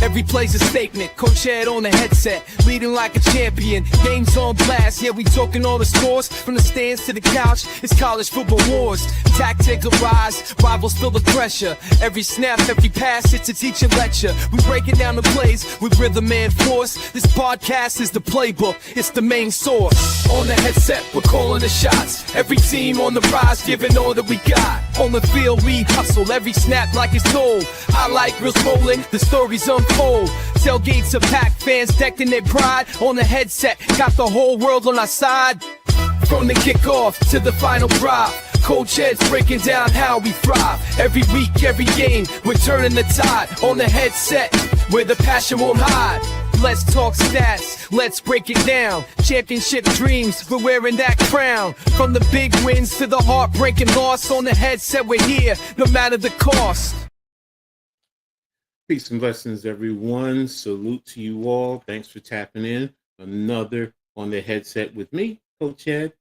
Every play's a statement, Coach Edd on the headset, leading like a champion. Games on blast, yeah, we talking all the scores. From the stands to the couch, it's college football wars. Tactical rise, rivals feel the pressure. Every snap, every pass, it's a teaching lecture. We breaking down the plays with rhythm and force. This podcast is the playbook, it's the main source. On the headset, we're calling the shots. Every team on the rise, giving all that we got. On the field, we hustle every snap like it's told. Highlight reels rolling, the stories unfold. Tailgates are packed, fans decked in their pride. On the headset, got the whole world on our side. From the kickoff to the final drive, Coach Edd's breaking down how we thrive. Every week, every game, we're turning the tide. On the headset, where the passion won't hide. Let's talk stats, let's break it down. Championship dreams, we're wearing that crown. From the big wins to the heartbreaking loss. On the headset, we're here, no matter the cost. Peace and blessings, everyone. Salute to you all. Thanks for tapping in. Another on the headset with me, Coach Edd,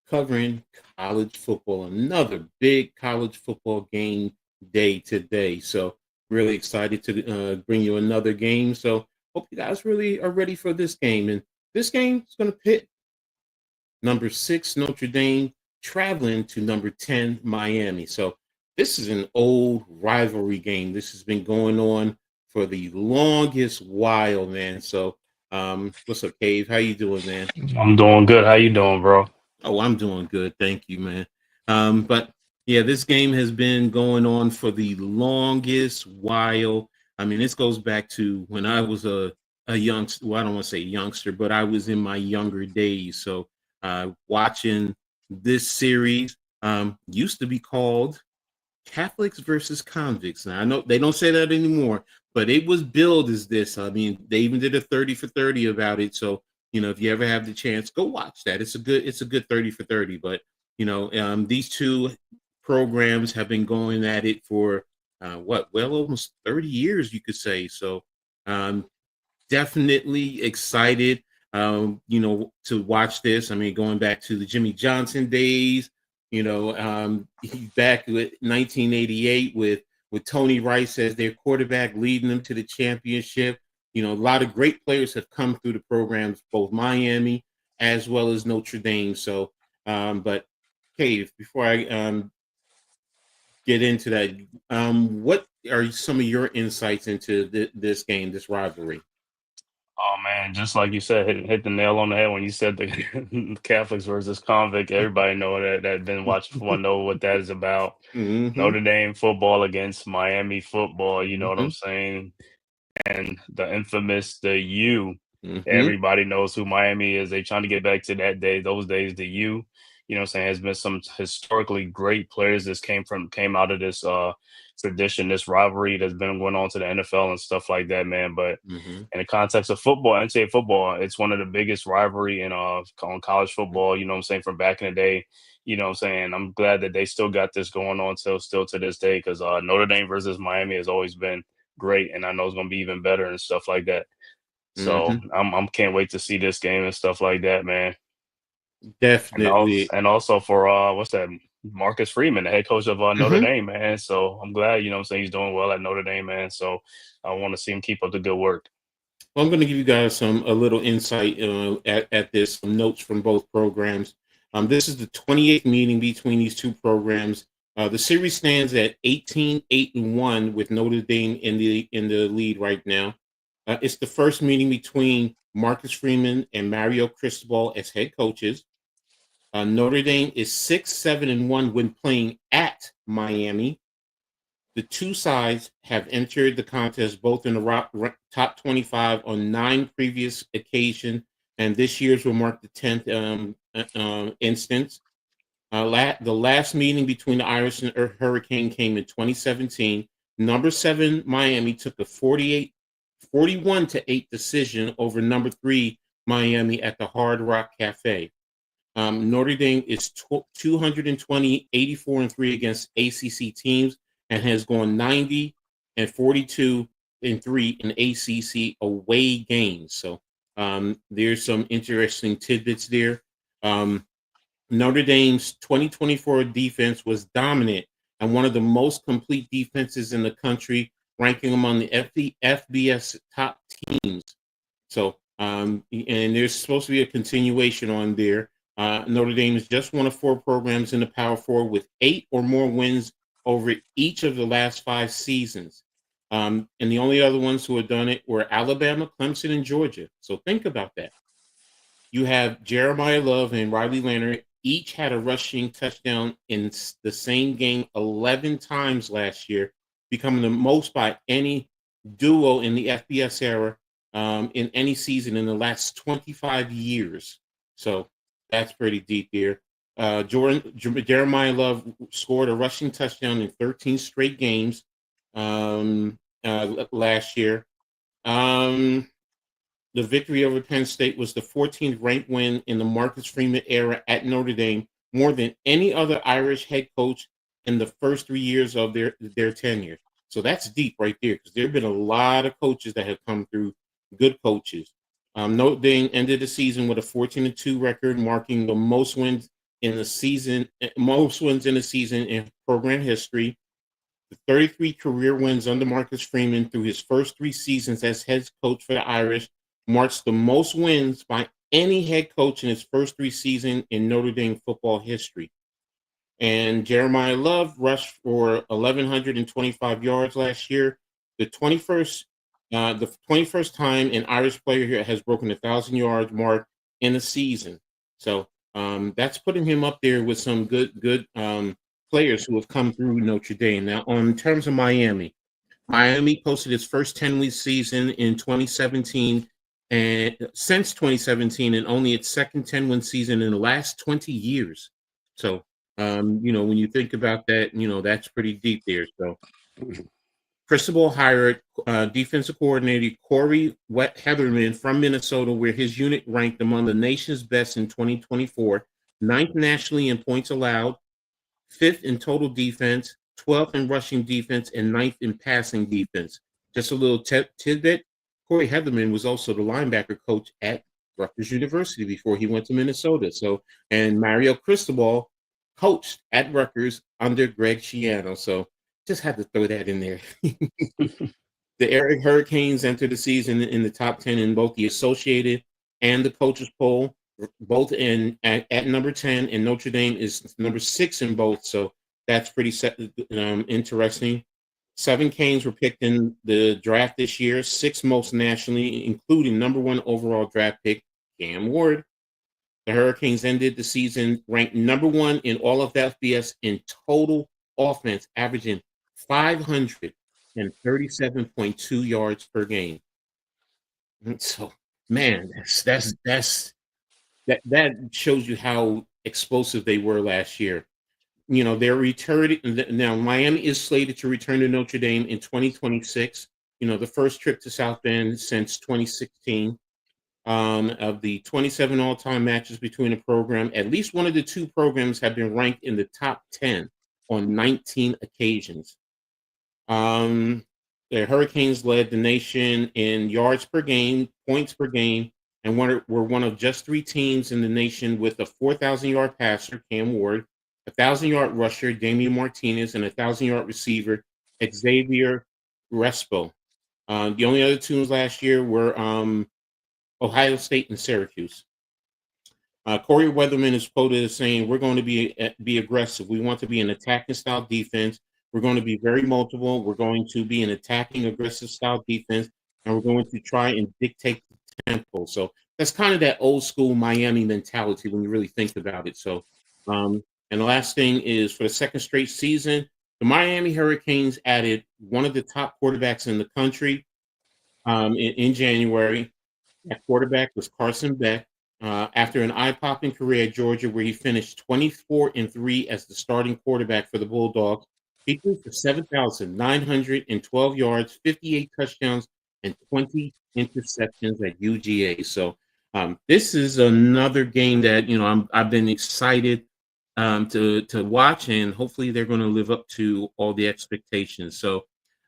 covering college football. Another big college football game day today. So really excited to bring you another game. So hope you guys really are ready for this game. And this game is going to pit number 6 Notre Dame traveling to number 10 Miami. So this is an old rivalry game. This has been going on for the longest while, man. So what's up, Cave? How you doing, man? I'm doing good. How you doing, bro? Oh, I'm doing good. Thank you, man. But yeah, this game has been going on for the longest while. I mean, this goes back to when I was a youngster. Well, I don't want to say youngster, but I was in my younger days. So watching this series used to be called Catholics versus Convicts. Now, I know they don't say that anymore, but it was billed as this. I mean, they even did a 30 for 30 about it. So, you know, if you ever have the chance, go watch that. It's a good 30 for 30. But, you know, these two programs have been going at it for almost 30 years, you could say. So definitely excited, you know, to watch this. I mean, going back to the Jimmy Johnson days, you know, back with 1988 with Tony Rice as their quarterback, leading them to the championship. You know, a lot of great players have come through the programs, both Miami as well as Notre Dame. So, but Cave, before I get into that, what are some of your insights into this game, this rivalry? Oh man, just like you said, hit the nail on the head when you said the Catholics versus convict. Everybody know that been watching football know what that is about. Mm-hmm. Notre Dame football against Miami football. You know Mm-hmm. what I'm saying? And the infamous the U. Mm-hmm. Everybody knows who Miami is. They trying to get back to that day, those days. The U. You know what I'm saying, has been some historically great players that came out of this tradition, this rivalry that's been going on to the NFL and stuff like that, man. But in the context of football, NCAA football, it's one of the biggest rivalry in on college football, you know what I'm saying, from back in the day. You know what I'm saying? I'm glad that they still got this going on still to this day, because Notre Dame versus Miami has always been great, and I know it's gonna be even better and stuff like that. So I'm can't wait to see this game and stuff like that, man. Definitely. And also for what's that, Marcus Freeman, the head coach of Notre Dame, man. So I'm glad, you know what I'm saying, he's doing well at Notre Dame, man. So I want to see him keep up the good work. Well, I'm going to give you guys a little insight at this, some notes from both programs. This is the 28th meeting between these two programs. The series stands at 18-8-1 with Notre Dame in the lead right now. It's the first meeting between Marcus Freeman and Mario Cristobal as head coaches. Notre Dame is 6-7-1 when playing at Miami. The two sides have entered the contest both in the top 25 on 9 previous occasions, and this year's will mark the 10th instance. The last meeting between the Irish and Hurricane came in 2017. Number 7 Miami took a 41-8 decision over number 3 Miami at the Hard Rock Cafe. Notre Dame is 220, 84-3 against ACC teams and has gone 90 and 42-3 in ACC away games. So there's some interesting tidbits there. Notre Dame's 2024 defense was dominant and one of the most complete defenses in the country, ranking among the FBS top teams. So, and there's supposed to be a continuation on there. Notre Dame is just one of 4 programs in the Power Four with 8 or more wins over each of the last 5 seasons. And the only other ones who have done it were Alabama, Clemson, and Georgia. So think about that. You have Jeremiah Love and Riley Leonard each had a rushing touchdown in the same game 11 times last year, becoming the most by any duo in the FBS era in any season in the last 25 years. So that's pretty deep here. Jeremiah Love scored a rushing touchdown in 13 straight games last year. The victory over Penn State was the 14th ranked win in the Marcus Freeman era at Notre Dame, more than any other Irish head coach in the first 3 years of their tenure. So that's deep right there, because there have been a lot of coaches that have come through, good coaches. Notre Dame ended the season with a 14-2 record, marking the most wins in the season in program history. The 33 career wins under Marcus Freeman through his first 3 seasons as head coach for the Irish marks the most wins by any head coach in his first 3 seasons in Notre Dame football history. And Jeremiah Love rushed for 1,125 yards last year, the 21st time an Irish player here has broken the 1,000-yard mark in a season. So that's putting him up there with some good players who have come through Notre Dame. Now, in terms of Miami posted its first 10-win season in 2017, and since 2017, and only its second 10-win season in the last 20 years. So, when you think about that, that's pretty deep there. So, Cristobal hired defensive coordinator Corey Heatherman from Minnesota, where his unit ranked among the nation's best in 2024, 9th nationally in points allowed, 5th in total defense, 12th in rushing defense, and 9th in passing defense. Just a little tidbit, Corey Heatherman was also the linebacker coach at Rutgers University before he went to Minnesota. So, and Mario Cristobal coached at Rutgers under Greg Schiano. So just had to throw that in there. The Eric Hurricanes entered the season in the top 10 in both the Associated and the coaches poll, both at number 10, and Notre Dame is number 6 in both. So that's pretty interesting. 7 Canes were picked in the draft this year, 6 most nationally, including number 1 overall draft pick, Cam Ward. The Hurricanes ended the season ranked number 1 in all of the FBS in total offense, averaging 537.2 yards per game. And so, man, that shows you how explosive they were last year. They're returning now. Miami is slated to return to Notre Dame in 2026. The first trip to South Bend since 2016. Of the 27 all-time matches between the program, at least one of the 2 programs have been ranked in the top 10 on 19 occasions. The Hurricanes led the nation in yards per game, points per game, and were one of just 3 teams in the nation with a 4,000-yard passer, Cam Ward, a 1,000-yard rusher, Damian Martinez, and a 1,000-yard receiver, Xavier Respo. The only other teams last year were Ohio State and Syracuse. Corey Weatherman is quoted as saying, "We're going to be aggressive. We want to be an attacking style defense. We're going to be very multiple. We're going to be an attacking, aggressive style defense, and we're going to try and dictate the tempo." So that's kind of that old school Miami mentality when you really think about it. So, and the last thing is, for the second straight season, the Miami Hurricanes added one of the top quarterbacks in the country in January. That quarterback was Carson Beck. After an eye-popping career at Georgia, where he finished 24-3 as the starting quarterback for the Bulldogs, he threw for 7,912 yards, 58 touchdowns, and 20 interceptions at UGA. So this is another game that I've been excited to watch, and hopefully they're going to live up to all the expectations. So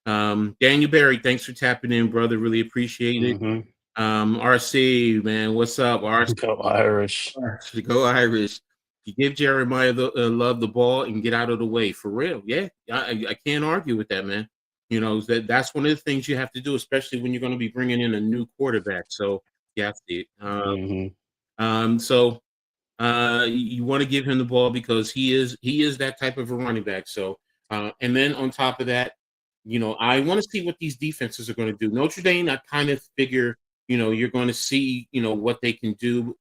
Daniel Berry, thanks for tapping in, brother. Really appreciate it. Mm-hmm. RC, man, what's up? RC, Go Irish. Go Irish. You give Jeremiah Love the ball and get out of the way. For real. Yeah, I can't argue with that, man. that's one of the things you have to do, especially when you're going to be bringing in a new quarterback. So you have to. So you want to give him the ball because he is that type of a running back. So and then on top of that, I want to see what these defenses are going to do. Notre Dame, I kind of figure, you're going to see, what they can do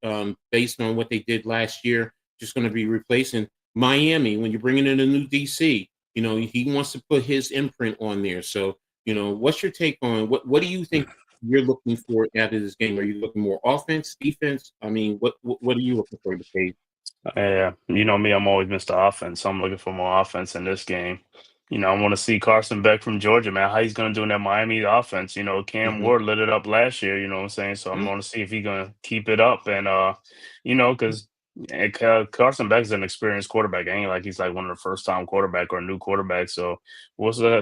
based on what they did last year. Just going to be replacing Miami when you're bringing in a new DC. He wants to put his imprint on there. So, what's your take on what do you think you're looking for out of this game? Are you looking more offense, defense? I mean, what are you looking for, Dave? Yeah, you know me, I'm always Mr. Offense, so I'm looking for more offense in this game. I want to see Carson Beck from Georgia, man, how he's going to do in that Miami offense. Cam Mhm, Ward lit it up last year, you know what I'm saying? So I'm mhm, going to see if he's going to keep it up. And, because Carson Beck's an experienced quarterback. It ain't like he's like one of the first time quarterback or a new quarterback. So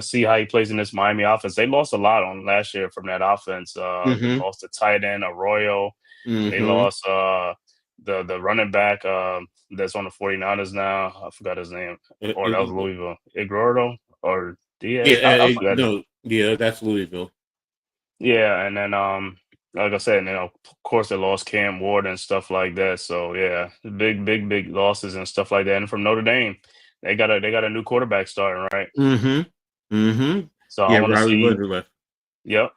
see how he plays in this Miami offense. They lost a lot on last year from that offense. They mhm, lost the tight end, Arroyo. They mhm. lost the running back that's on the 49ers now. I forgot his name. Or that was Louisville. Igordo or Diaz. Yeah, I forgot it. no, yeah, that's Louisville. Yeah, and then like I said, of course they lost Cam Ward and stuff like that. So yeah, big losses and stuff like that. And from Notre Dame, they got a new quarterback starting, right? Mhm, mhm. So I Yeah, want to Riley see. Leather left. Yep.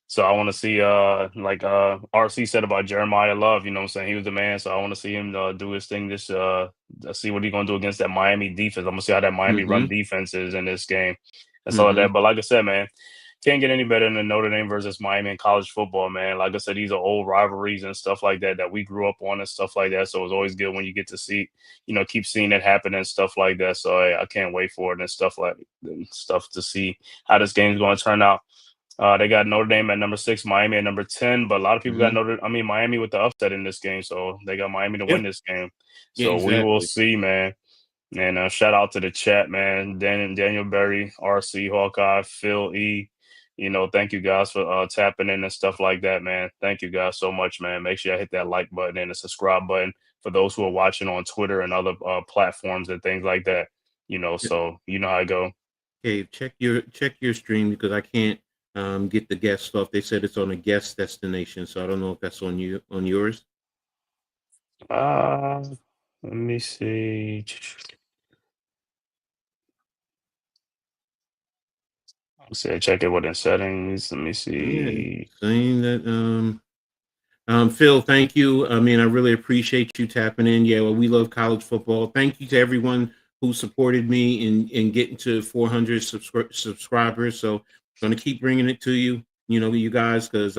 So I want to see like RC said about Jeremiah Love, you know what I'm saying? He was the man, so I want to see him do his thing this see what he's going to do against that Miami defense. I'm going to see how that Miami run Mhm, defense is in this game. And so like mhm. that, but like I said, man, can't get any better than Notre Dame versus Miami in college football, man. Like I said, these are old rivalries and stuff like that we grew up on and stuff like that. So it's always good when you get to see, keep seeing it happen and stuff like that. So I can't wait for it and stuff to see how this game's going to turn out. They got Notre Dame at number 6, Miami at number 10, but a lot of people got Mhm. Miami with the upset in this game, so they got Miami to Yeah, win this game. yeah, So we will exactly. see, man. And shout out to the chat, man. Daniel Berry, RC, Hawkeye, Phil E. Thank you guys for tapping in and stuff like that, man. Thank you guys so much, man. Make sure you hit that like button and the subscribe button for those who are watching on Twitter and other platforms and things like that. Yeah. So you know how I go. Okay, check your stream because I can't get the guest stuff. They said it's on a guest destination, so I don't know if that's on yours. Uh, Let me see. Say check it within settings. Let me Yeah, see. saying that Phil, thank you. I mean, I really appreciate you tapping in. Yeah, well, we love college football. Thank you to everyone who supported me in getting to 400 subscribers. So, going to keep bringing it to you, you guys, because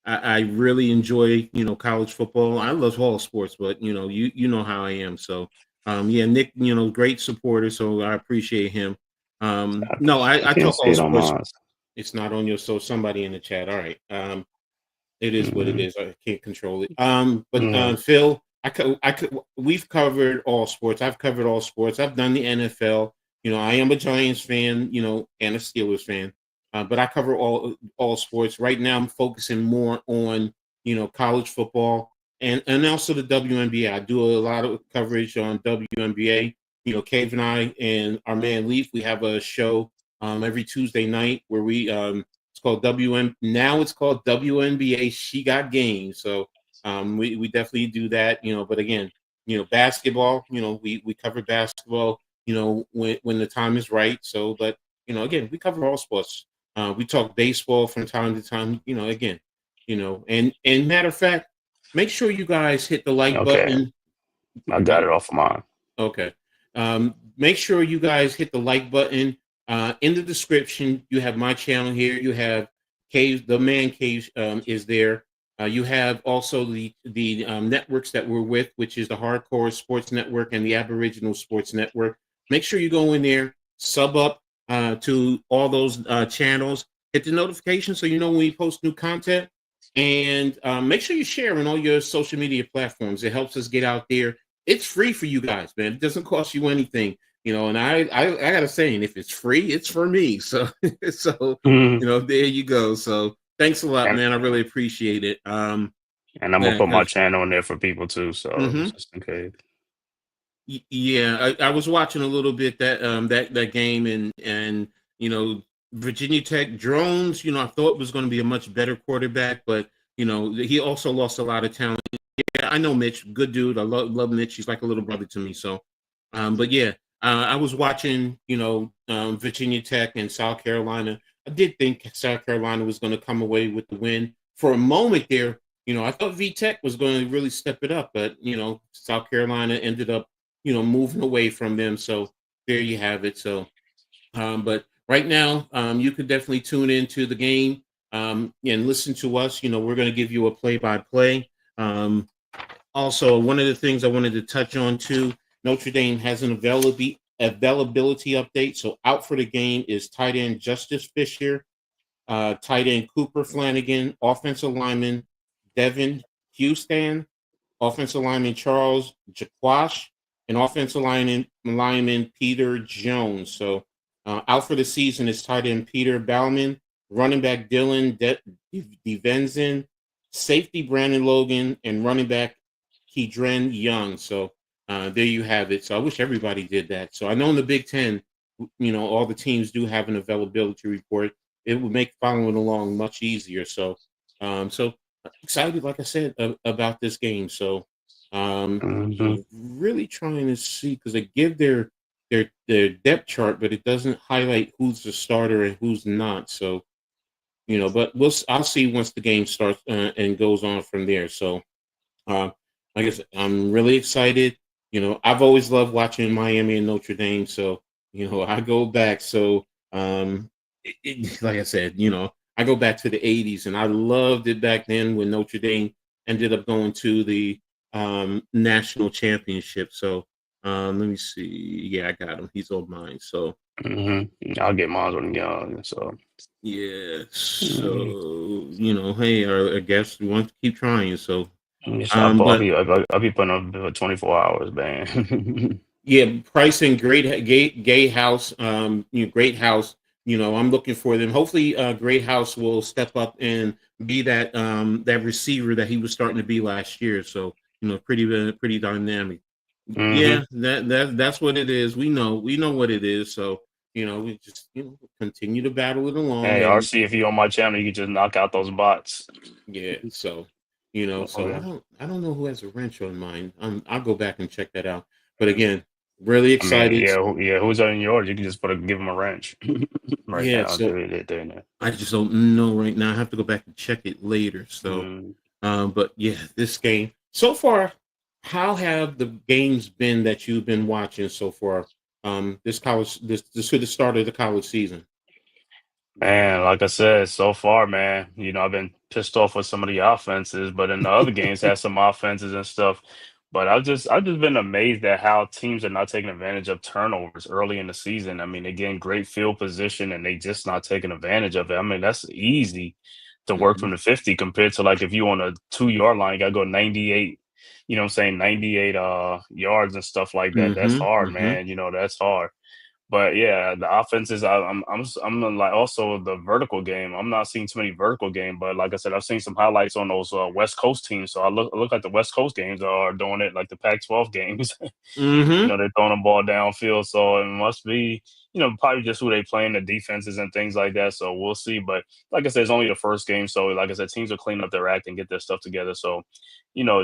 I really enjoy, college football. I love all sports, but you know how I am. So, yeah, Nick, great supporter. So I appreciate him. No, I I can't talk see all it on sports. mine. It's not on your. So somebody in the chat. All right. It is what it Mm-hmm. is. I can't control it. But Mm-hmm. Phil, we've covered all sports. I've covered all sports. I've done the NFL. I am a Giants fan. And a Steelers fan. But I cover all sports. Right now, I'm focusing more on college football and also the WNBA. I do a lot of coverage on WNBA. Cave and I and our man Leaf, we have a show every Tuesday night where we it's called WN. Now it's called WNBA. She got game. So we definitely do that. But again, basketball. We cover basketball. When the time is right. So, but again, we cover all sports. We talk baseball from time to time. Again, and matter of fact, make sure you guys hit the like Okay, button. I got it off of mine. Okay. Make sure you guys hit the like button. In the description, you have my channel here. You have Cave, the Man Cave is there. You have also the networks that we're with, which is the Hardcore Sports Network and the Aboriginal Sports Network. Make sure you go in there, sub up to all those channels, hit the notification so you know when we post new content, and make sure you share on all your social media platforms. It helps us get out there. It's free for you guys, man. It doesn't cost you anything, and I got a saying: if it's free, it's for me. So so Mhm. there you go. So thanks a lot, And man. I really appreciate it. and I'm gonna Yeah, put my because channel in there for people too. So hmm just in case. yeah, I was watching a little bit that game and you know Virginia Tech drones. I thought was going to be a much better quarterback, but he also lost a lot of talent. Yeah, I know Mitch, good dude. I love Mitch. He's like a little brother to me. So, but yeah, I was watching, Virginia Tech and South Carolina. I did think South Carolina was going to come away with the win for a moment there. I thought V Tech was going to really step it up, but South Carolina ended up, moving away from them. So there you have it. So, but right now, you could definitely tune into the game and listen to us. We're going to give you a play-by-play. Also, one of the things I wanted to touch on too, Notre Dame has an availability update. So out for the game is tight end Justice Fisher, tight end Cooper Flanagan, offensive lineman Devin Houston, offensive lineman Charles Jaquash, and offensive lineman Peter Jones. So out for the season is tight end Peter Bauman, running back Dylan DeVenzen, safety Brandon Logan, and running back Kedren Young. So there you have it. So I wish everybody did that. So I know in the Big Ten, all the teams do have an availability report. It would make following along much easier. So excited, like I said, about this game. So really trying to see because they give their depth chart, but it doesn't highlight who's the starter and who's not. So but I'll see once the game starts and goes on from there. So like I said, I'm really excited. I've always loved watching Miami and Notre Dame. So I go back. So like I said, I go back to the 80s, and I loved it back then when Notre Dame ended up going to the national championship. So let me see. Yeah, I got him. He's on mine. So I'll get mine when young. So yeah. So hey, I guess we want to keep trying. So but I'll be putting up for 24 hours, man. yeah, Price and Gay House, Great House. I'm looking for them. Hopefully, Great House will step up and be that receiver that he was starting to be last year. So pretty dynamic. Yeah, that's what it is. We know what it is. So we just continue to battle it along. Hey, And RC, if you on my channel, you can just knock out those bots. yeah, so so Okay. I don't know who has a wrench on mine. I'll go back and check that out. But again, really I mean, excited. yeah, who's on yours? You can just give them a wrench right Yeah, now. so They're in there. I just don't know right now. I have to go back and check it later. So, but yeah, this game so far. How have the games been that you've been watching so far? This to the start of the college season. Man, like I said, so far, man, I've been pissed off with some of the offenses, but in the other games had some offenses and stuff. But I've just been amazed at how teams are not taking advantage of turnovers early in the season. I mean, they're getting great field position and they just not taking advantage of it. I mean, that's easy to work Mm-hmm. from the 50 compared to like if you on a 2 yard line, you gotta go 98, 98 yards and stuff like that. That's Mm-hmm. hard, Mm-hmm. man. That's hard. But yeah, the offenses. I'm like also the vertical game. I'm not seeing too many vertical game, but like I said, I've seen some highlights on those West Coast teams. So I look at the West Coast games are doing it like the Pac-12 games. Mm-hmm. They're throwing the ball downfield. So it must be probably just who they playing, the defenses and things like that. So we'll see. But like I said, it's only the first game. So like I said, teams are cleaning up their act and get their stuff together. So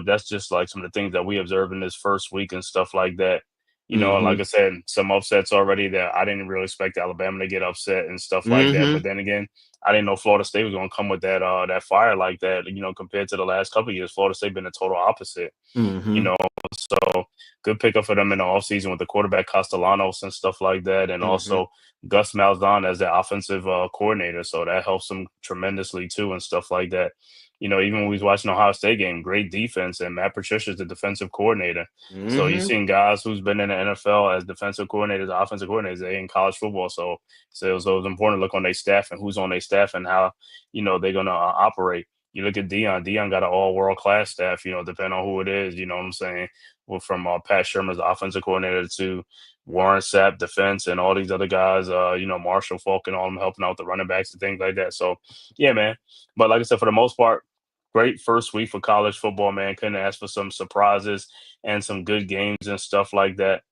that's just like some of the things that we observe in this first week and stuff like that. Like Mm-hmm. I said, some upsets already that I didn't really expect Alabama to get upset and stuff like that. Mm-hmm. But then again, I didn't know Florida State was going to come with that fire like that. Compared to the last couple of years, Florida State been the total opposite. You Mm-hmm. know, so good pickup for them in the offseason with the quarterback Castellanos and stuff like that, and Mm-hmm. also Gus Malzahn as the offensive coordinator. So that helps them tremendously too and stuff like that. Even when we was watching the Ohio State game, great defense, and Matt Patricia's the defensive coordinator. So you're Mm-hmm. seeing guys who's been in the NFL as defensive coordinators, offensive coordinators, they in college football. So it was important to look on their staff and who's on their staff and how they're gonna operate. You look at Dion. Dion got an all world class staff. Depending on who it is. You know what I'm saying? Well, from Pat Shermer's offensive coordinator to Warren Sapp defense and all these other guys. Marshall Falk and all them helping out the running backs and things like that. So yeah, man. But like I said, for the most part, great first week for college football, man. Couldn't ask for some surprises and some good games and stuff like that.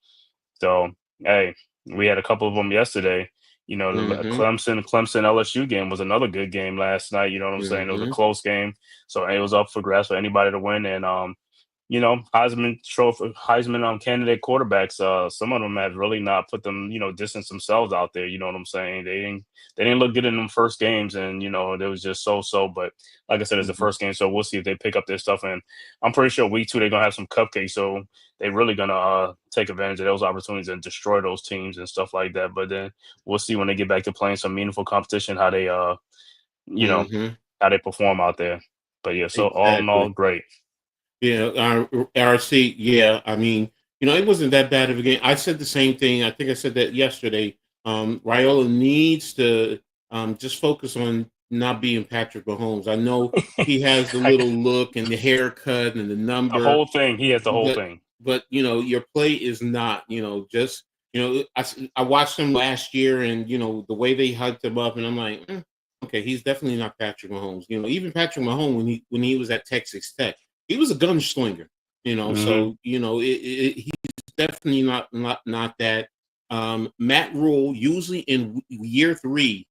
So, hey, we had a couple of them yesterday. You know, the Mm-hmm. Clemson LSU game was another good game last night. You know what I'm saying? It was a Mm-hmm. close game, so it was up for grabs for anybody to win. And you know, Heisman Trophy, Heisman candidate quarterbacks. Some of them have really not put them, you know, distance themselves out there. You know what I'm saying? They didn't look good in them first games, and you know, it was just so. But like I said, it's the Mm-hmm. first game, so we'll see if they pick up their stuff. And I'm pretty sure week 2 they're gonna have some cupcakes, so they're really gonna take advantage of those opportunities and destroy those teams and stuff like that. But then we'll see when they get back to playing some meaningful competition how they you know, Mm-hmm. how they perform out there. But yeah, so all in all, Exactly. great. Yeah, RC. Yeah, I mean, it wasn't that bad of a game. I said the same thing. I think I said that yesterday. Raiola needs to just focus on not being Patrick Mahomes. I know he has the little look and the haircut and the The number, whole thing. He has the whole but thing. your play is not. Just I watched him last year, and the way they hyped him up, and I'm like, okay, he's definitely not Patrick Mahomes. Even Patrick Mahomes when he was at Texas Tech, he was a gunslinger. Mhm. So he's definitely not that. Matt Rule usually in year 3,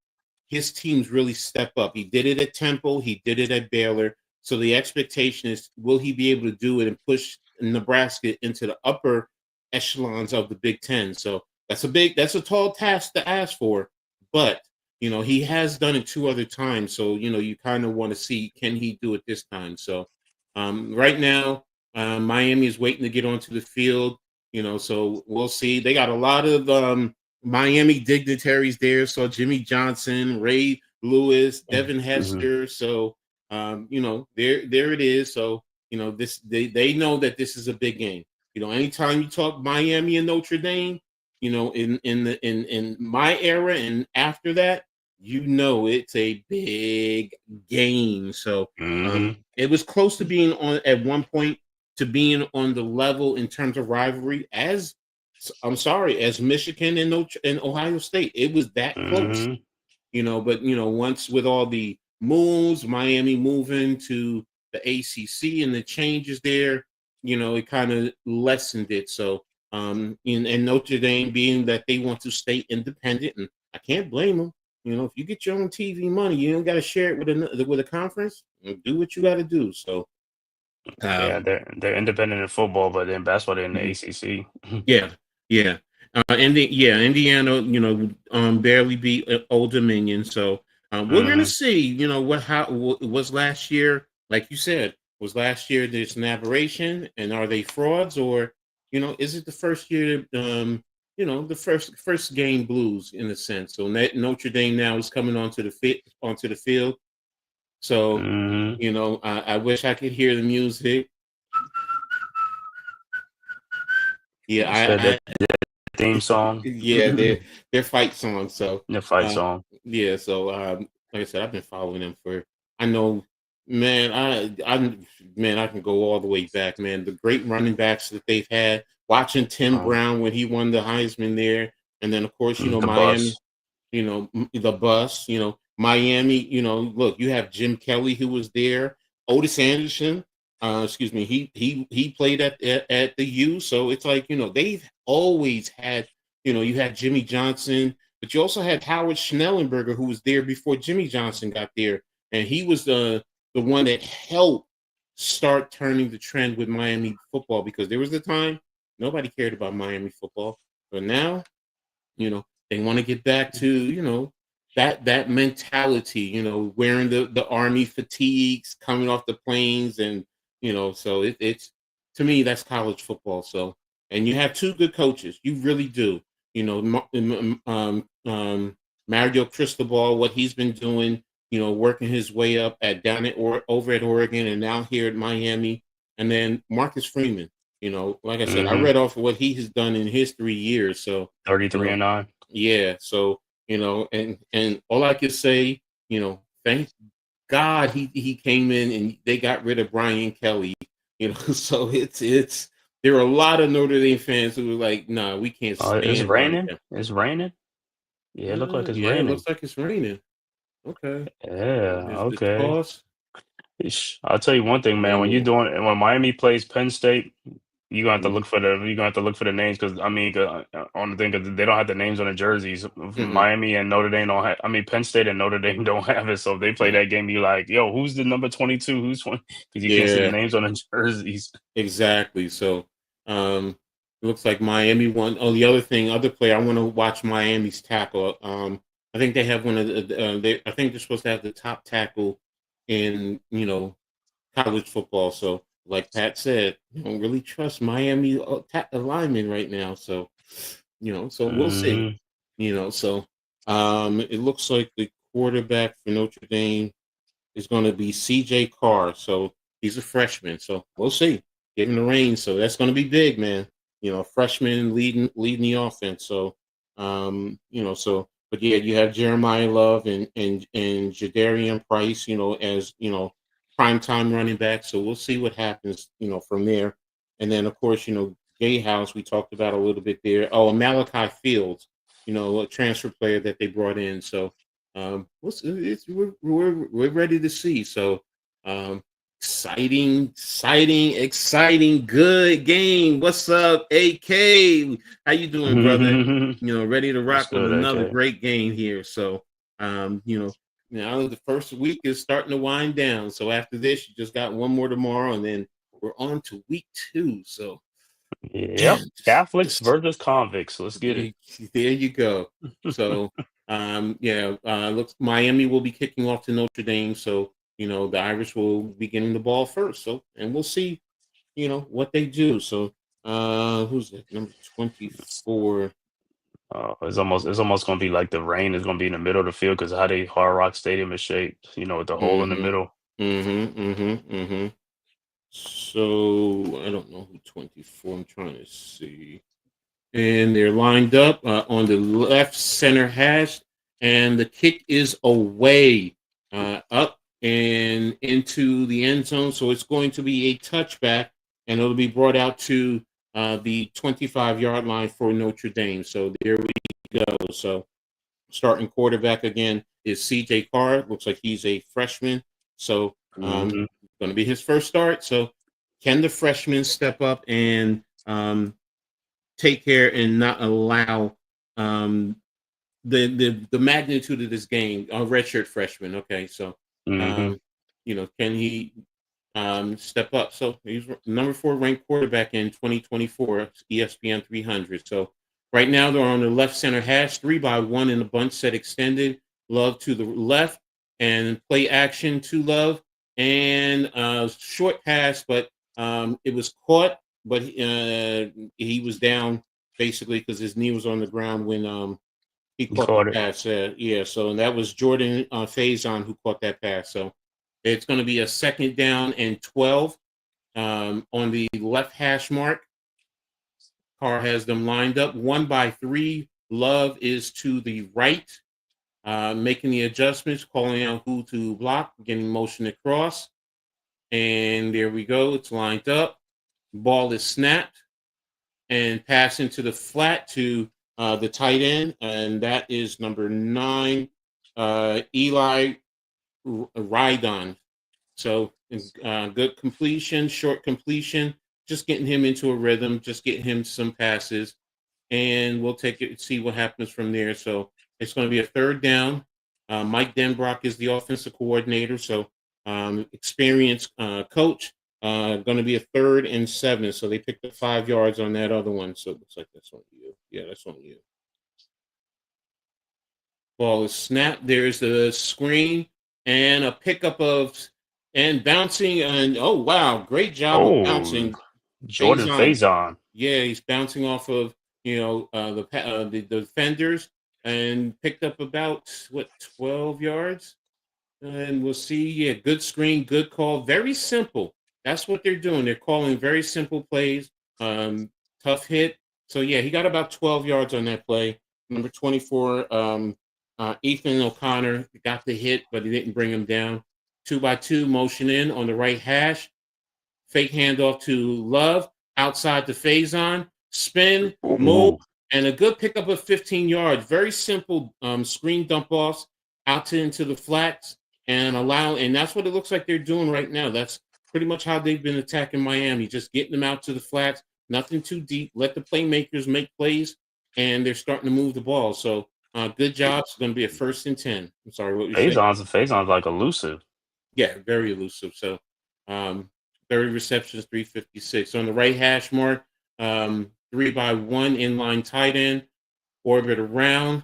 his teams really step up. He did it at Temple, he did it at Baylor. So the expectation is, will he be able to do it and push Nebraska into the upper echelons of the Big Ten? So that's a tall task to ask for, but he has done it 2 other times. So you kind of want to see, can he do it this time? So right now, Miami is waiting to get onto the field. So we'll see. They got a lot of Miami dignitaries there. So Jimmy Johnson, Ray Lewis, Devin Mhm. Hester. So there it is. So this they know that this is a big game. Anytime you talk Miami and Notre Dame, in my era and after that, it's a big game. So Mhm. it was close to being on at one point to being on the level in terms of rivalry as as Michigan and Ohio State. It was that close, Mhm. but once with all the moves, Miami moving to the ACC and the changes there, it kind of lessened it. So and Notre Dame being that they want to stay independent, and I can't blame them. If you get your own TV money, you don't got to share it with a conference. Do what you got to do. So Yeah, um, they're independent in football, but in basketball they're in the mhm. ACC. Yeah, yeah. Indiana, barely beat Old Dominion. So we're gonna Mhm. see. What was last year? Like you said, was last year there's an aberration, and are they frauds, or is it the first year? The first game blues in a sense. So Notre Dame now is coming onto the field. So Mhm. I wish I could hear the music. Yeah, You said that I theme song, yeah, their fight song. So the fight uh song. yeah, so like I said, I've been following them for I know man, I can go all the way back, man. The great running backs that they've had, watching Tim Um, Brown when he won the Heisman there, and then of course, the Miami, bus. the bus, Miami, look, you have Jim Kelly who was there, Otis Anderson, excuse me, he played at the U, so it's like, they've always had, you had Jimmy Johnson, but you also had Howard Schnellenberger who was there before Jimmy Johnson got there, and he was the one that helped start turning the trend with Miami football, because there was a time nobody cared about Miami football, but now they want to get back to that mentality, wearing the army fatigues, coming off the planes, and so it's to me that's college football. So, and you have 2 good coaches, you really do. Mario Cristobal, what he's been doing, working his way up at down at or over at Oregon, and now here at Miami, and then Marcus Freeman. Like I said, I Mhm. read off of what he has done in his 3 years. So, you 33 know, and 9. yeah. So, and all I could say, thank God he came in and they got rid of Brian Kelly. So it's there are a lot of Notre Dame fans who were like, nah, we can't Oh, it's stand Brian raining. Kelly. It's raining. Yeah, it look like it's Yeah, it raining. looks like it's raining. Okay. Yeah. Is the Okay. toss? I'll tell you one thing, man. Man, When Miami plays Penn State, You're gonna have to look for the names because I mean on the thing because they don't have the names on the jerseys. Mhm. Miami and Notre Dame don't have. I mean Penn State and Notre Dame don't have it. So if they play Right. that game, you like, yo, who's the number 22? Who's 20? Because you can't see the Yeah. names on the jerseys. Exactly. So, it looks like Miami won. Oh, the other player, I want to watch Miami's tackle. I think they have one of I think they're supposed to have the top tackle in college football. So, like Pat said, I don't really trust Miami alignment right now. So, so we'll see. Hmm. So, it looks like the quarterback for Notre Dame is going to be C.J. Carr. So he's a freshman. So we'll see. Give him the reins. So that's going to be big, man. Freshman leading the offense. So, but yeah, you have Jeremiah Love and Jadarian Price. As prime time running back. So we'll see what happens. From there, and then of course, Gay House we talked about a little bit there. Oh, and Malachi Fields. A transfer player that they brought in. So we're ready to see. So, exciting, good game. What's up, AK? How you doing, brother? Ready to What's rock with good, another AK? great game here. So, now the first week is starting to wind down. So after this, you just got one more tomorrow, and then we're on to week 2. So, Yep. man, Catholics just versus convicts. Let's get it. there, there you go. So, yeah, looks Miami will be kicking off to Notre Dame. So, the Irish will be getting the ball first. So, and we'll see, what they do. So, who's that? Number 24. It's almost gonna be like the rain is gonna be in the middle of the field because how they Hard Rock Stadium is shaped, with the hole in the Mm-hmm. middle. Mm-hmm. Mm-hmm. Mm-hmm. So I don't know who 24. I'm trying to see. And they're lined up on the left center hash, and the kick is away, up and into the end zone. So it's going to be a touchback, and it'll be brought out to the 25-yard line for Notre Dame. So there we go. So starting quarterback again is C.J. Carr. Looks like he's a freshman. So Hmm. going to be his first start. So can the freshman step up and take care and not allow um, the magnitude of this game? A redshirt freshman. Okay, so Hmm. um, can he step up? So he's number 4 ranked quarterback in 2024 ESPN 300. So right now they're on the left center hash, 3-by-1 in the bunch set extended. Love to the left and play action to Love and short pass, but it was caught, but he was down basically because his knee was on the ground when he He caught the caught it. pass. Yeah, so and that was Jordan Faison who caught that pass. So it's going to be a 2nd down and 12 on the left hash mark. Carr has them lined up 1-by-3. Love is to the right, making the adjustments, calling out who to block, getting motion across. And there we go. It's lined up. Ball is snapped and pass into the flat to the tight end. And that is number 9, Eli Rydon. So good completion, short completion, just getting him into a rhythm, just getting him some passes, and we'll take it, see what happens from there. So it's going to be a 3rd down. Mike Denbrock is the offensive coordinator, so experienced coach. Going to be a 3rd and 7. So they picked up 5 yards on that other one. So it looks like that's on you. Yeah, that's on you. Ball is snapped. There's the screen and a pickup of and bouncing and oh wow, great job of Oh, bouncing. Jordan Faison. Faison. Yeah, he's bouncing off of the defenders and picked up about what 12 yards. And we'll see. Yeah, good screen, good call. Very simple. That's what they're doing. They're calling very simple plays. Tough hit. So yeah, he got about 12 yards on that play. Number 24, Ethan O'Connor got the hit, but he didn't bring him down. 2-by-2 motion in on the right hash. Fake handoff to Love outside the Faison. Spin, move, Ooh. and a good pickup of 15 yards. Very simple screen dump offs out into the flats and that's what it looks like they're doing right now. That's pretty much how they've been attacking Miami, just getting them out to the flats, nothing too deep. Let the playmakers make plays, and they're starting to move the ball. So good job. It's going to be a 1st and 10. I'm sorry, what you say? Faison's like elusive. Yeah, very elusive. So, um, 30 receptions, 356. On the right hash mark, 3-by-1 inline tight end, orbit around,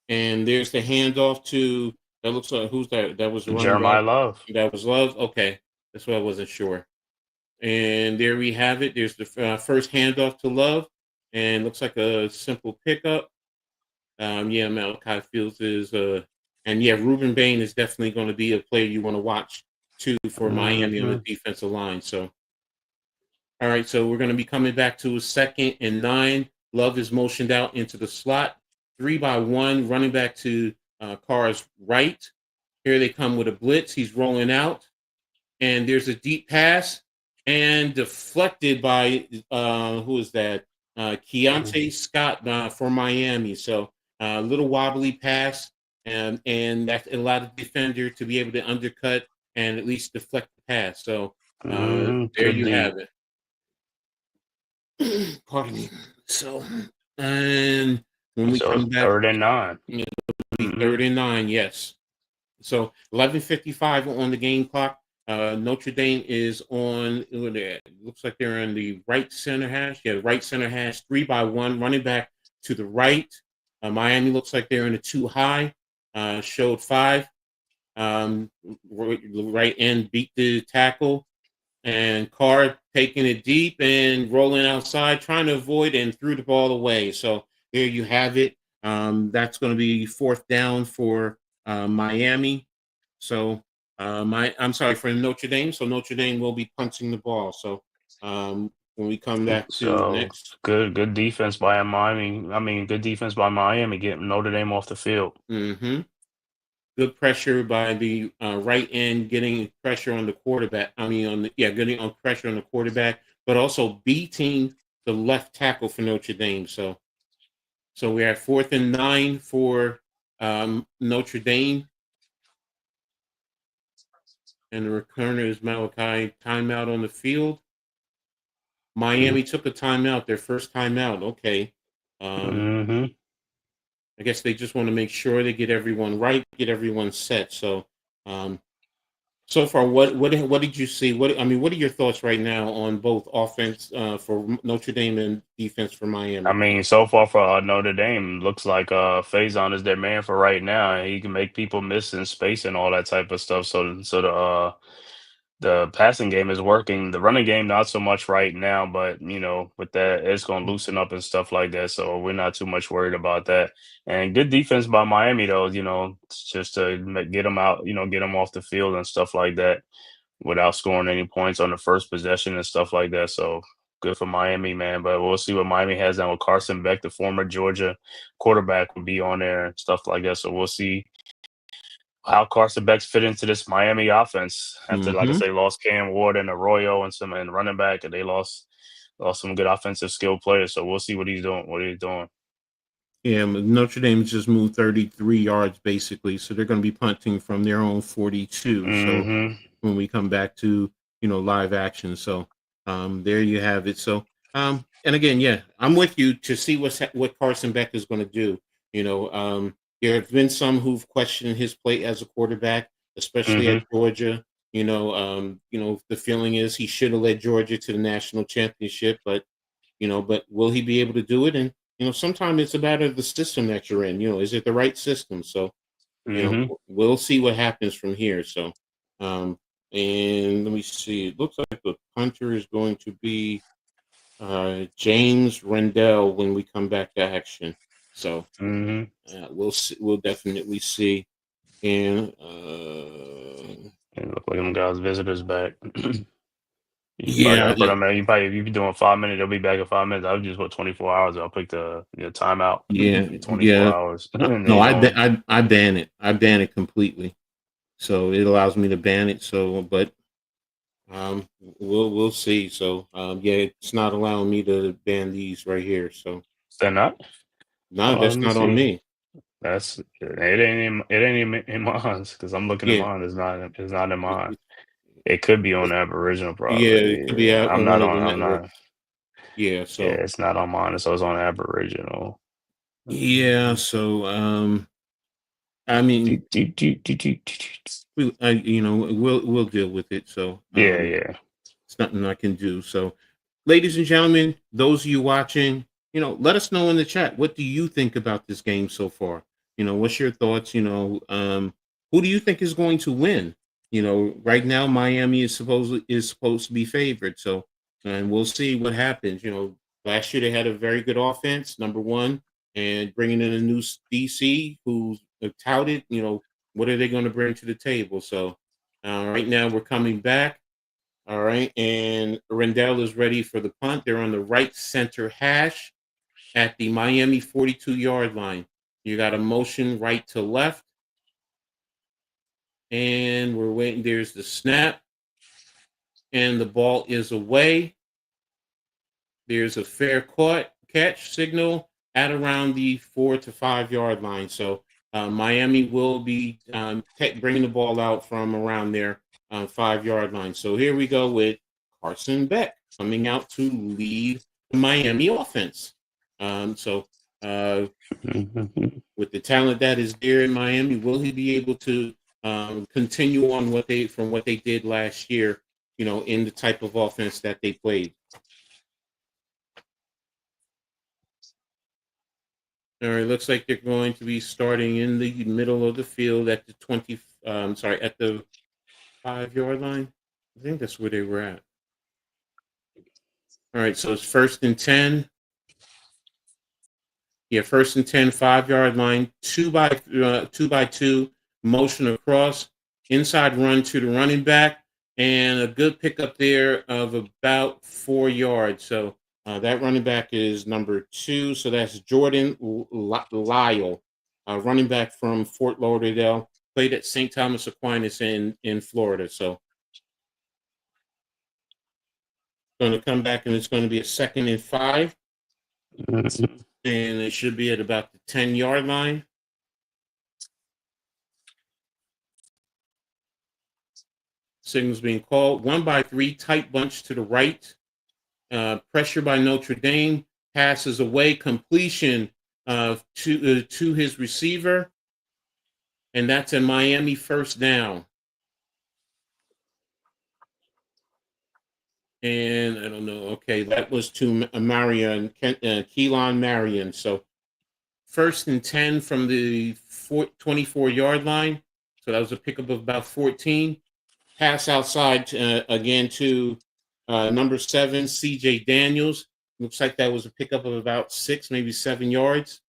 and there's the handoff to that looks like who's that? That was the running back. Jeremiah Love. That was Love. Okay, that's what I wasn't sure. And there we have it. There's the first handoff to Love, and looks like a simple pickup. Yeah, Malachi Fields is, and yeah, Ruben Bain is definitely going to be a player you want to watch too for Miami on the defensive line. So, all right, so we're going to be coming back to a 2nd and 9. Love is motioned out into the slot, 3-by-1, running back to Carr's right. Here they come with a blitz. He's rolling out, and there's a deep pass and deflected by who is that? Keontae Scott for Miami. So a little wobbly pass, and that allowed the defender to be able to undercut and at least deflect the pass. So there you have it. Pardon me. So, and when we come back, 3rd and 9. 3rd and 9, yes. So 11:55 on the game clock. Notre Dame is on. Looks like they're on the right center hash. Yeah, right center hash. 3-by-1 running back to the right. Miami looks like they're in a 2 high. Showed 5. Right end beat the tackle, and Carr taking it deep and rolling outside, trying to avoid, and threw the ball away. So there you have it. That's going to be 4th down for Miami. So I'm sorry, for Notre Dame. So Notre Dame will be punching the ball. So when we come back to next, good defense by Miami. I mean, good defense by Miami getting Notre Dame off the field. Mm-hmm. Good pressure by the right end, getting pressure on the quarterback. Getting on pressure on the quarterback, but also beating the left tackle for Notre Dame. So we're at 4th and 9 for Notre Dame. And the returner is Malachi. Timeout on the field. Miami took a timeout, their first timeout. Okay. I guess they just want to make sure they get everyone right, get everyone set. So, so far, what did you see? What are your thoughts right now on both offense for Notre Dame and defense for Miami? I mean, so far for Notre Dame, looks like Faison is their man for right now. He can make people miss in space and all that type of stuff. So the passing game is working. The running game, not so much right now, but with that, it's going to loosen up and stuff like that. So we're not too much worried about that. And good defense by Miami, though. Just to get them out, get them off the field and stuff like that, without scoring any points on the first possession and stuff like that. So good for Miami, man. But we'll see what Miami has now with Carson Beck, the former Georgia quarterback, will be on there and stuff like that. So we'll see how Carson Beck's fit into this Miami offense after, like I say, lost Cam Ward and Arroyo and running back, and they lost some good offensive skill players. So we'll see what he's doing. Yeah, Notre Dame just moved 33 yards basically, so they're going to be punting from their own 42. So when we come back to live action, so there you have it. So and again, yeah, I'm with you to see what Carson Beck is going to do. There have been some who've questioned his play as a quarterback, especially at Georgia. The feeling is he should have led Georgia to the national championship, but will he be able to do it? And sometimes it's a matter of the system that you're in. Is it the right system? So we'll see what happens from here. So and let me see. It looks like the punter is going to be James Rendell when we come back to action. So we'll see, we'll definitely see. And it look like them guys visitors back. Yeah, but I mean, if you be doing 5 minutes, they'll be back in 5 minutes. I would just put 24 hours. I'll pick the timeout. Yeah, 24 hours. No, I ban it. I ban it completely. So it allows me to ban it. So, but we'll see. So it's not allowing me to ban these right here. So they're not. No, that's not on me. It ain't in mine because I'm looking at mine. It's not in mine. It could be on Aboriginal, probably. Yeah, it could be out. I'm not. Yeah, Yeah, so it's not on mine, so it's on Aboriginal. yeah, so I mean, we'll deal with it. So Yeah, yeah. it's nothing I can do. So, ladies and gentlemen, those of you watching, let us know in the chat. What do you think about this game so far? What's your thoughts? Who do you think is going to win? Right now Miami is supposed to be favored. So, and we'll see what happens. Last year they had a very good offense, number one, and bringing in a new DC who's touted. What are they going to bring to the table? So, right now we're coming back. All right. And Rendell is ready for the punt. They're on the right center hash at the Miami 42-yard line. You got a motion right to left. And we're waiting. There's the snap. And the ball is away. There's a fair catch signal at around the 4 to 5-yard line. So Miami will be bringing the ball out from around their 5-yard line. So here we go with Carson Beck coming out to lead the Miami offense. So with the talent that is there in Miami, will he be able to continue on what they did last year? In the type of offense that they played. All right, looks like they're going to be starting in the middle of the field at the at the 5-yard line. I think that's where they were at. All right, so it's 1st and 10. Yeah, 1st and 10, 5-yard line, 2x2, motion across, inside run to the running back, and a good pickup there of about 4 yards. So that running back is number 2. So that's Jordan Lyle, running back from Fort Lauderdale, played at St. Thomas Aquinas in Florida. So going to come back, and it's going to be a 2nd and 5. And it should be at about the 10-yard line. Signals being called. 1x3, tight bunch to the right. Pressure by Notre Dame. Passes away. Completion to his receiver. And that's a Miami 1st down. And I don't know. Okay, that was to Keelan Marion. So 1st and 10 from the 24-yard line. So that was a pickup of about 14. Pass outside again to number 7, C.J. Daniels. Looks like that was a pickup of about 6, maybe 7 yards.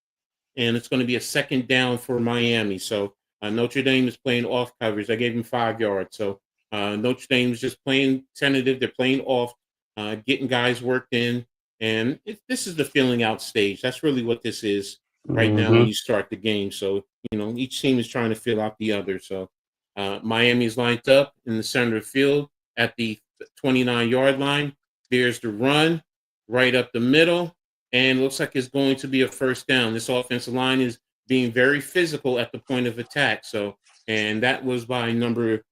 And it's going to be a 2nd down for Miami. So Notre Dame is playing off coverage. I gave him 5 yards. So Notre Dame is just playing tentative. They're playing off, getting guys worked in. And this is the feeling out stage. That's really what this is right now when you start the game. So, each team is trying to feel out the other. So Miami's lined up in the center of the field at the 29-yard line. There's the run right up the middle. And looks like it's going to be a 1st down. This offensive line is being very physical at the point of attack. So, and that was by number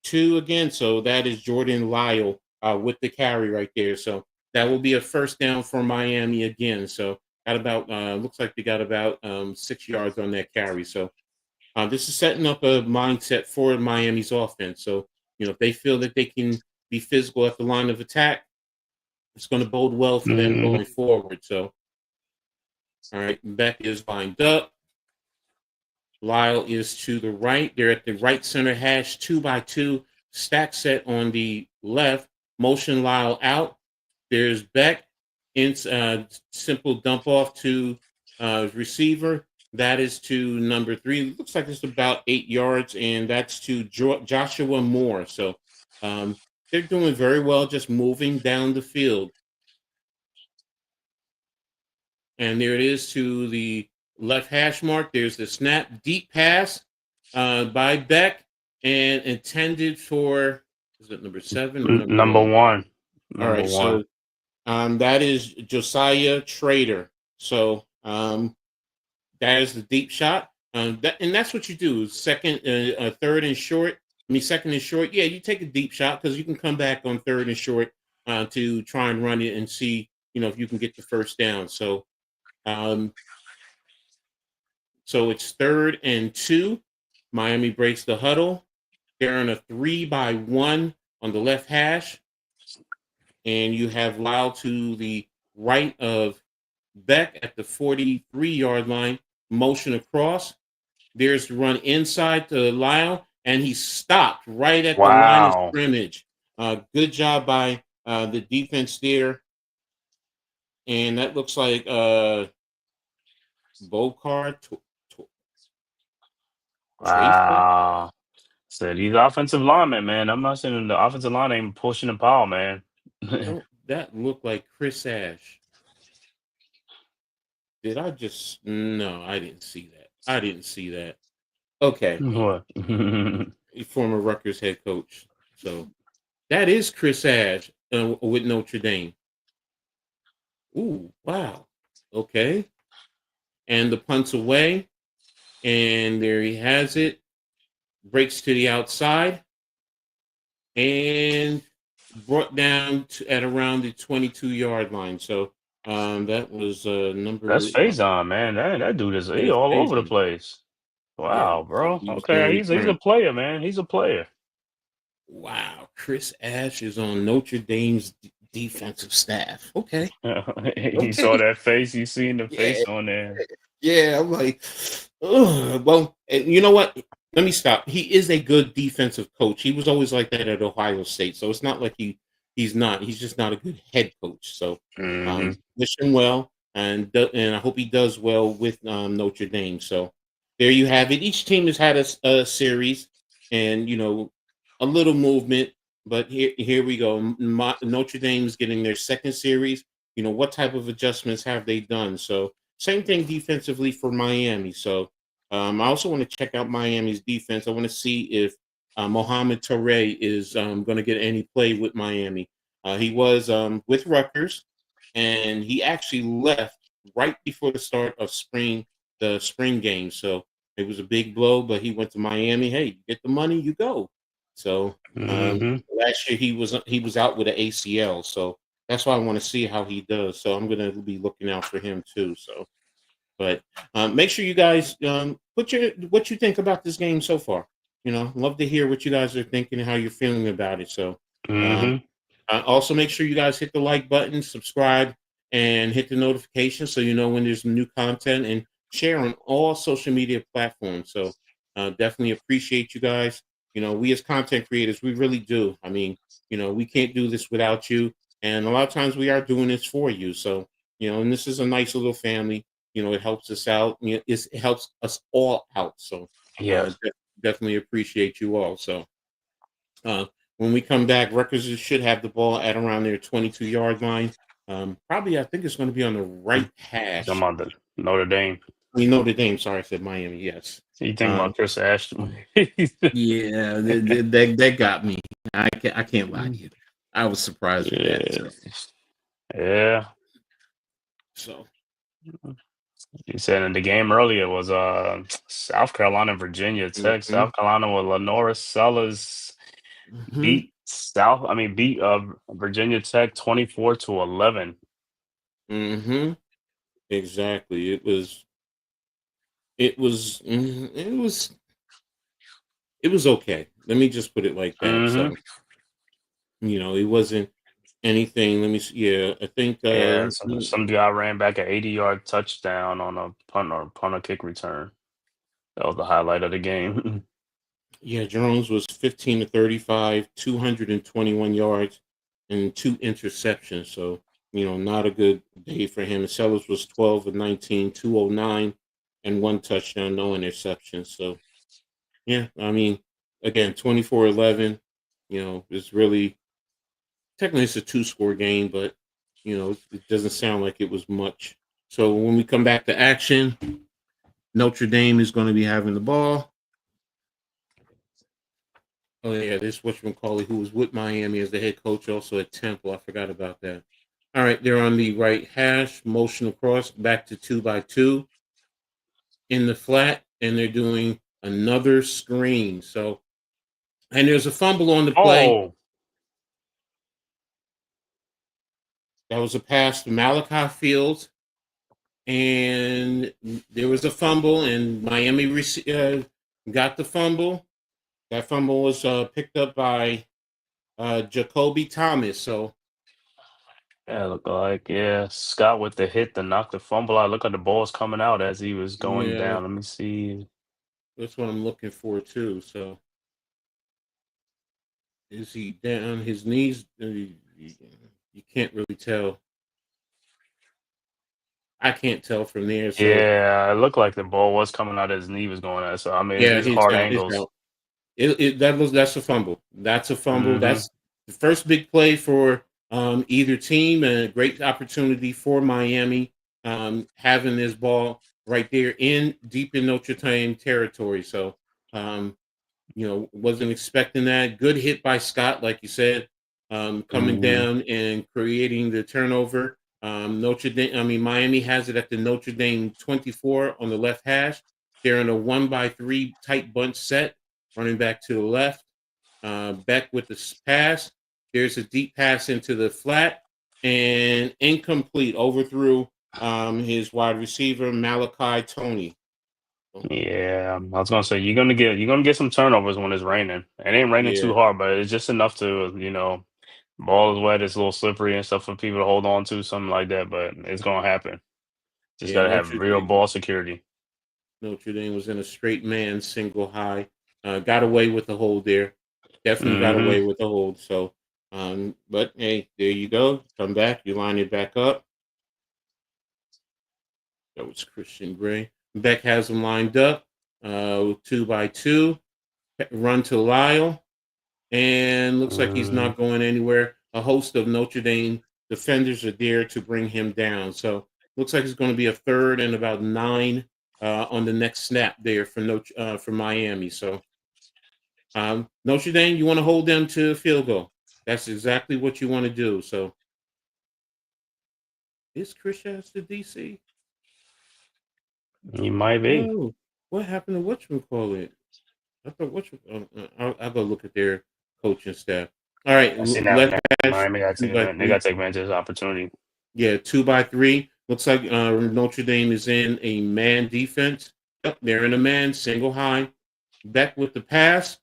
2 again. So that is Jordan Lyle with the carry right there. So that will be a 1st down for Miami again. So got about looks like they got about 6 yards on that carry. So this is setting up a mindset for Miami's offense. So if they feel that they can be physical at the line of attack, it's going to bode well for them going forward. So, all right, Beck is lined up. Lyle is to the right. They're at the right center hash, 2x2, stack set on the left. Motion Lyle out. There's Beck. Simple dump off to receiver. That is to number 3. Looks like it's about 8 yards, and that's to Joshua Moore. So they're doing very well just moving down the field. And there it is to the left hash mark. There's the snap. Deep pass by Beck and intended for, is it number 7 or number 1? All right, so that is Josiah Trader. So that is the deep shot. And that's what you do. 3rd and short. 2nd and short. Yeah, you take a deep shot because you can come back on 3rd and short to try and run it and see if you can get the first down. So um, it's 3rd and 2. Miami breaks the huddle. They're on a 3-by-1 on the left hash, and you have Lyle to the right of Beck at the 43-yard line, motion across. There's the run inside to Lyle, and he stopped right at the line of Wow. scrimmage. Good job by the defense there. And that looks like Bokar. Wow. So these offensive linemen, man. I'm not saying the offensive line ain't pushing the power, man. That looked like Chris Ash. Did I just? No, I didn't see that. I didn't see that. Okay. What? Former Rutgers head coach. So that is Chris Ash with Notre Dame. Ooh, wow. Okay. And the punt's away. And there he has it. Breaks to the outside. And brought down at around the 22-yard line. So that was number. That's Faison, man. That dude is he Yes, all over the Faison. place. Yeah, Wow, bro. he was Okay, doing he's a great. player, man. He's a player. Wow, Chris Ash is on Notre Dame's defensive staff. Okay, You saw okay, that face. You seen the yeah, face on there. yeah. I'm like, ugh. Well, and you know what? Let me stop. He is a good defensive coach. He was always like that at Ohio State. So it's not like he's not. He's just not a good head coach. So Hmm. wish him well, and I hope he does well with Notre Dame. So there you have it. Each team has had a series, and a little movement. But here we go. Notre Dame is getting their second series. What type of adjustments have they done? So same thing defensively for Miami. So I also want to check out Miami's defense. I want to see if Mohamed Toure is going to get any play with Miami. He was with Rutgers, and he actually left right before the start of the spring game. So it was a big blow, but he went to Miami. Hey, you get the money, you go. So Hmm. last year he was out with an ACL. So that's why I want to see how he does. So I'm going to be looking out for him too. So, but make sure you guys put what you think about this game so far. Love to hear what you guys are thinking and how you're feeling about it. So. Um, Hmm. Also, make sure you guys hit the like button, subscribe, and hit the notification so you know when there's new content, and share on all social media platforms. So definitely appreciate you guys. We as content creators, we really do. I mean, we can't do this without you. And a lot of times we are doing this for you. So, and this is a nice little family. It helps us out. It helps us all out. So Yes. definitely appreciate you all. So uh, when we come back, Rutgers should have the ball at around their 22-yard line. Probably, I think it's going to be on the right You talking hash. about the Notre Dame? Notre Dame. Sorry, I said Miami. Yes. You think Um, about Chris Ashton? yeah, that got me. I can't lie to you. I was surprised with that. Yeah. Yeah. So You said in the game earlier was South Carolina, Virginia Tech. mhm, South Carolina with Lenora Sellers mhm, beat Virginia Tech 24-11. mhm. Exactly. It was okay. Let me just put it like that. Hmm. So it wasn't anything. Let me see. Yeah, I think Yeah, some guy ran back an 80-yard touchdown on a punt or kick return. That was the highlight of the game. yeah, Jones was 15 to 35, 221 yards and two interceptions. So, not a good day for him. Sellers was 12 of 19, 209 and one touchdown, no interceptions. So, yeah, I mean, again, 24-11, it's really technically it's a two-score game, but it doesn't sound like it was much. So when we come back to action, Notre Dame is going to be having the ball. Oh yeah, this whatchamacallit who was with Miami as the head coach, also at Temple. I forgot about that. All right, they're on the right hash, motion across, back to 2-by-2 in the flat, and they're doing another screen. So, and there's a fumble on the play. Oh, That was a pass to Malachi Fields, and there was a fumble, and Miami got the fumble. That fumble was picked up by Jacoby Thomas. So Yeah, look like Scott with the hit to knock the fumble out. Look like the ball's coming out as he was going yeah, down. Let me see. that's what I'm looking for too. So is he down? His knees? You can't really tell. I can't tell from there. So Yeah, it looked like the ball was coming out as his knee was going out. So I mean, yeah, it's he's hard out. He's angles. out. That's a fumble. That's a fumble. Hmm. That's the first big play for either team, and a great opportunity for Miami having this ball right there in deep in Notre Dame territory. So um, wasn't expecting that. Good hit by Scott, like you said, coming Hmm. down and creating the turnover. Miami has it at the Notre Dame 24 on the left hash. They're in a 1-by-3 tight bunch set, running back to the left. Beck with the pass. There's a deep pass into the flat and incomplete. Overthrew his wide receiver Malachi Tony. Yeah, I was gonna say you're gonna get some turnovers when it's raining. It ain't raining Yeah, too hard, but it's just enough to ball is wet, it's a little slippery and stuff for people to hold on to, something like that. But it's gonna happen. Just yeah. gotta have real ball security. Notre Dame was in a straight man single high. Got away with the hold there. Definitely got Hmm. away with the hold. So, but hey, there you go. Come back. You line it back up. That was Christian Gray. Beck has them lined up. 2-by-2. Run to Lyle. And looks like he's Hmm. not going anywhere. A host of Notre Dame defenders are there to bring him down. So looks like it's going to be a third and about 9 on the next snap there for Miami. So Notre Dame, you want to hold them to a field goal. That's exactly what you want to do. So is Chris Shaz the DC? You might be. Oh, what happened to whatchamacallit? I thought I'll go look at their coaching staff. All right, I see left now hash Miami got to two take by advantage. They three. got to take advantage of this opportunity. Yeah, 2-by-3. Looks like Notre Dame is in a man defense. Yep, they're in a man, single high. Beck with the pass.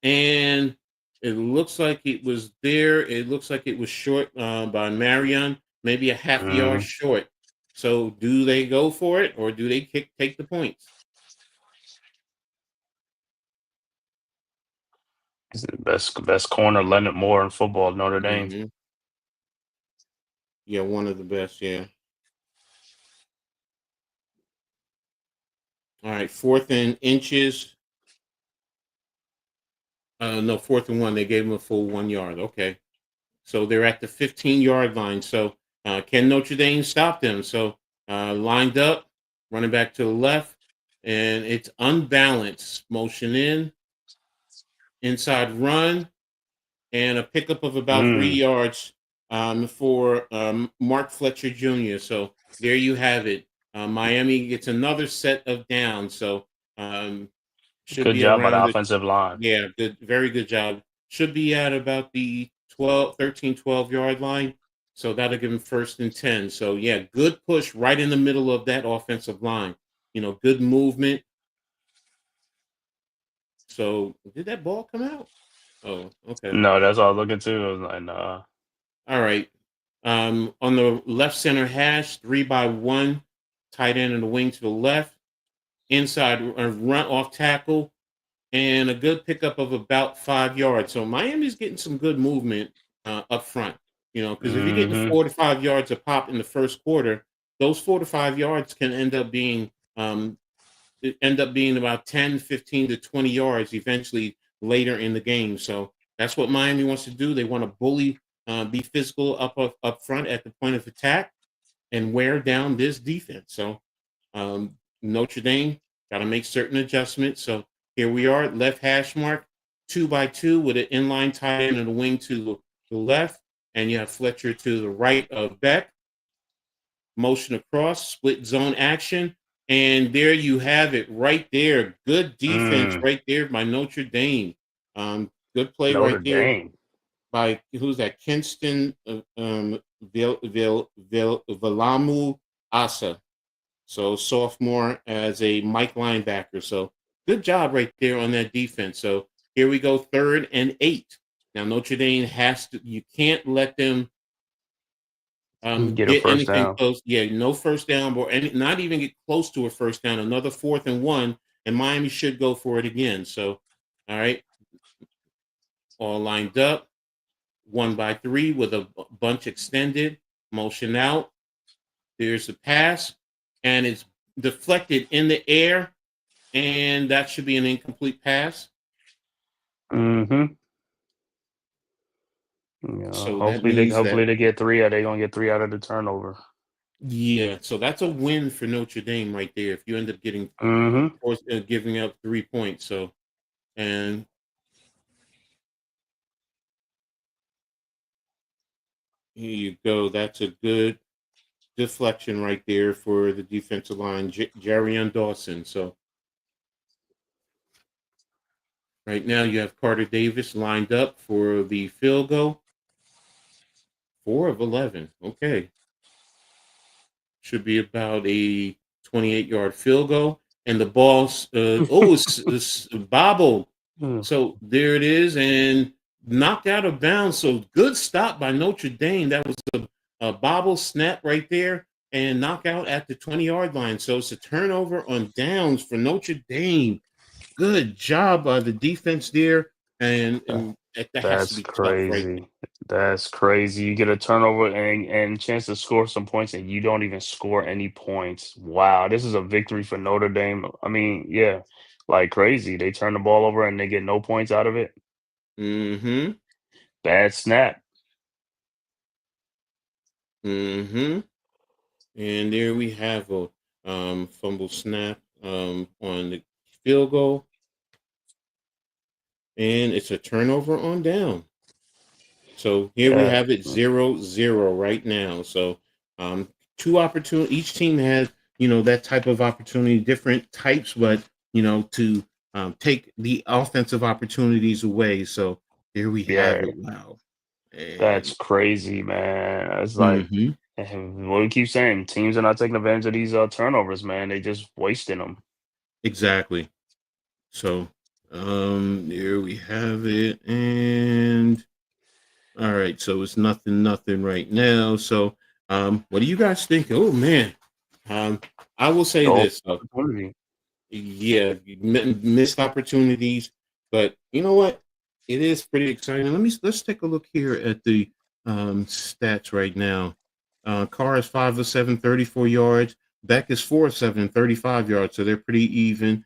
And it looks like it was there. It looks like it was short by Marion, maybe a half yard Hmm. short. So do they go for it or do they take the points? He's the best corner, Leonard Moore in football, Notre Dame. Hmm. Yeah, one of the best. Yeah. All right, 4th and inches. No, 4th and 1. They gave him a full 1 yard. Okay. So they're at the 15-yard line. So can Notre Dame stop them? So lined up, running back to the left, and it's unbalanced. Motion inside run, and a pickup of about 3 Mm. yards for Mark Fletcher Jr. So there you have it. Miami gets another set of downs. So should Good be job by the around the offensive line. yeah, good, very good job. Should be at about the 12 yard line. So that'll give him 1st and 10. So yeah, good push right in the middle of that offensive line. Good movement. So did that ball come out? Oh, okay. No, that's all I was looking to. I was like, nah. All right. On the left center hash, 3-by-1, tight end and the wing to the left, inside run off tackle, and a good pickup of about 5 yards. So Miami's getting some good movement up front, because if you're getting Hmm. 4 to 5 yards a pop in the first quarter, those 4 to 5 yards can end up being about 10, 15 to 20 yards eventually later in the game. So that's what Miami wants to do. They want to bully, be physical up front at the point of attack and wear down this defense. So Notre Dame got to make certain adjustments. So here we are, left hash mark, 2-by-2 with an inline tight end and a wing to the left, and you have Fletcher to the right of Beck. Motion across, split zone action, and there you have it, right there. Good defense, Mm. right there by Notre Dame. Good play Notre right there Dame. by who's that? Kinston Vilamu Asa. So sophomore as a Mike linebacker. So good job right there on that defense. So here we go, 3rd and 8. Now Notre Dame has to. You can't let them Get a get first anything down. close. Yeah, no first down or not even get close to a first down. Another 4th and 1, and Miami should go for it again. So, all right, all lined up, 1-by-3 with a bunch extended, motion out. There's the pass, and it's deflected in the air, and that should be an incomplete pass. Mm-hmm. So that Hopefully they means that, hopefully they get 3. They're gonna get 3 out of the turnover. yeah, so that's a win for Notre Dame right there. If you end up getting, Mm-hmm. giving up 3 points, so and here you go. That's a good deflection right there for the defensive line, Jerry and Dawson. So right now you have Carter Davis lined up for the field goal. 4 of 11. Okay. Should be about a 28-yard field goal. And the ball's, it's bobbled. Mm. So there it is. And knocked out of bounds. So good stop by Notre Dame. That was a bobble snap right there and knockout at the 20-yard line. So it's a turnover on downs for Notre Dame. Good job by the defense there. And that has to That's be tough, right? crazy. That's crazy. You get a turnover and chance to score some points, and you don't even score any points. Wow, this is a victory for Notre Dame. I mean, yeah, like crazy. They turn the ball over and they get no points out of it. Mm-hmm. Bad snap. Mm-hmm. And there we have a fumble snap on the field goal. And it's a turnover on down. So here we Yeah, have it 0-0 right now. So two opportunity. Each team has, that type of opportunity, different types, but, to take the offensive opportunities away. So here we have yeah. it. Wow. And That's crazy, man. It's like mhm, what we keep saying. Teams are not taking advantage of these turnovers, man. They just wasting them. exactly. So there we have it. And all right, so it's nothing right now. So what do you guys think? Oh man. Um I will say Oh, this. opportunity. Yeah, missed opportunities, but you know what? It is pretty exciting. Let's take a look here at the stats right now. Carr is 5 of 7, 34 yards. Beck is 4 of 7, 35 yards. So they're pretty even.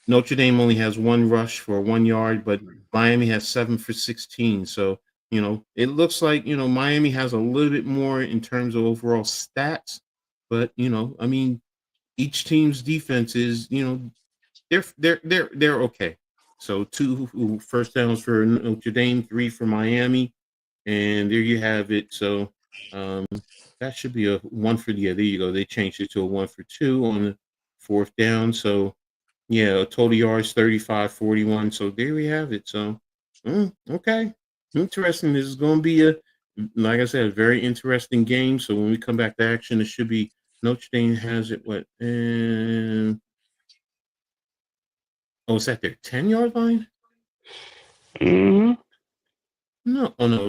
Notre Dame only has one rush for 1 yard, but Miami has 7 for 16. So, it looks like, Miami has a little bit more in terms of overall stats. But, I mean, each team's defense is, they're okay. So 2 first downs for Notre Dame, 3 for Miami, and there you have it. So um, that should be a 1 for yeah. There you go. They changed it to a 1 for 2 on the 4th down. So yeah, total yards 35, 41. So there we have it. So okay, interesting. This is going to be like I said, a very interesting game. So when we come back to action, it should be Notre Dame has it what and oh, is that their 10-yard line? Hmm. No. Oh, no.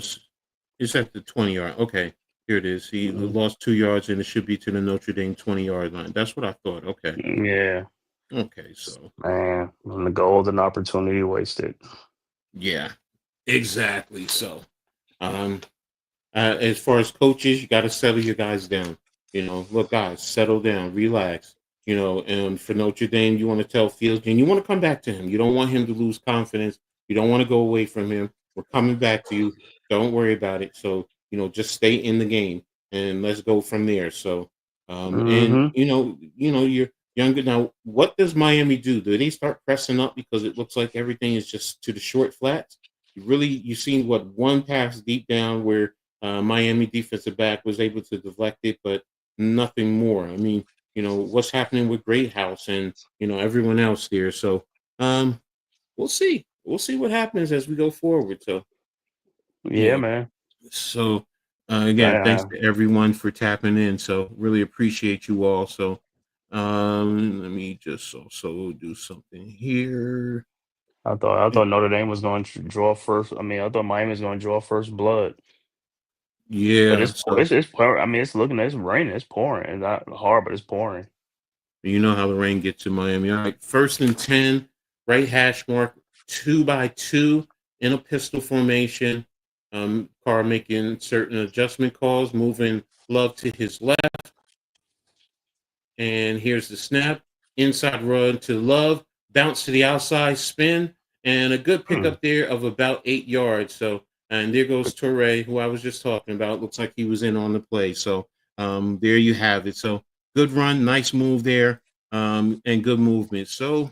It's at the 20-yard. Okay. Here it is. He lost 2 yards, and it should be to the Notre Dame 20-yard line. That's what I thought. Okay. Yeah, Okay. So, man, and the golden opportunity wasted. yeah, exactly. So, um, as far as coaches, you got to settle your guys down. Look, guys, settle down, relax. And for Notre Dame, you want to tell Fields, and you want to come back to him. You don't want him to lose confidence. You don't want to go away from him. We're coming back to you. Don't worry about it. So, just stay in the game and let's go from there. So, and Hmm. you're younger now. What does Miami do? Do they start pressing up because it looks like everything is just to the short flats? You've seen what one pass deep down where Miami defensive back was able to deflect it, but nothing more. I mean, what's happening with Great House and everyone else there. So we'll see. We'll see what happens as we go forward. So Yeah, yeah. man. So Again, thanks to everyone for tapping in. So really appreciate you all. So let me just also do something here. I thought Notre Dame was going to draw first. I mean, I thought Miami was going to draw first blood. But Yeah, so I mean, it's raining, it's pouring. It's not hard, but it's pouring. you know how the rain gets to Miami. All right, 1st and 10, right hash mark, 2x2 in a pistol formation. Carr making certain adjustment calls, moving Love to his left. And here's the snap. Inside run to Love, bounce to the outside, spin, and a good pickup there of about 8 yards. So, and there goes Torre, who I was just talking about. Looks like he was in on the play. So, there you have it. So, good run, nice move there, and good movement. So,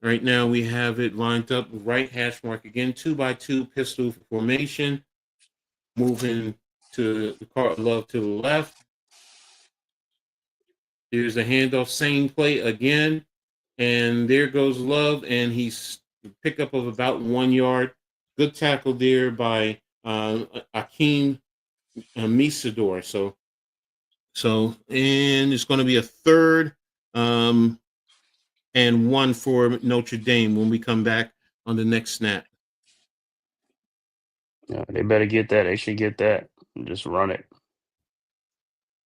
right now we have it lined up right hash mark again, 2x2 pistol formation, moving to the car Love to the left. Here's a handoff, same play again. And there goes Love, and he's pickup of about 1 yard. Good tackle there by Akeem Misador. And it's going to be a 3rd and 1 for Notre Dame when we come back on the next snap. Yeah, they better get that. They should get that. And just run it.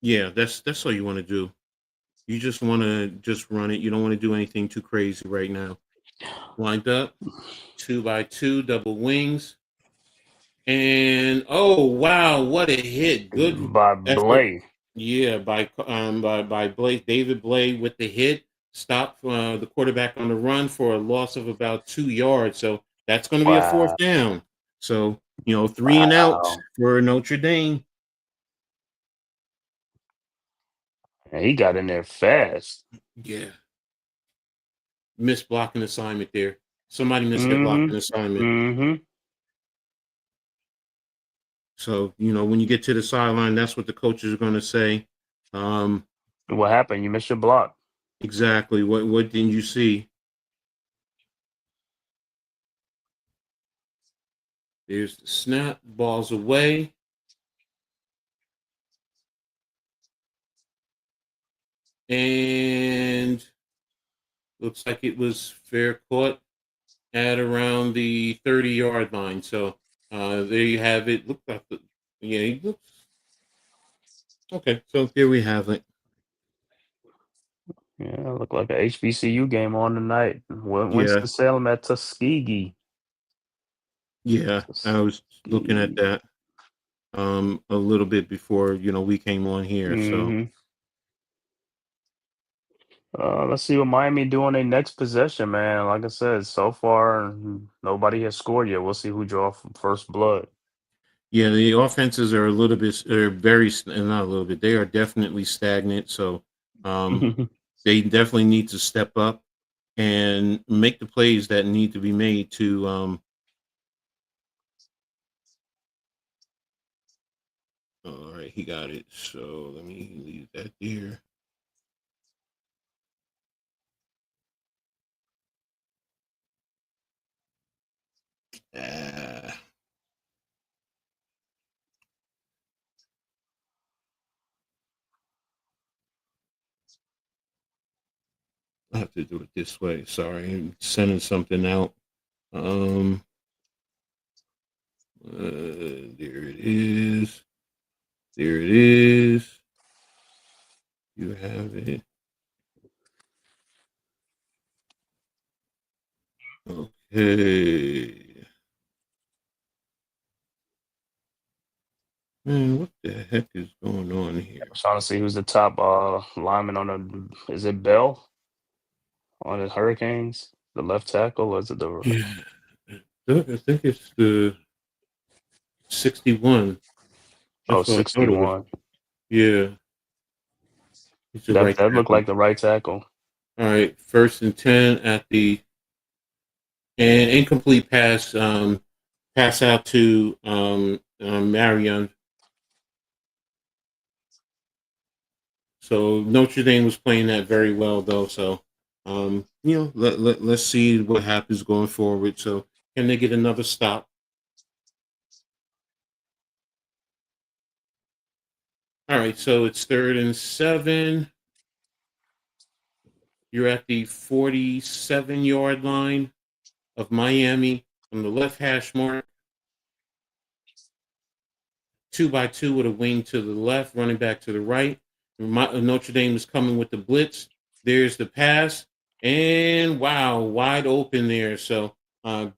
Yeah, that's all you want to do. You just want to just run it. You don't want to do anything too crazy right now. Lined up, 2x2 double wings. And oh wow, what a hit! Good By effort. Blay. Yeah, by Blake, David Blay with the hit. Stop the quarterback on the run for a loss of about 2 yards. So that's going to be a 4th Wow. down. So 3 and out Wow. for Notre Dame. And he got in there fast. Yeah, missed blocking assignment there. Somebody missed their Mm-hmm. blocking assignment. Mm-hmm. So when you get to the sideline, that's what the coaches are going to say. What happened? You missed your block. Exactly. What didn't you see? There's the snap, balls away. And looks like it was fair caught at around the 30-yard line. So there you have it. Looked like he looks okay. So there we have it. Yeah, looked like a HBCU game on tonight. Yeah, Winston-Salem at Tuskegee. yeah. I was looking at Tuskegee. that a little bit before we came on here. So Mm-hmm. Let's see what Miami do on their next possession, man. Like I said, so far nobody has scored yet. We'll see who draw first blood. yeah, the offenses are a little bit, are very not a little bit. They are definitely stagnant. So they definitely need to step up and make the plays that need to be made to all right, he got it. So let me leave that there. Uh, I have to do it this way. Sorry, I'm sending something out. There it is. There it is. You have it. Okay. Man, what the heck is going on here? Trying to see who's the top lineman on the. Is it Bell on the Hurricanes? The left tackle, or is it the? Yeah, I think it's the 61. Oh, That's what I thought it was. 61. Yeah, it's the right That looked tackle. like the right tackle. All right, 1st and 10 at the and incomplete pass. Pass out to Marion. So Notre Dame was playing that very well, though. So let's see what happens going forward. So can they get another stop? All right, so it's 3rd and 7. You're at the 47-yard line of Miami on the left hash mark. 2-by-2 with a wing to the left, running back to the right. Notre Dame is coming with the blitz. There's the pass, and wow, wide open there. So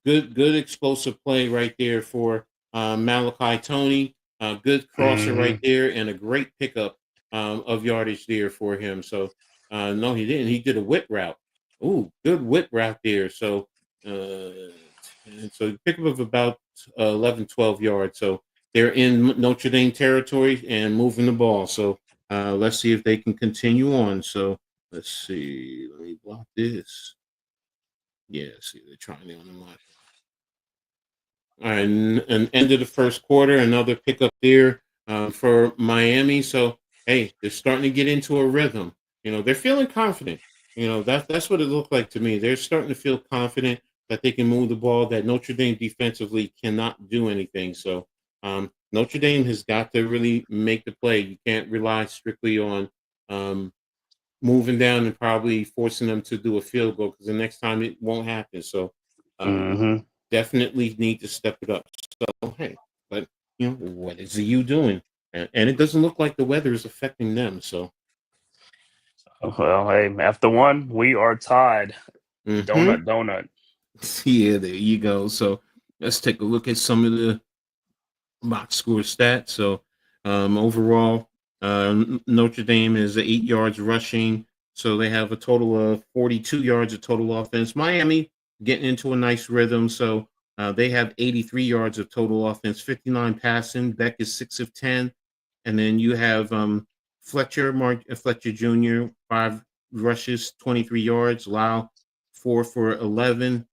good explosive play right there for Malachi Tony. Good crosser right there, and a great pickup of yardage there for him. So no, he didn't. He did a whip route. Ooh, good whip route there. So and so pickup of about 11, 12 yards. So they're in Notre Dame territory and moving the ball. So let's see if they can continue on. So let's see. Let me block this. Yeah, see, they're trying to unlock. All right, and end of the first quarter, another pickup there for Miami. So hey, they're starting to get into a rhythm. They're feeling confident. That's what it looked like to me. They're starting to feel confident that they can move the ball. That Notre Dame defensively cannot do anything. So Notre Dame has got to really make the play. You can't rely strictly on moving down and probably forcing them to do a field goal, because the next time it won't happen. So definitely need to step it up. So hey, but what is the U doing? And it doesn't look like the weather is affecting them. So Well, hey, after one, we are tied. mhm. Donut. Yeah, there you go. So let's take a look at some of the box score stats. So overall, Notre Dame is 8 yards rushing. So they have a total of 42 yards of total offense. Miami getting into a nice rhythm. So they have 83 yards of total offense, 59 passing. Beck is 6 of 10. And then you have Fletcher Jr., 5 rushes, 23 yards. Lau, 4 for 11.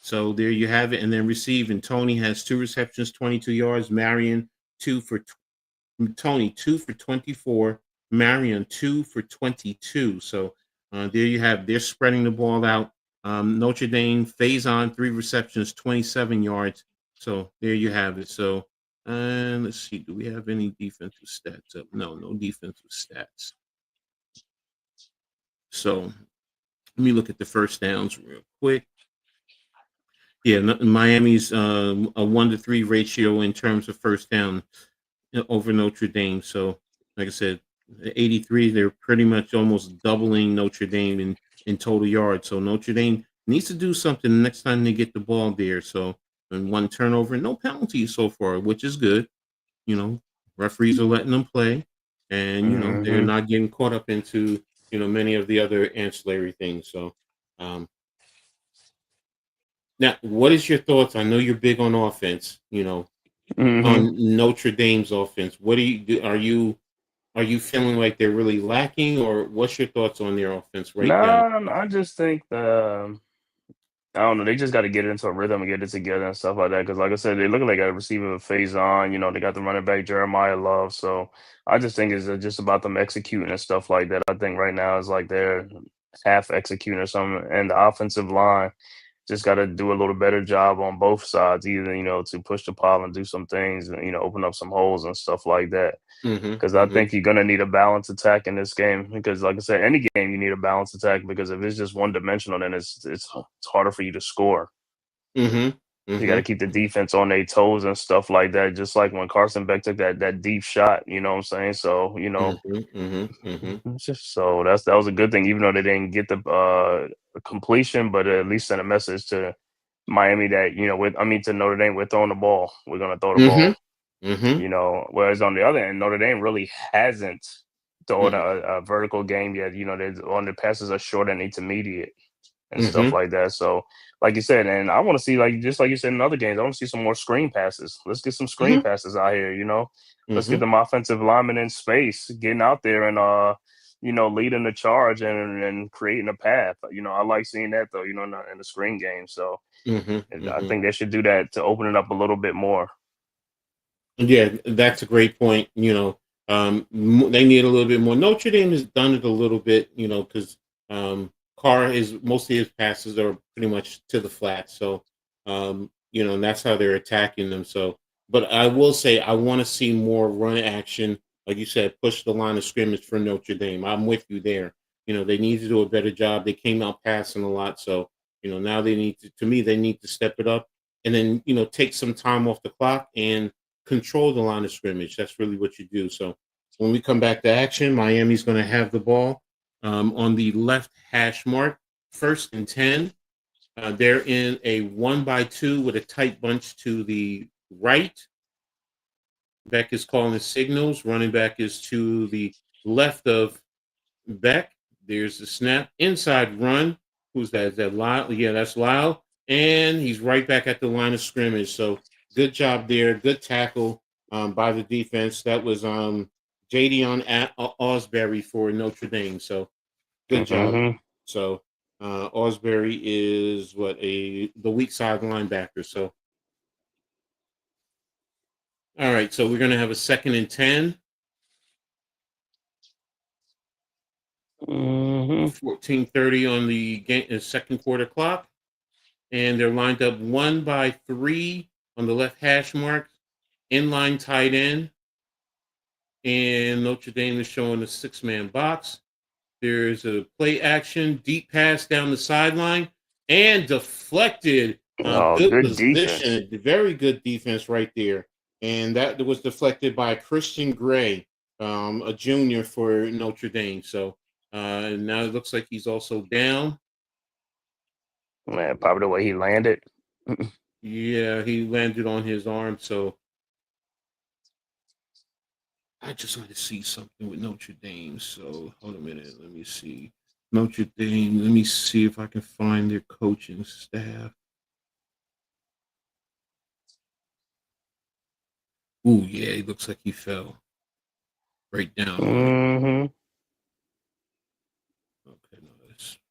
So there you have it. And then receiving, Tony has 2 receptions, 22 yards. Marion, 2 for Tony, 2 for 24. Marion, 2 for 22. So there you have. They're spreading the ball out. Notre Dame, Faison, 3 receptions, 27 yards. So there you have it. So let's see. Do we have any defensive stats up? No defensive stats. So let me look at the first downs real quick. Yeah, Miami's a 1-to-3 ratio in terms of first down over Notre Dame. So, like I said, 83, they're pretty much almost doubling Notre Dame in total yards. So Notre Dame needs to do something next time they get the ball there. So, and 1 turnover, no penalties so far, which is good. Referees are letting them play, and they're not getting caught up into many of the other ancillary things. So, now, what is your thoughts? I know you're big on offense. On Notre Dame's offense. What do you do? Are you feeling like they're really lacking, or what's your thoughts on their offense right now? No, I just think I don't know. They just got to get into a rhythm and get it together and stuff like that. Because, like I said, they look like a receiver with phase on. They got the running back Jeremiah Love. So I just think it's just about them executing and stuff like that. I think right now it's like they're half executing or something, and the offensive line just got to do a little better job on both sides, either to push the pile and do some things, and open up some holes and stuff like that. Mhm, Because I mhm, think you're gonna need a balanced attack in this game. Because, like I said, any game you need a balanced attack. Because if it's just one dimensional, then it's harder for you to score. mhm, You got to mhm, keep the defense on their toes and stuff like that. Just like when Carson Beck took that deep shot, you know what I'm saying? So mhm, mhm, mhm, so that was a good thing, even though they didn't get the completion, but at least sent a message to Miami that to Notre Dame, we're throwing the ball. We're gonna throw the ball. mhm, mhm, Whereas on the other end, Notre Dame really hasn't thrown mhm, a vertical game yet. They on the passes are short and intermediate and stuff mhm, like that. So, like you said, and I want to see, just like you said in other games, I want to see some more screen passes. Let's get some screen mhm, passes out here. Let's get mhm, them offensive linemen in space, getting out there and leading the charge and creating a path. I like seeing that though. In the screen game. So mhm, I mhm. think they should do that to open it up a little bit more. Yeah, that's a great point. They need a little bit more. Notre Dame has done it a little bit, because Carr is mostly his passes are pretty much to the flat. So, and that's how they're attacking them. So, but I will say I want to see more run action. Like you said, push the line of scrimmage for Notre Dame. I'm with you there. They need to do a better job. They came out passing a lot. So, now they need to me, they need to step it up and then, take some time off the clock and control the line of scrimmage. That's really what you do. So when we come back to action, Miami's going to have the ball on the left hash mark, 1st and 10. They're in a 1-by-2 with a tight bunch to the right. Beck is calling the signals. Running back is to the left of Beck. There's the snap. Inside run. Who's that? Is that Lyle? Yeah, that's Lyle. And he's right back at the line of scrimmage. So good job there. Good tackle by the defense. That was Jadion Osbury for Notre Dame. So good job. Mm-hmm. So Osbury is the weak side linebacker. So all right. So we're going to have a 2nd and 10. 14:30 on the game, second quarter clock, and they're lined up 1-by-3 on the left hash mark, inline tight end, and Notre Dame is showing a 6-man box. There's a play action, deep pass down the sideline, and deflected. Good position, defense. very good defense right there, and that was deflected by Christian Gray, a junior for Notre Dame. So. Now it looks like he's also down. Man, probably the way he landed. Yeah, he landed on his arm. So I just want to see something with Notre Dame. So hold a minute. Let me see. Notre Dame. Let me see if I can find their coaching staff. Ooh, yeah, he looks like he fell right down. Mm-hmm. Okay, no,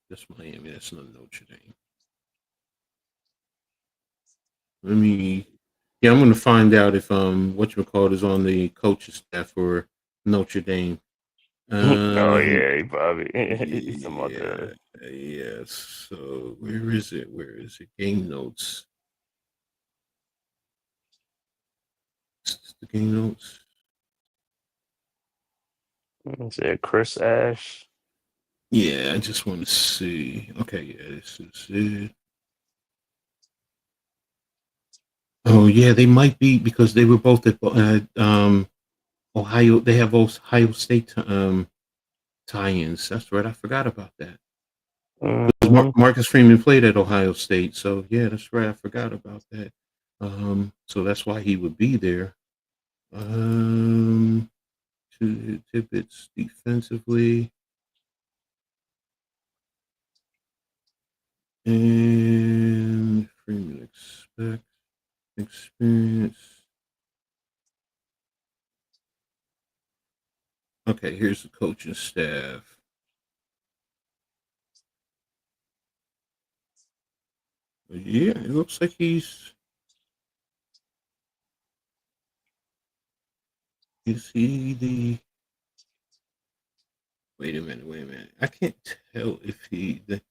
that's Miami. That's not Notre Dame. I'm going to find out if whatchamacallit is on the coaching staff for Notre Dame. Oh yeah, he probably Yeah, yes. So where is it? Game notes. The game notes. Is it Chris Ash? Yeah, I just want to see. Okay, yeah, this is it. Oh yeah, they might be because they were both at Ohio. They have Ohio State tie-ins. That's right. I forgot about that. Mm-hmm. Marcus Freeman played at Ohio State, so yeah, that's right. I forgot about that. So that's why he would be there. Two tidbits defensively, and Freeman experience. Okay, here's the coaching staff. Yeah, it looks like he's. Is he the? Wait a minute. I can't tell if it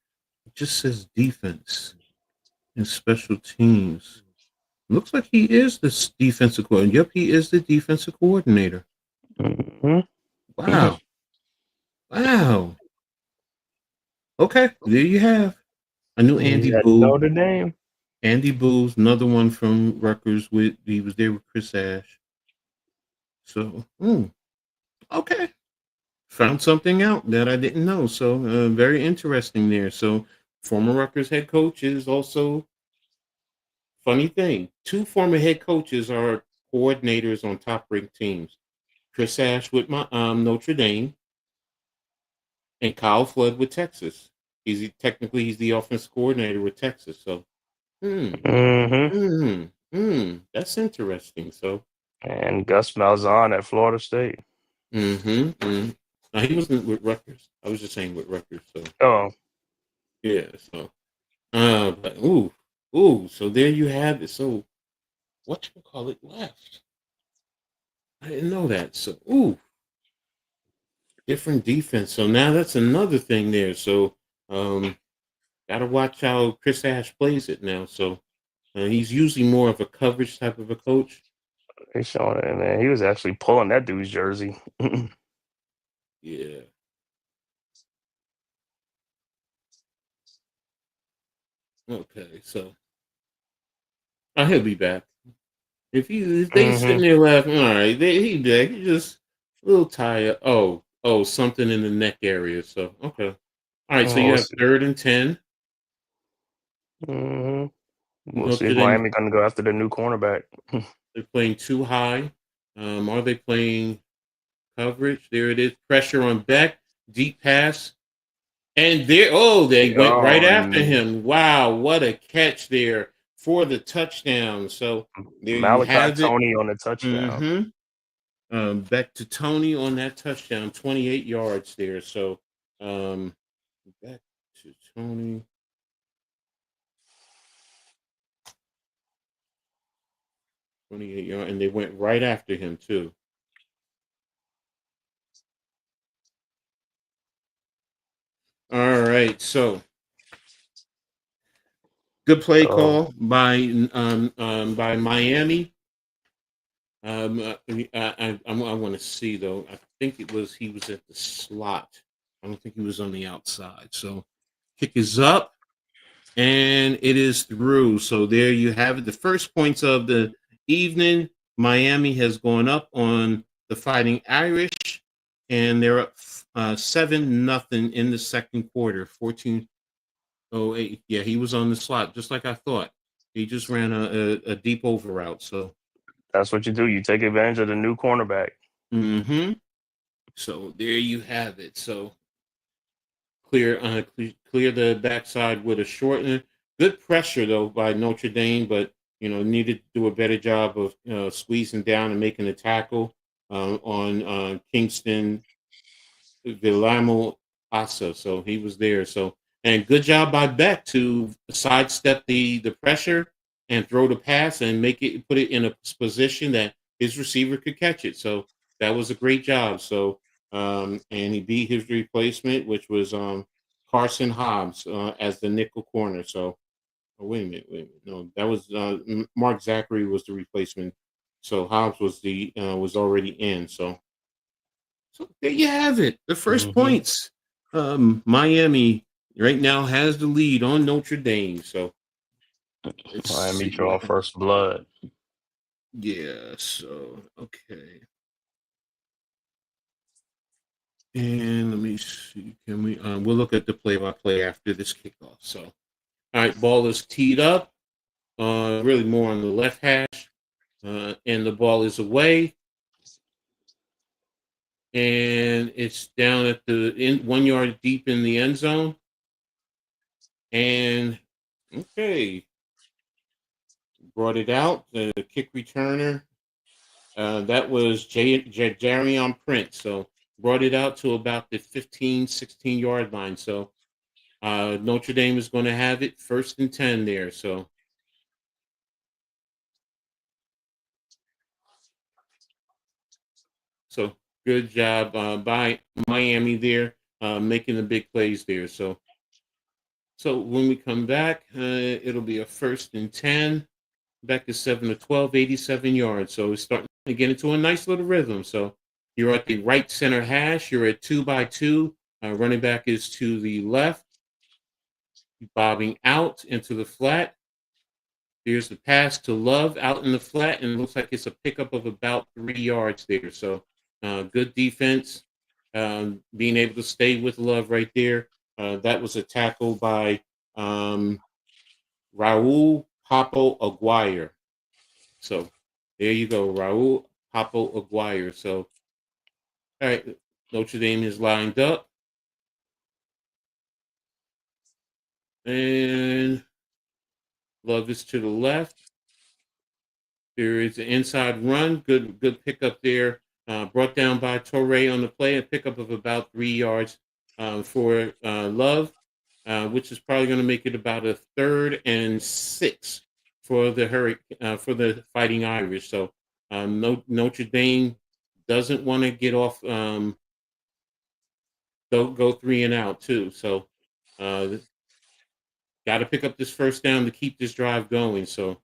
just says defense and special teams. Looks like he is the defensive coordinator. Yep, he is the defensive coordinator. Mm-hmm. Wow. Wow. Okay, there you have. I knew Andy Boo. Notre Dame. Andy Boo's another one from Rutgers. He was there with Chris Ash. So, okay. Found something out that I didn't know. So, very interesting there. So, former Rutgers head coach is also funny thing. 2 former head coaches are coordinators on top-ranked teams. Chris Ash with Notre Dame, and Kyle Flood with Texas. He's the offensive coordinator with Texas. So, that's interesting. So, and Gus Malzahn at Florida State. Now he wasn't with Rutgers. I was just saying with Rutgers. So, yeah. So, but so there you have it. So, whatchamacallit left? I didn't know that. So, different defense. So now that's another thing there. So Um, Got to watch how Chris Ash plays it now. So he's usually more of a coverage type of a coach. They showing it, man. He was actually pulling that dude's jersey. Yeah. Okay. So he'll be back. If they sitting there laughing, all right, he back. He just a little tired. Oh, something in the neck area. So okay. All right. So you We'll have see. 3rd and 10. We'll see if Notre Dame, Miami gonna go after the new cornerback. they're playing too high. Are they playing coverage? There it is. Pressure on Beck. Deep pass. And they went right after Oh, him. Wow, what a catch there for the touchdown. So there you Malachi have it. Tony on the touchdown. Mm-hmm. Back to Tony on that touchdown, 28 yards there. So back to Tony. 28 yards, and they went right after him too. All right, so good play So call by Miami. I want to see though. I think he was at the slot. I don't think he was on the outside. So kick is up and it is through. So there you have it. The first points of the evening. Miami has gone up on the Fighting Irish, and they're up 7-0 in the second quarter. 14:08. Yeah, he was on the slot, just like I thought. He just ran a deep over route. So. that's what you do. You take advantage of the new cornerback. Mm-hmm. So there you have it. So clear the backside with a shortener. Good pressure though by Notre Dame, but needed to do a better job of squeezing down and making a tackle on Kingston Vilamo Asa. So he was there. So and good job by Beck to sidestep the pressure and throw the pass and put it in a position that his receiver could catch it. So that was a great job. So and he beat his replacement, which was Carson Hobbs as the nickel corner. So wait a minute. No, that was Mark Zachary was the replacement. So Hobbs was already in. So there you have it. The first Mm-hmm. points. Miami right now has the lead on Notre Dame. So let's Miami see draw what. first blood. Yeah. So okay. And let me see. Can we? We'll look at the play-by-play after this kickoff. So all right, ball is teed up. Really more on the left hash, and the ball is away, and it's down at the 1 yard deep in the end zone. And okay, brought it out. The kick returner, that was Jarion Prince. So brought it out to about the 15, 16-yard line. So Notre Dame is going to have it 1st and 10 there. So good job by Miami there, making the big plays there. So when we come back, it'll be a 1st and 10. Back to 7-12, 87 yards. So it's starting to get into a nice little rhythm. So you're at the right center hash. You're at 2-by-2. Running back is to the left, bobbing out into the flat. Here's the pass to Love out in the flat, and it looks like it's a pickup of about 3 yards there. So good defense, being able to stay with Love right there. That was a tackle by Raul Papo Aguirre. So there you go, Raul Papo Aguirre. So, all right, Notre Dame is lined up. And Love is to the left. There is an inside run. Good pickup there. Brought down by Torre on the play. A pickup of about 3 yards for Love, which is probably going to make it about a 3rd and 6 for for the Fighting Irish. So Notre Dame doesn't want to get off. Go 3 and out too. So Got to pick up this first down to keep this drive going. So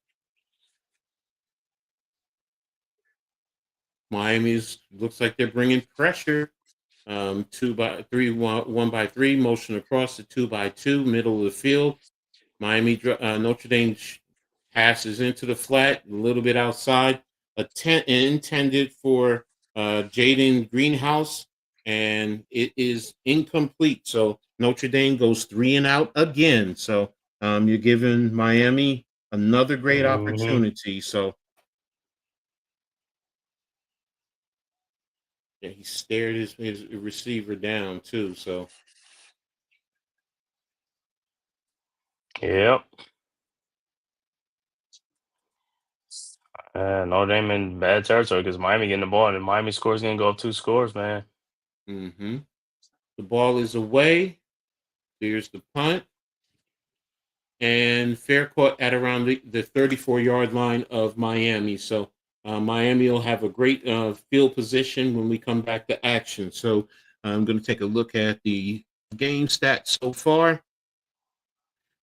Miami's looks like they're bringing pressure. 2 by 3, 1 by 3, motion across the 2 by 2, middle of the field. Notre Dame passes into the flat, a little bit outside, intended for Jaden Greenhouse, and it is incomplete. So Notre Dame goes 3 and out again. So you're giving Miami another great Mm-hmm. opportunity. So yeah, he stared his receiver down too. So Yep. Notre Dame in bad territory because Miami getting the ball, and Miami scores going to go up 2 scores, man. the ball is away. There's the punt. And fair caught at around the 34-yard line of Miami. So Miami will have a great field position when we come back to action. So I'm going to take a look at the game stats so far.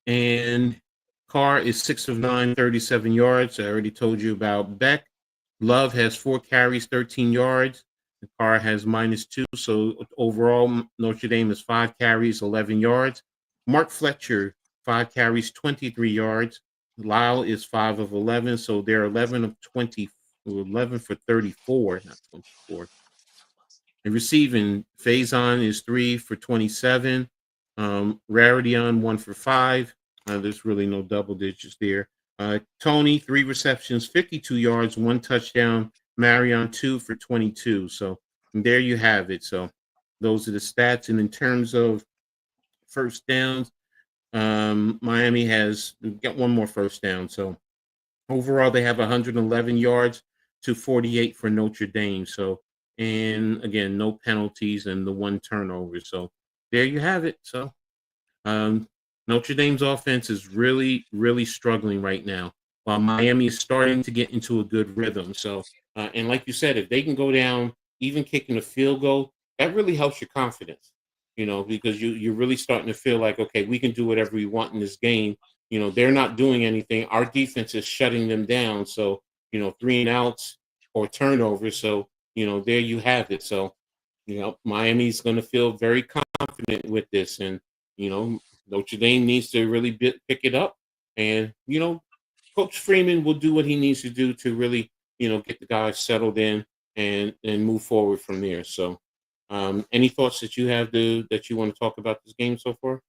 And Carr is 6 of 9, 37 yards. I already told you about Beck. Love has 4 carries, 13 yards. Carr has -2. So overall, Notre Dame is 5 carries, 11 yards. Mark Fletcher, 5 carries, 23 yards. Lyle is 5 of 11. So they're 11 of 20, 11 for 34, not 24. And receiving, Faison is 3 for 27. Rarity on 1 for 5. There's really no double digits there. Tony, 3 receptions, 52 yards, 1 touchdown. Marion, 2 for 22. So there you have it. So those are the stats. And in terms of first downs, Miami has got 1 more first down. So overall, they have 111 yards to 48 for Notre Dame. So, and again, no penalties and the 1 turnover. So there you have it. So Notre Dame's offense is really, really struggling right now, while Miami is starting to get into a good rhythm. So, and like you said, if they can go down, even kicking a field goal, that really helps your confidence, because you're really starting to feel like, okay, we can do whatever we want in this game. They're not doing anything. Our defense is shutting them down. So, 3 and outs or turnovers. So, there you have it. So, Miami's going to feel very confident with this. And, Notre Dame needs to really pick it up. And, Coach Freeman will do what he needs to do to really, get the guys settled in and move forward from there. So, any thoughts that you have that you want to talk about this game so far?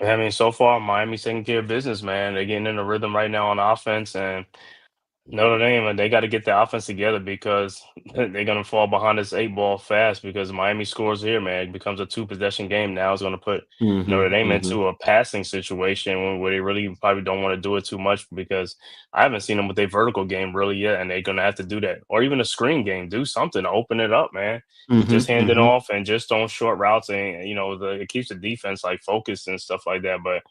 I mean, so far, Miami's taking care of business, man. They're getting in a rhythm right now on offense, and Notre Dame, and they got to get the offense together because they're going to fall behind this 8 ball fast because Miami scores here, man. It becomes a 2 possession game. Now it's going to put Notre Mm-hmm, Dame mm-hmm, into a passing situation where they really probably don't want to do it too much because I haven't seen them with their vertical game really yet, and they're going to have to do that. Or even a screen game. Do something to open it up, man. mm-hmm, Just hand it mm-hmm. off and just don't short routes, and it keeps the defense like focused and stuff like that. But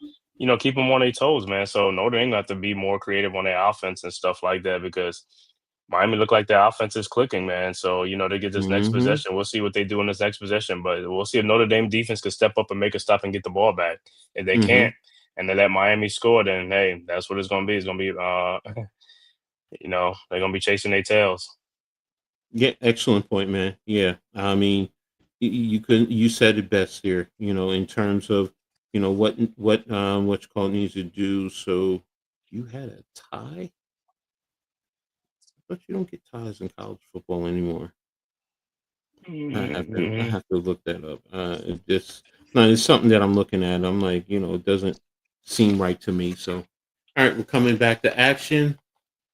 keep them on their toes, man. So Notre Dame got to be more creative on their offense and stuff like that because Miami look like their offense is clicking, man. So, they get this next Mm-hmm. possession. We'll see what they do in this next possession, but we'll see if Notre Dame defense can step up and make a stop and get the ball back. If they Mm-hmm. can't, and they let Miami score, then hey, that's what it's going to be. It's going to be, they're going to be chasing their tails. Yeah, excellent point, man. Yeah, I mean, you said it best here. In terms of what you call needs to do. So you had a tie, but you don't get ties in college football anymore. I Mm-hmm. have to look that up. No, it's something that I'm looking at. I'm like, it doesn't seem right to me. So, all right, we're coming back to action.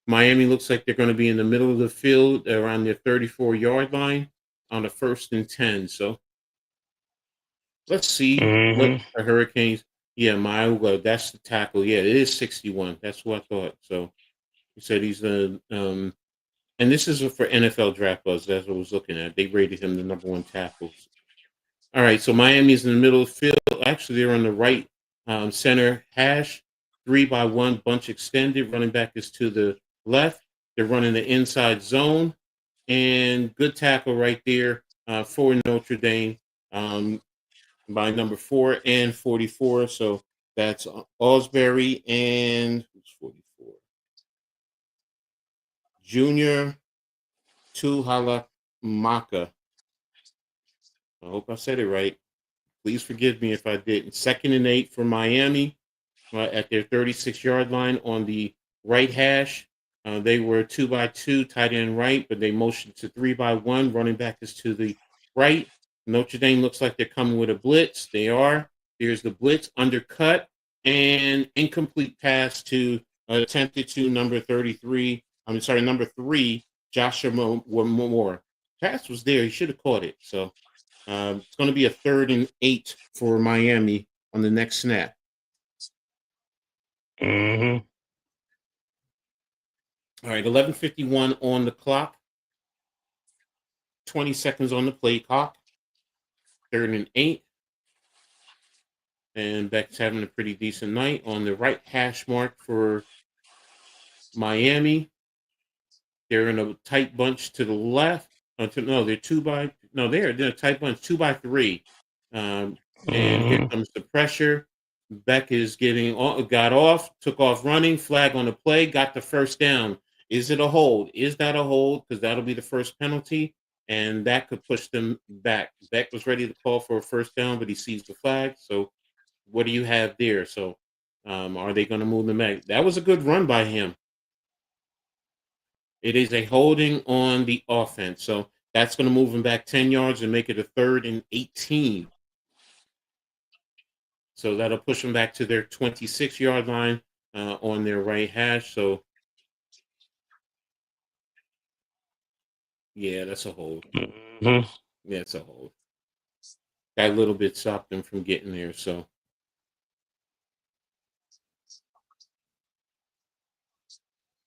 Miami looks like they're going to be in the middle of the field around their 34-yard line on a 1st and 10. So let's see what Mm-hmm. the Hurricanes. Yeah, that's the tackle. Yeah, it is 61. That's what I thought. So he said he's and this is for NFL Draft Buzz. That's what I was looking at. They rated him the #1 tackle. All right, so Miami's in the middle of the field. Actually, they're on the right center hash, 3-by-1 bunch extended. Running back is to the left. They're running the inside zone, and good tackle right there for Notre Dame. by number 4 and 44. So that's Osbury and who's 44? Junior Tuhalamaka. I hope I said it right. Please forgive me if I didn't. 2nd and 8 for Miami at their 36-yard line on the right hash. They were 2-by-2, tight end right, but they motioned to 3-by-1. Running back is to the right. Notre Dame looks like they're coming with a blitz. They are. Here's the blitz, undercut, and incomplete pass to attempted to number 33. Number 3, Joshua Moore. Pass was there. He should have caught it. So it's going to be a 3rd and 8 for Miami on the next snap. Mm-hmm. All right, 11:51 on the clock. 20 seconds on the play clock. 3rd and 8. And Beck's having a pretty decent night on the right hash mark for Miami. They're in a tight bunch to the left. They're they're a tight bunch, 2-by-3. And here comes the pressure. Beck is got off, took off running, flag on the play, got the first down. Is it a hold? Is that a hold? Because that'll be the first penalty, and that could push them back. Beck was ready to call for a first down, but he sees the flag. So what do you have there? So are they going to move them back? That was a good run by him. It is a holding on the offense. So that's going to move them back 10 yards and make it a 3rd and 18. So that'll push them back to their 26-yard line on their right hash. So, yeah, that's a hold. Mm-hmm. Yeah, it's a hold. That little bit stopped them from getting there. So,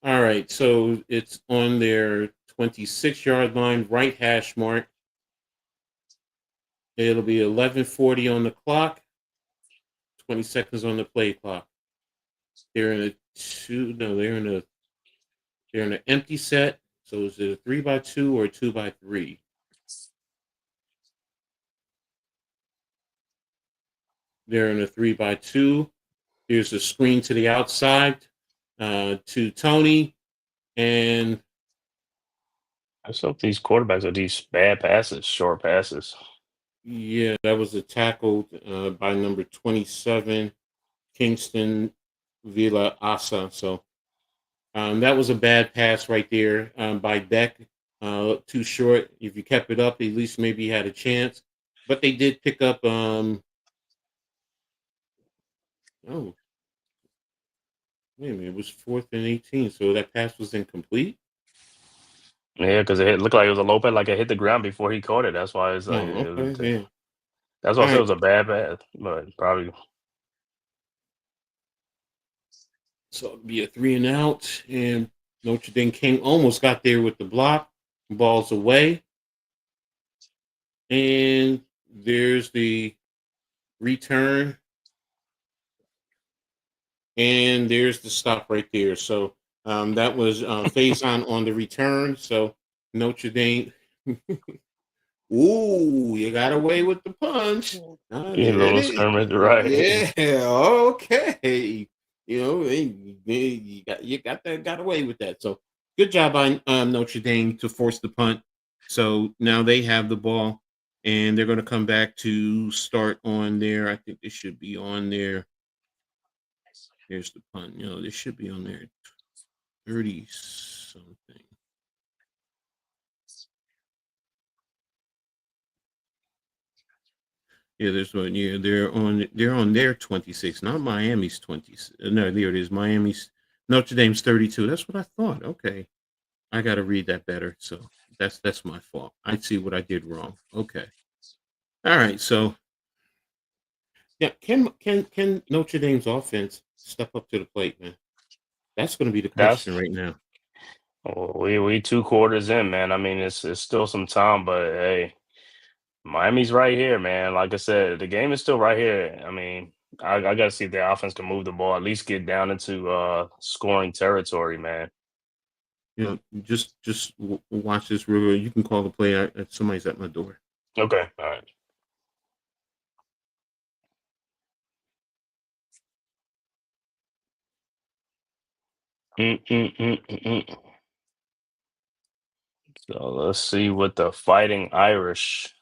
all right. So it's on their 26-yard line, right hash mark. It'll be 11:40 on the clock. 20 seconds on the play clock. They're in an empty set. So is it a 3-by-2 or a 2-by-3? They're in a 3-by-2. Here's a screen to the outside to Tony. And I hope these quarterbacks are these bad passes, short passes. yeah, that was a tackle by number 27, Kingston Villa Asa. So that was a bad pass right there by Beck. Too short. If you kept it up, at least maybe you had a chance. But they did pick up. Wait a minute. It was 4th and 18. So that pass was incomplete. Yeah, because it looked like it was a low pass, like it hit the ground before he caught it. That's why it's like Okay. Yeah. that's why I All said it right. was a bad pass, but probably. So it'd be a 3 and out. And Notre Dame King almost got there with the block. Ball's away. And there's the return. And there's the stop right there. So that was Faison on the return. So Notre Dame. Ooh, you got away with the punch. Yeah, little skirmish, right? Yeah, okay. You know, you got away with that. So good job by Notre Dame to force the punt. So now they have the ball, and they're going to come back to start on their. I think they should be on there. Here's the punt. You know, they should be on there 30 something. Yeah, there's one. Yeah, they're on their 26, not Miami's 20. No, there it is. Miami's Notre Dame's 32. That's what I thought. Okay. I gotta read that better. So that's my fault. I see what I did wrong. Okay. All right. So yeah, can Notre Dame's offense step up to the plate, man? That's gonna be the question That's right now. we 2 quarters in, man. I mean, it's still some time, but hey, Miami's right here, man. Like I said, the game is still right here. I mean, I got to see if their offense can move the ball, at least get down into scoring territory, man. You know, just watch this real. You can call the play. Somebody's at my door. Okay, all right. Mm, mm, mm, mm, mm. So let's see what the Fighting Irish.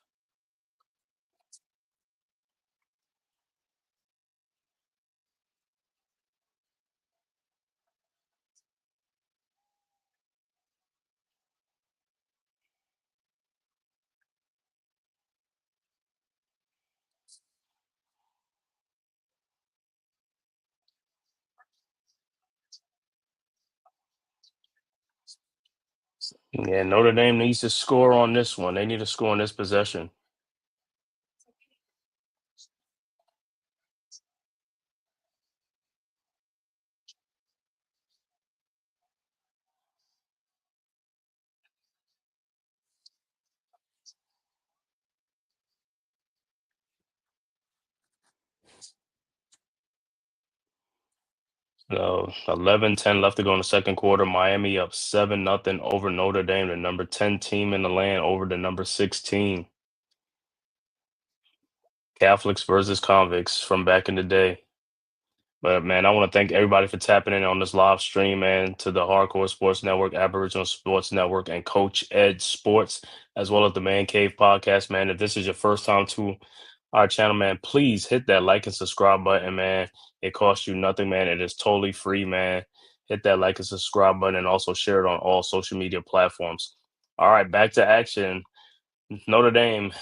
Yeah, Notre Dame needs to score on this one. They need to score on this possession. So 11-10 left to go in the second quarter. Miami up 7-0 over Notre Dame, the number 10 team in the land over the number 16. Catholics versus convicts from back in the day. But man, I want to thank everybody for tapping in on this live stream, man, to the Hardcore Sports Network, Aboriginal Sports Network, and Coach Edd Sports, as well as the Man Cave Podcast, man. If this is your first time to our channel, man, please hit that like and subscribe button, man. It costs you nothing, man. It is totally free, man. Hit that like and subscribe button and also share it on all social media platforms. All right, back to action. Notre Dame,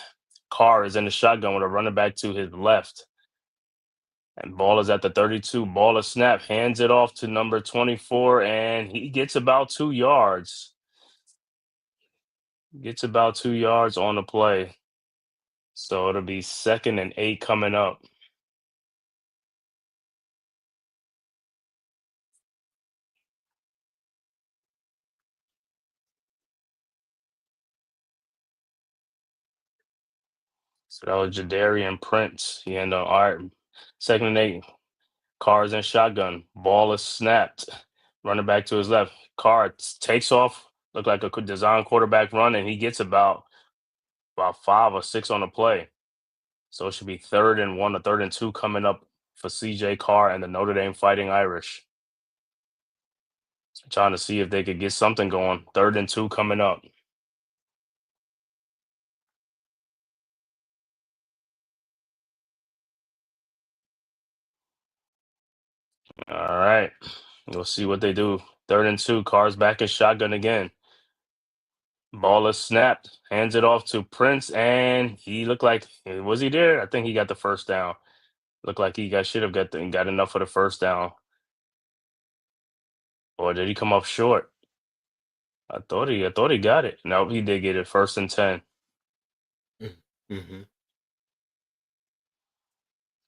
Carr is in the shotgun with a running back to his left. And ball is at the 32. Ball is snapped. Hands it off to number 24, and he gets about 2 yards. Gets about 2 yards on the play. So it'll be 2nd and 8 coming up. So that was Jadarian Prince. He ended up, all right, 2nd and 8. Carr's in shotgun. Ball is snapped. Running back to his left. Carr takes off. Look like a design quarterback run, and he gets about 5 or 6 on the play. So it should be 3rd and 1 or 3rd and 2 coming up for CJ Carr and the Notre Dame Fighting Irish. Trying to see if they could get something going. 3rd and 2 coming up. All right. We'll see what they do. 3rd and 2. Carr's back in shotgun again. Ball is snapped. Hands it off to Prince, and he looked like, was he there? I think he got the first down. Looked like he should have got enough for the first down. Or did he come up short? I thought he got it. No, he did get it. 1st and 10. Mm-hmm.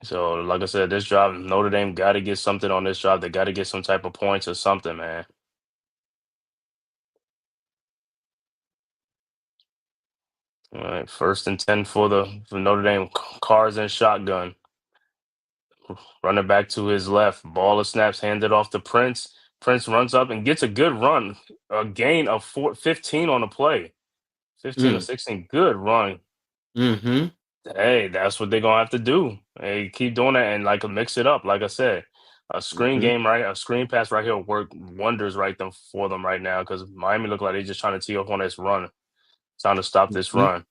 So, like I said, this drive, Notre Dame got to get something on this drive. They got to get some type of points or something, man. All right, 1st and 10 for Notre Dame. Carr's in shotgun. Running back to his left. Ball is snaps, handed off to Prince. Prince runs up and gets a good run. A gain of 15 on the play. 15 or 16. Good run. Mm-hmm. Hey, that's what they're gonna have to do. Hey, keep doing that and like mix it up. Like I said, a screen Mm-hmm. game, right? A screen pass right here will work wonders for them right now because Miami look like they're just trying to tee off on this run, trying to stop this Mm-hmm. run.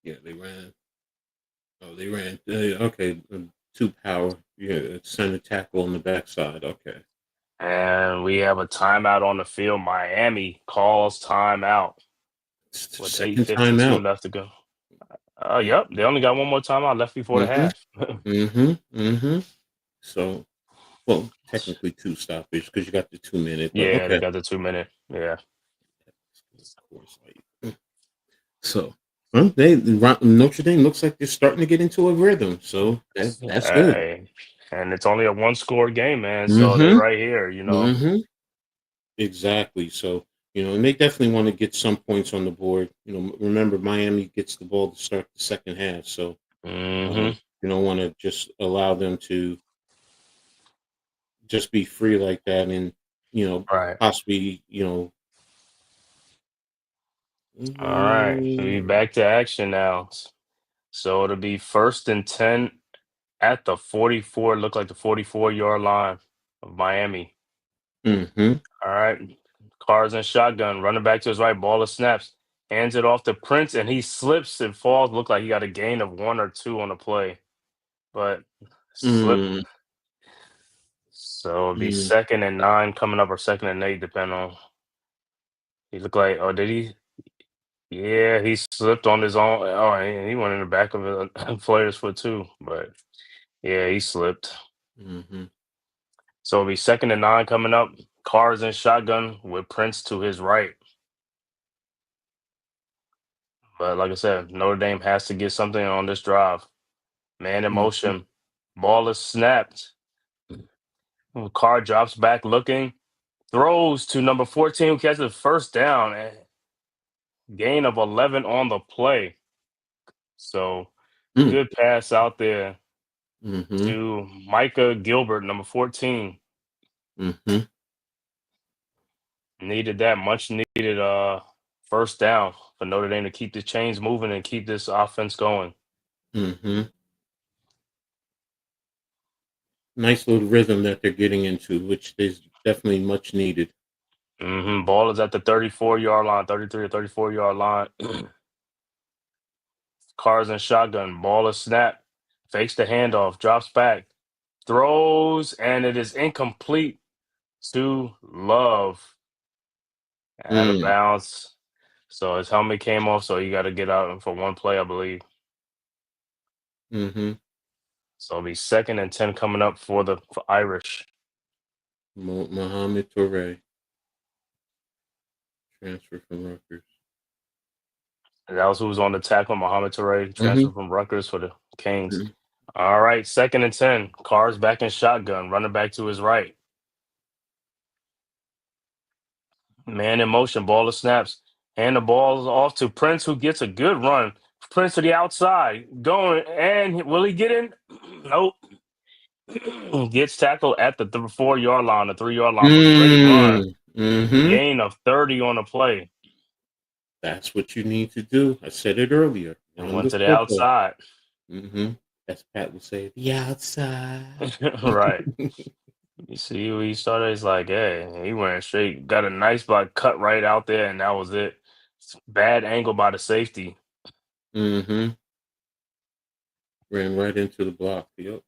Yeah, they ran. Oh, they ran. Okay, 2 power. Yeah, center tackle on the backside. Okay. And we have a timeout on the field. Miami calls timeout It's the with second 8:52 timeout. left to go. Yep, they only got one more timeout left before the Mm-hmm. half. Mm-hmm. Mm-hmm. So, well, technically 2 stoppage because you got the 2 minute, but Yeah, they okay. got the 2 minute. Yeah. Of course, so, well, Notre Dame looks like they're starting to get into a rhythm. So that's good. Hey, and it's only a one-score game, man. So they Mm-hmm. right here. Mm-hmm. Exactly. So, and they definitely want to get some points on the board. Remember Miami gets the ball to start the second half, so Mm-hmm. you don't want to just allow them to just be free like that, and Right. possibly All right. We back to action now. So it'll be 1st and 10 at the 44. Look like the 44-yard line of Miami. Mm-hmm. All right. Cars and shotgun. Running back to his right. Ball is snaps. Hands it off to Prince, and he slips and falls. Look like he got a gain of 1 or 2 on the play, but slip. Mm. So it'll be Mm. 2nd and 9 coming up, or 2nd and 8, depending on. He looked like. Oh, did he? Yeah, he slipped on his own. Oh, and he went in the back of a player's foot too. But yeah, he slipped. Mm-hmm. So it'll be 2nd and 9 coming up. Cars and shotgun with Prince to his right. But like I said, Notre Dame has to get something on this drive. Man in Mm-hmm. motion. Ball is snapped. Carr drops back looking. Throws to number 14 who catches the first down. And gain of 11 on the play. So good pass out there Mm-hmm. to Micah Gilbert, number 14. Mm-hmm. Needed that much needed first down for Notre Dame to keep the chains moving and keep this offense going. Mm-hmm. Nice little rhythm that they're getting into, which is definitely much needed. Ball is at the 34-yard line, 33 or 34-yard line. Cars and shotgun. Ball is snapped. Fakes the handoff. Drops back. Throws, and it is incomplete to Love. Out of Mm. bounds. So his helmet came off, so you got to get out for one play, I believe. Mm-hmm. So it'll be 2nd and 10 coming up for Irish. Mohamed Toure, transfer from Rutgers. And that was who was on the tackle, Mohamed Toure, transfer Mm-hmm. from Rutgers for the Canes. Mm-hmm. All right, 2nd and 10. Cars back in shotgun, running back to his right. Man in motion, ball is snaps. And the ball is off to Prince, who gets a good run. Prince to the outside, going, and will he get in? Nope. Gets tackled at the 4-yard line, the 3-yard line, but great run. Mm-hmm. Gain of 30 on the play. That's what you need to do. I said it earlier. And Run went the to the football. outside. Mm-hmm. As Pat would say, the outside. Right. You see where he started? It's like, hey, he went straight, got a nice block cut right out there, and that was it. Bad angle by the safety. Mm-hmm. Ran right into the block. Yep.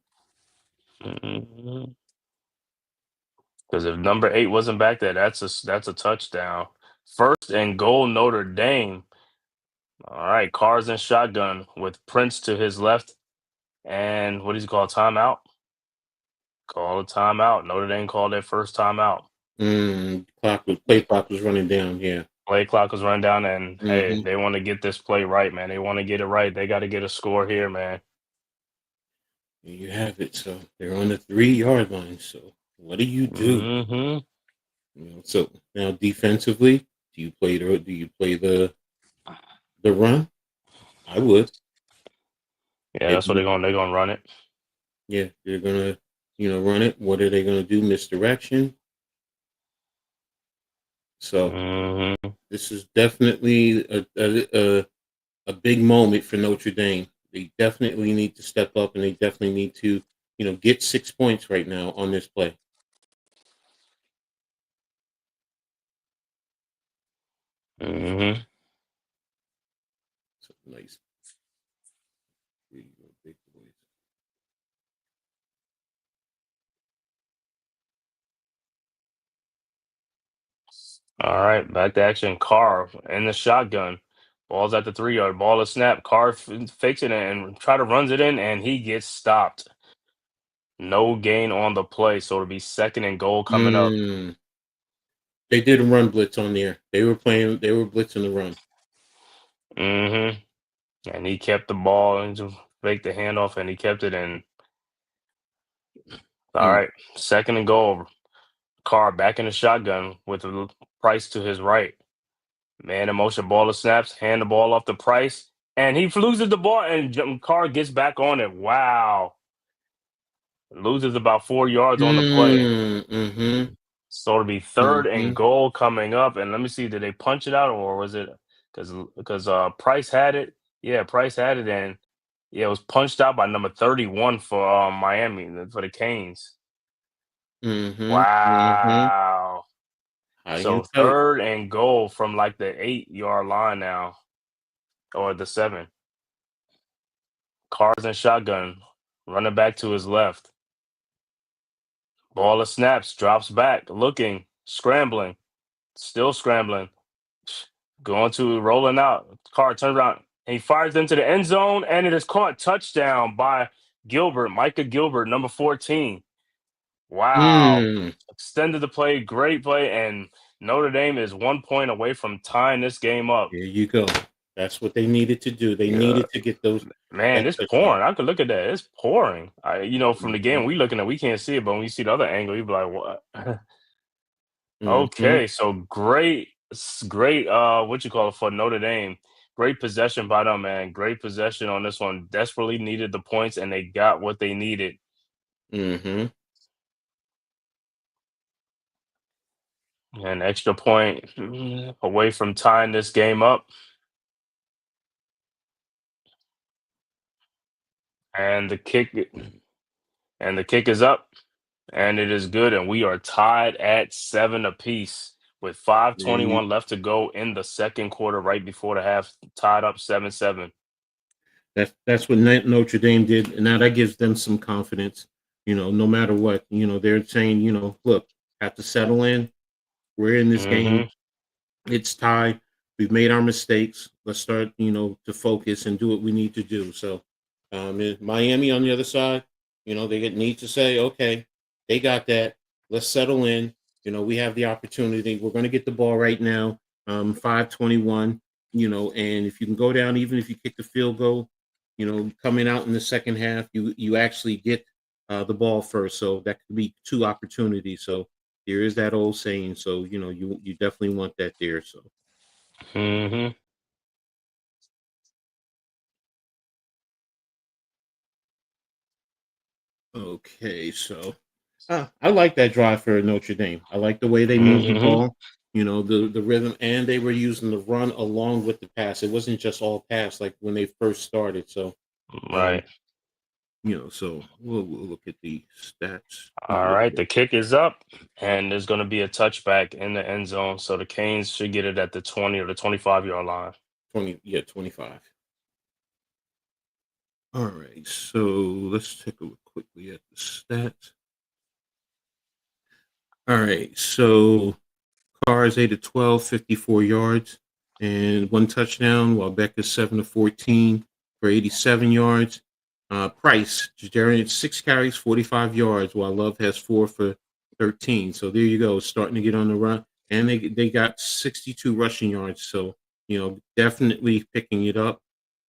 Because if number 8 wasn't back there, that's a touchdown. 1st and goal, Notre Dame. All right, cars and shotgun with Prince to his left. And what does he call, timeout? Call a timeout. Notre Dame called their first timeout. Play clock was running down. Yeah. Play clock was run down, and hey, Mm-hmm. they want to get this play right, man. They want to get it right. They got to get a score here, man. There you have it. So they're on the 3-yard line. So what do you do? Mm-hmm. So now defensively, do you play the run? I would. Yeah, that's what they're gonna run it. Yeah, they're gonna run it. What are they gonna do? Misdirection. So this is definitely a big moment for Notre Dame. They definitely need to step up, and they definitely need to get 6 points right now on this play. Mm-hmm. So nice. Big boys. All right, back to action. Carr in the shotgun. Ball's at the 3-yard. Ball is snapped. Carr fakes it and runs it in, and he gets stopped. No gain on the play, so it'll be 2nd and goal coming up. They did a run blitz on there. They were blitzing the run. Mm-hmm. And he kept the ball and just faked the handoff, and he kept it in. All right, 2nd and goal. Carr back in the shotgun with Price to his right. Man in motion, ball is snaps, hand the ball off to Price, and he loses the ball, and Carr gets back on it. Wow. Loses about 4 yards on the play. Mm-hmm. So it'll be 3rd and goal coming up. And let me see, did they punch it out, or was it because Price had it? Yeah, Price had it, and yeah, it was punched out by number 31 for Miami, for the Canes. Mm-hmm. Wow. High So and tight. 3rd and goal from like the 8-yard line now, or the 7. Cars and shotgun, running back to his left. Ball of snaps, drops back, looking, scrambling, still scrambling, going to rolling out. Carr turns around and he fires into the end zone, and it is caught touchdown by Gilbert, Micah Gilbert, number 14. Wow. Mm, Extended the play, great play, and Notre Dame is 1 point away from tying this game up. there you go. That's what they needed to do. They Yeah. needed to get those Man, that it's touchdown. pouring. I could look at that. It's pouring. From the Mhm, game we looking at, we can't see it, but when you see the other angle, you be like, "What?" mhm. Okay, so great. What you call it for Notre Dame? Great possession by them, man. Great possession on this one. Desperately needed the points, and they got what they needed. Mhm. An extra point away from tying this game up, and the kick is up. And it is good, and we are tied at 7 apiece with There you 5:21 left to go in the second quarter, right before the half, tied up 7-7. that's what Notre Dame did, and now that gives them some confidence. No matter what, they're saying, look, have to settle in. We're in this game. Mhm. It's tied. We've made our mistakes. Let's start, to focus and do what we need to do. So, Miami on the other side, they need to say, okay, they got that. Let's settle in. We have the opportunity. We're going to get the ball right now. 5:21. And if you can go down, even if you kick the field goal, coming out in the second half, you actually get the ball first. So that could be 2 opportunities. So there is that old saying. So you definitely want that there. So Mhm. okay, so I like that drive for Notre Dame. I like the way they moved the Mhm. ball. The rhythm, and they were using the run along with the pass. It wasn't just all pass like when they first started. So um, Right. so we'll look at the stats in a All little right. bit. The kick is up, and there's going to be a touchback in the end zone. So the Canes should get it at the 20 or the 25-yard line. 20, yeah, 25. All right, so let's take a look quickly at the stats. All right, so Carr is 8 to 12, 54 yards, and 1 touchdown, while Beck is 7 to 14 for 87 yards. Price, Jadarian, 6 carries, 45 yards, while Love has 4 for 13. So there you go, starting to get on the run. And they got 62 rushing yards. So, definitely picking it up.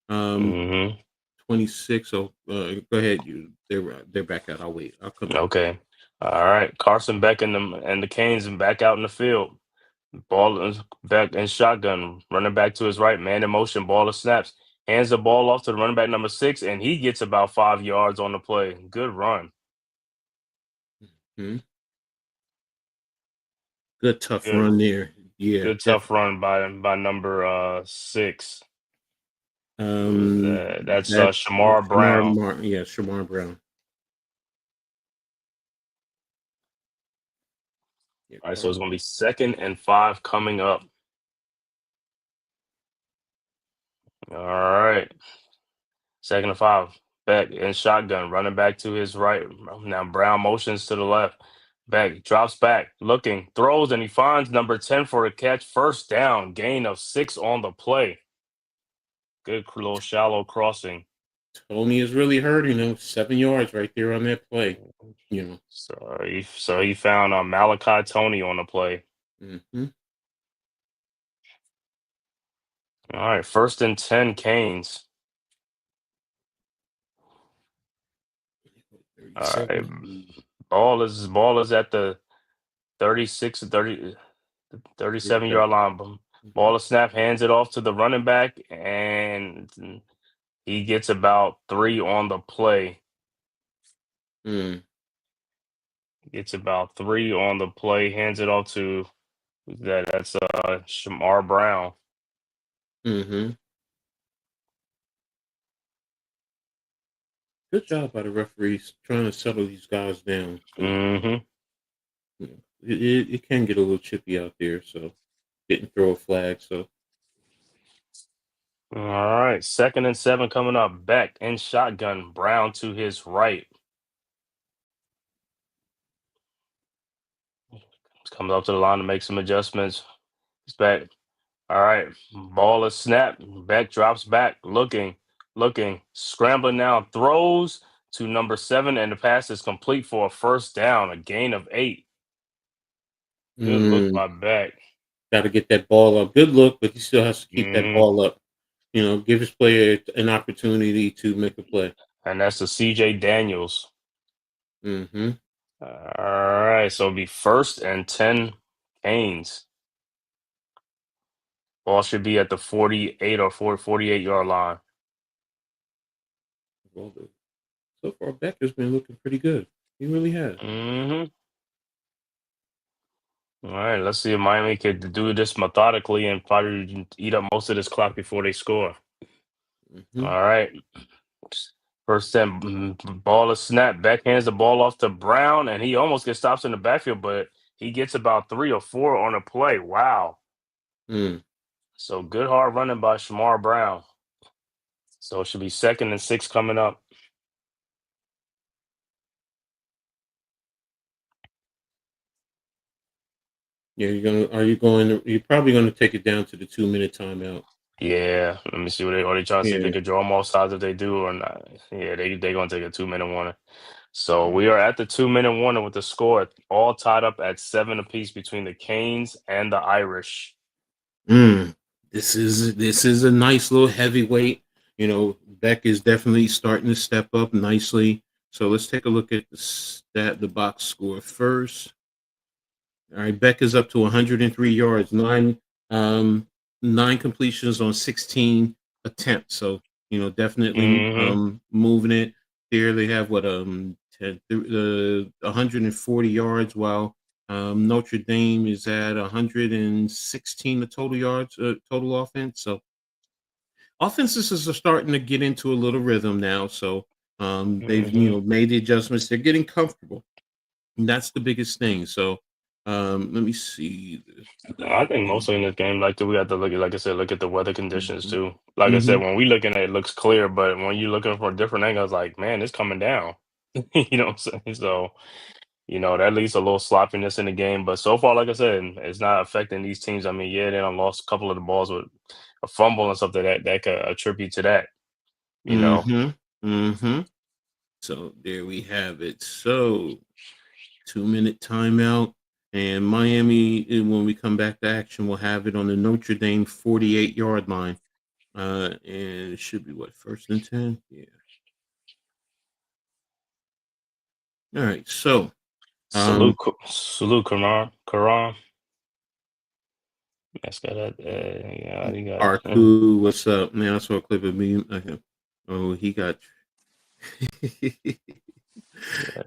Um, Mhm. 26. So go ahead. They're back out. I'll wait. I'll come back. Okay. All right. Carson Beck and the Canes and back out in the field. Ball is back in shotgun, running back to his right, man in motion, ball of snaps, hands the ball off to the running back number 6, and he gets about 5 yards on the play. Good run. Hmm. Good tough Good, run there. Yeah, good tough definitely. run by number 6. Who is Um, that? That's that's Shamar Brown. Yeah, Shamar Brown. Yeah, All right, so it's gonna be 2nd and 5 coming up. All right, 2nd and 5. Back in shotgun, running back to his right. Now Brown motions to the left. Back drops back, looking, throws, and he finds number 10 for a catch. First down, gain of 6 on the play. Good little shallow crossing. Tony is really hurting him. 7 yards right there on that play. So he found Malachi Tony on the play. Mm-hmm. All right, 1st and 10, Canes. All right, 37. ball is at the 36 There 37 you yard line. go. Ball is snap, hands it off to the running back, and he gets about 3 on the play. Mm, Gets about 3 on the play, hands it off to that's Shamar Brown. mm-hmm. Good job by the referees trying to settle these guys down. 'Cause, Hmm. you know, it can get a little chippy out there. So didn't throw a flag. So All right, 2nd and 7 coming up. Beck in shotgun. Brown to his right. He's coming up to the line to make some adjustments. He's back. All right, ball is snapped. Beck drops back, looking, scrambling now, throws to number 7, and the pass is complete for a first down, a gain of 8. Good look by Beck. got to get that ball up. Good look, but he still has to keep that Hmm. ball up. Give his player an opportunity to make a play. And that's the C.J. Daniels. Mm-hmm. All right, so it'll be 1st and 10 Canes. Ball should be at the 48 or 48-yard line. Well, so far, Becker's been looking pretty good. He really has. Hmm. All right, let's see if Miami could do this methodically and probably eat up most of this clock before they score. Mm-hmm. All right. 1st and ball is snapped. Beck hands the ball off to Brown, and he almost gets stops in the backfield, but he gets about 3 or 4 on a play. Wow. Mm. So good hard running by Shamar Brown. So it should be 2nd and 6 coming up. Yeah, you're probably gonna take it down to the 2-minute timeout. Yeah, let me see what they trying to see if they Yeah. could draw them off sides if they do or not. Yeah, they gonna take a 2-minute warning. So Mm. we are at the 2-minute warning with the score all tied up at 7 apiece between the Canes and the Irish. Mm. This is a nice little heavyweight. Beck is definitely starting to step up nicely. So let's take a look at the box score first. All right, Beck is up to 103 yards, um, nine completions on 16 attempts. So definitely Mm-hmm. moving it. Here they have 140 yards, while Notre Dame is at 116 the total yards, total offense. So offenses are starting to get into a little rhythm now. So they've Mm-hmm. made the adjustments. They're getting comfortable. And that's the biggest thing. So let me see. I think Mm-hmm. mostly in this game, we have to look at, like I said, look at the weather conditions too. Like I said, Mm-hmm. when we looking at it, it looks clear, but when you're looking for a different angle, it's like, man, it's coming down. You know what I'm saying? So, that leaves a little sloppiness in the game. But so far, like I said, it's not affecting these teams. I mean, yeah, they done lost a couple of the balls with a fumble and stuff that could attribute to that, you know. Mm-hmm. Mm-hmm. So there we have it. So 2-minute timeout. And Miami, when we come back to action, we'll have it on the Notre Dame 48-yard line. And it should be what, 1st and 10? Yeah. All right. So um Salute, Karan. That's got that. Yeah, you got. Arku, what's up? Man, I saw a clip of me. Okay. Oh, he got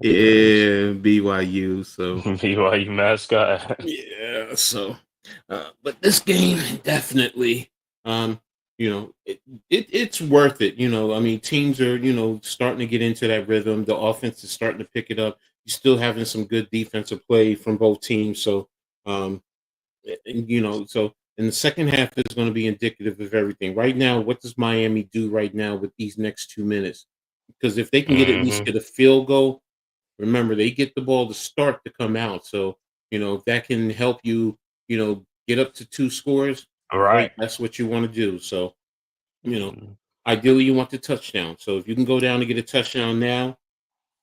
yeah, BYU. So BYU mascot. yeah, so but this game definitely it's worth it. I mean, teams are, starting to get into that rhythm. The offense is starting to pick it up. You're still having some good defensive play from both teams. So um so in the second half is going to be indicative of everything. Right now, what does Miami do right now with these next 2 minutes? Because if they can get at least Hmm. get a field goal, remember they get the ball to start to come out. So if that can help you, get up to 2 scores, Right. great. That's what you want to do. So you know, Mhm. ideally you want the touchdown. So if you can go down and get a touchdown now,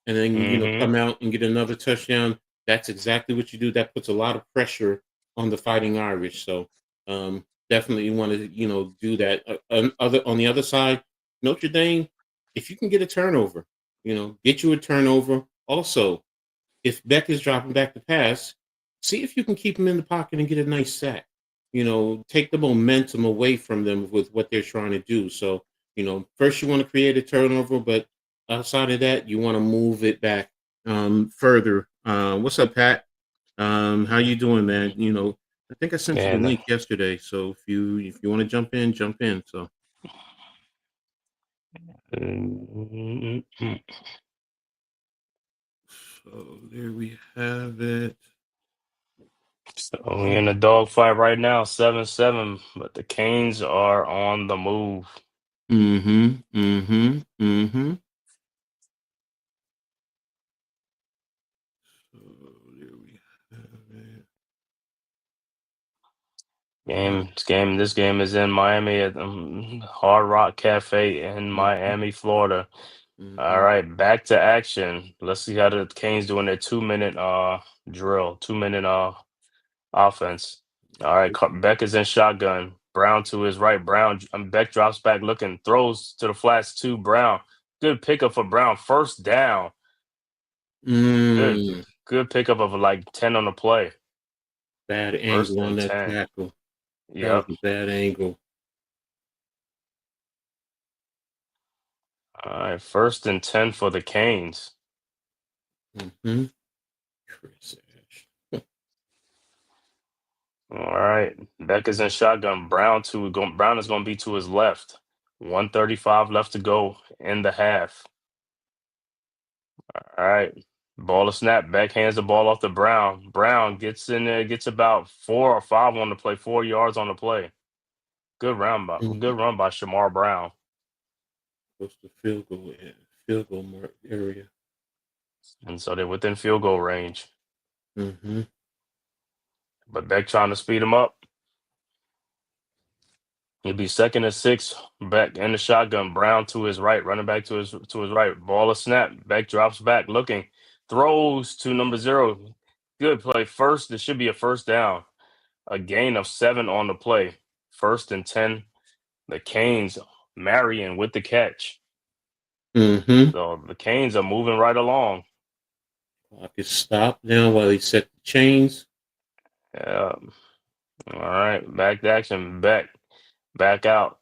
and then Mhm. come out and get another touchdown, that's exactly what you do. That puts a lot of pressure on the Fighting Irish. So definitely you want to do that. On the other side, Notre Dame, if you can get a turnover, get you a turnover. Also, if Beck is dropping back to pass, see if you can keep him in the pocket and get a nice sack. Take the momentum away from them with what they're trying to do. So, first you want to create a turnover, but outside of that, you want to move it back further. What's up, Pat? How you doing, man? I think I sent you the And link yesterday. So if you want to jump in, jump in. mm, So there we have it. So we in a dogfight right now, 7-7, but the Canes are on the move. Mm-hmm. Mm-hmm. Mm-hmm. So there we have it. This game is in Miami at Hard Rock Cafe in Miami, Florida. All Mm-hmm. right, back to action. Let's see how the Canes doing their 2-minute drill, 2-minute offense. All right, Beck is in shotgun. Brown to his right. Beck drops back, looking, throws to the flats to Brown. Good pickup for Brown. First down. Good, Mm. good pickup of like 10 on the play. Bad First angle on and that 10. tackle. That was Yep. a bad angle. All right, first and 10 for the Canes. Mm-hmm. Chris Ash. All right, Beck is in shotgun. Brown is going to be to his left. 135 left to go in the half. All right. Ball to snap. Beck hands the ball off to Brown. Brown gets in there, gets about 4 or 5 on the play, 4 yards on the play. Good Mm-hmm. run by Shamar Brown. Close to field goal mark area. And so they're within field goal range. Mm-hmm. But Beck trying to speed him up. It'd be 2nd and 6. Beck in the shotgun. Brown to his right, running back to his right. Ball a snap. Beck drops back, looking, throws to number 0. Good play. There should be a first down. A gain of 7 on the play. First and 10. The Canes, Marion with the catch. Mm-hmm. So the Canes are moving right along. Clock is stopped now while he set the chains. Yeah. All right. Back to action. Back out.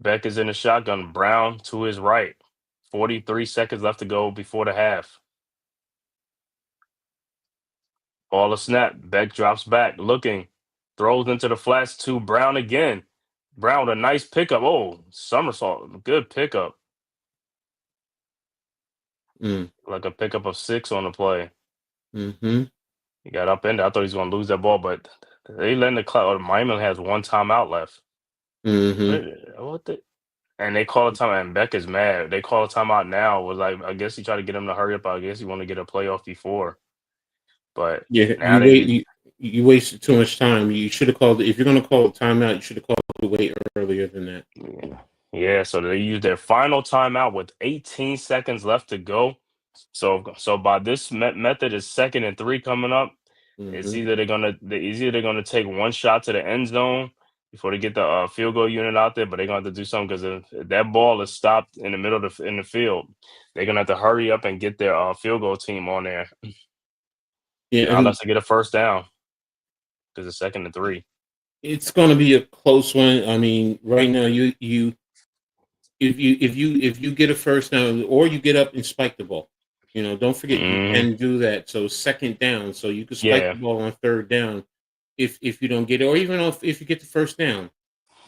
Beck is in the shotgun. Brown to his right. 43 seconds left to go before the half. Ball a snap. Beck drops back, looking, throws into the flats to Brown again. Brown with a nice pickup. Oh, somersault. Good pickup. Mm. Like a pickup of 6 on the play. Mm-hmm. He got up in there. I thought he was going to lose that ball, but they letting the clock. Miami has 1 timeout left. Mm-hmm. What the? And they call a timeout, and Beck is mad. They call a timeout now. Was like, I guess he tried to get him to hurry up. I guess he wanted to get a playoff before. But Yeah, now they you wasted too much time. You should have called it. If you're gonna call a timeout, you should have called it way earlier than that. yeah, so they used their final timeout with 18 seconds left to go. So by this method, is 2nd and 3 coming up. Mm-hmm. It's either they're gonna take one shot to the end zone before they get the field goal unit out there, but they're gonna have to do something because if that ball is stopped in the middle of in the field, they're gonna have to hurry up and get their field goal team on there. Yeah, Unless they get a first down because it's 2nd and 3. it's gonna be a close one. I mean, right now, you if you get a first down or you get up and spike the ball, don't forget you Hmm. can do that. So second down, so you can spike Yeah. the ball on third down if you don't get it, or even if you get the first down.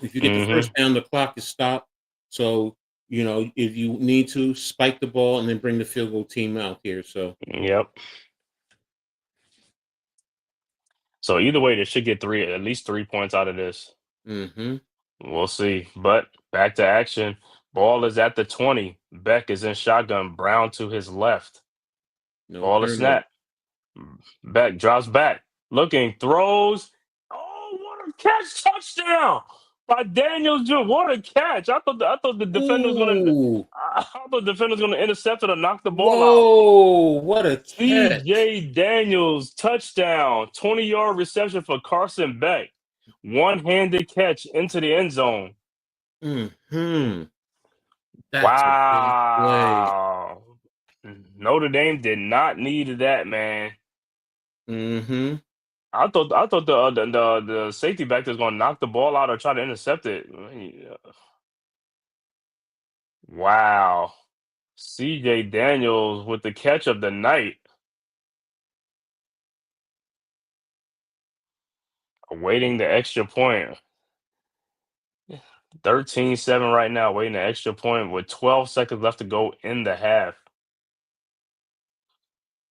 If you get the Hmm. first down, the clock is stopped. So if you need to spike the ball and then bring the field goal team out here. So Yep. So either way, they should get at least 3 points out of this. mm-hmm. We'll see. But back to action. Ball is at the 20. Beck is in shotgun. Brown to his left. No Ball to turnover. snap. Beck drops back. Looking, throws. Oh, what a catch! Touchdown by Daniels Jr. What a catch! I thought the defender was gonna. Ooh. I thought the defender was gonna intercept it or knock the ball out. Whoa, what a catch. C.J. Daniels touchdown, 20-yard reception for Carson Beck. One-handed catch into the end zone. Hmm. That's a big play. Wow. Notre Dame did not need that, man. Mm-hmm. I thought the safety back was going to knock the ball out or try to intercept it. Wow. C.J. Daniels with the catch of the night. Awaiting the extra point. 13-7 right now, waiting the extra point with 12 seconds left to go in the half.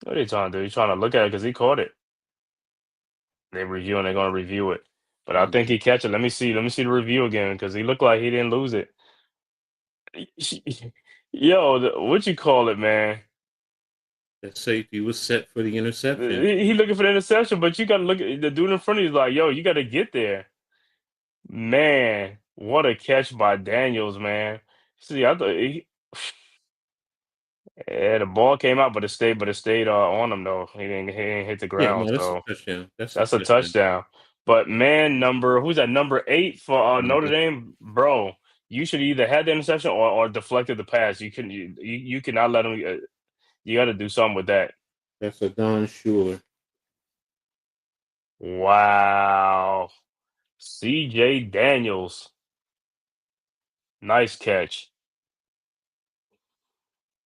What are you trying to do? You trying to look at it because he caught it. They're reviewing. They're gonna review it, but I think he catch it. Let me see. Let me see the review again because he looked like he didn't lose it. Yo, what you call it, man? That safety was set for the interception. He looking for the interception, but you got to look at the dude in front of you. Like, yo, you got to get there, man. What a catch by Daniels, man. See, I thought yeah, the ball came out, but it stayed on him though. He didn't hit the Yeah, ground, no, that's a so touchdown. That's a that's a touchdown. touchdown. But man, who's that? Number 8 for Notre Mhm. Dame, bro. You should either had the interception or deflected the pass. You cannot let him. You got to do something with that. That's a Don Shula. Wow, C.J. Daniels, nice catch.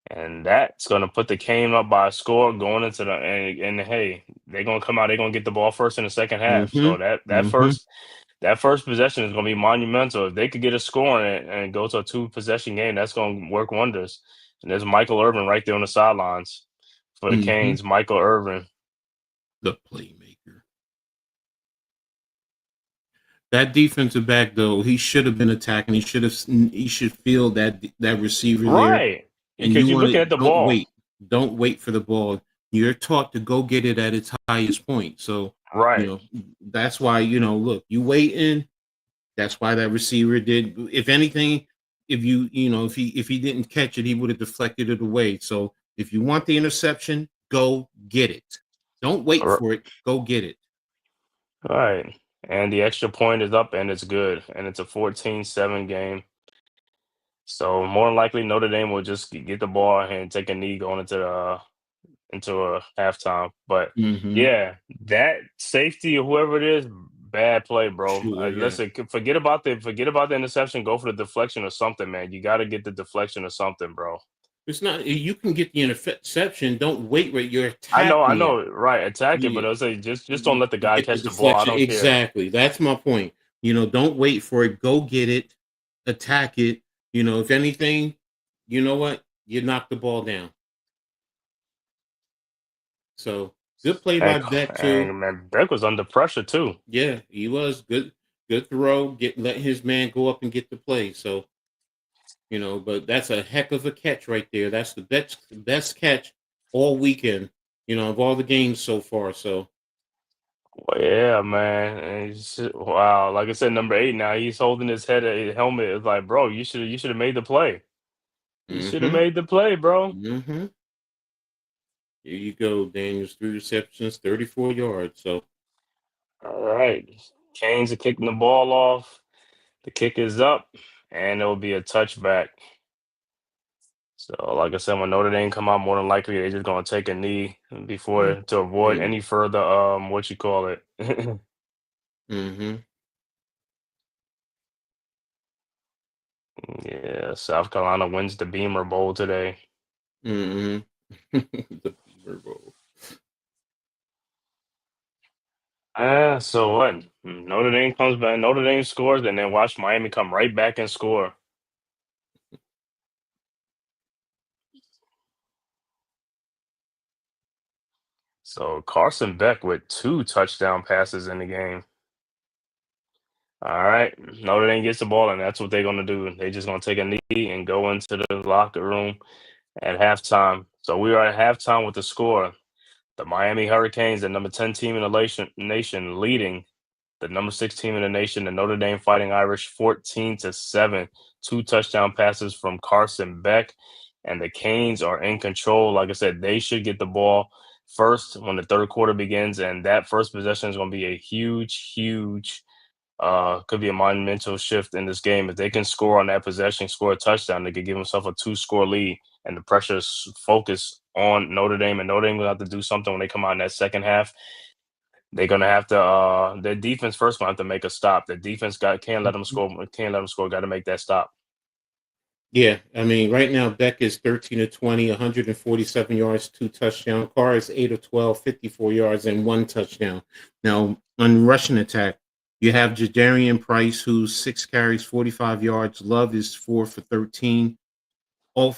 And that's gonna put the Cane up by a score going into and hey, they're gonna come out, they're gonna get the ball first in the second half. So Mhm. Mhm. that first possession is gonna be monumental. If they could get a score on it and go to a 2 possession game, that's gonna work wonders. And there's Michael Irvin right there on the sidelines for the Mhm. Canes. Michael Irvin. The playmaker. That defensive back, though, he should have been attacking. He should feel that receiver there. Right. And Because you you're want looking to at the don't ball. wait. Don't wait for the ball. You're taught to go get it at its highest point. So, Right. that's why, look, you wait in. That's why that receiver did. If anything, if he didn't catch it, he would have deflected it away. So if you want the interception, go get it. Don't wait R- for it. Go get it. Right. And the extra point is up and it's good. And it's a 14-7 game. So more than likely Notre Dame will just get the ball and take a knee going into a halftime. But Mm-hmm. yeah, that safety or whoever it is, bad play, bro. Sure, yeah. Listen, forget about the interception. Go for the deflection or something, man. You got to get the deflection or something, bro. It's not. You can get the interception. Don't wait where you're attacking I it. know, right? Attack it, but You, I'll say just don't you let the guy get the catch the ball. I deflection. don't care. Exactly. That's my point. Don't wait for it. Go get it. Attack it. If anything, you know what? You knock the ball down. So good play by And, Beck too. and man, Beck was under pressure too. Yeah, he was good. Good throw. Let his man go up and get the play. So but that's a heck of a catch right there. That's the best catch all weekend. Of all the games so far. So. Well, yeah, man. Wow. Like I said, number 8 now, he's holding his helmet. It's like, bro, you should have made the play. You should have Mm-hmm. made the play, bro. Mm-hmm. Here you go, Daniels. 3 receptions, 34 yards. So. All right. Canes are kicking the ball off. The kick is up, and it'll be a touchback. So, like I said, when Notre Dame come out, more than likely they're just gonna take a knee Yeah. before to avoid any further what you call it. Mm-hmm. Yeah, South Carolina wins the Beamer Bowl today. Mm-hmm. The Beaver Bowl. So what? Notre Dame comes back, Notre Dame scores, and then watch Miami come right back and score. So Carson Beck with 2 touchdown passes in the game. All right. Notre Dame gets the ball, and that's what they're gonna do. They're just gonna take a knee and go into the locker room at halftime. So we are at halftime with the score. The Miami Hurricanes, the number 10 team in the nation, leading the number 6 team in the nation, the Notre Dame Fighting Irish, 14-7. 2 touchdown passes from Carson Beck, and the Canes are in control. Like I said, they should get the ball first when the third quarter begins, and that first possession is going to be a huge, could be a monumental shift in this game. If they can score on that possession, score a touchdown, they could give themselves a 2-score lead, and the pressure is focused on Notre Dame, and Notre Dame will have to do something when they come out in that second half. They're gonna have to their defense first gonna have to make a stop. The defense can't let them score, got to make that stop. Yeah, I mean, right now Beck is 13 of 20, 147 yards, 2 touchdowns. Carr is 8 of 12, 54 yards, and 1 touchdown. Now, on rushing attack, you have Jadarian Price, who's 6 carries, 45 yards. Love is 4 for 13. All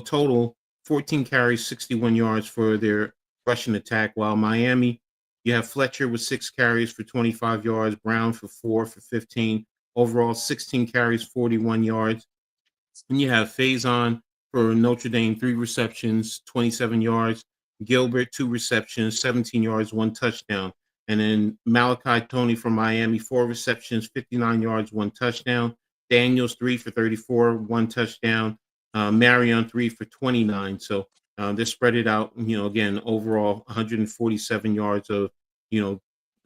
total, 14 carries, 61 yards for their rushing attack. While Miami, You have Fletcher with 6 carries for 25 yards, Brown for 4 for 15. Overall, 16 carries, 41 yards. And you have Faison for Notre Dame, 3 receptions, 27 yards. Gilbert, 2 receptions, 17 yards, 1 touchdown. And then Malachi Tony from Miami, 4 receptions, 59 yards, 1 touchdown. Daniels, 3 for 34, 1 touchdown. Marion, 3 for 29. So they spread it out, again, overall 147 yards of,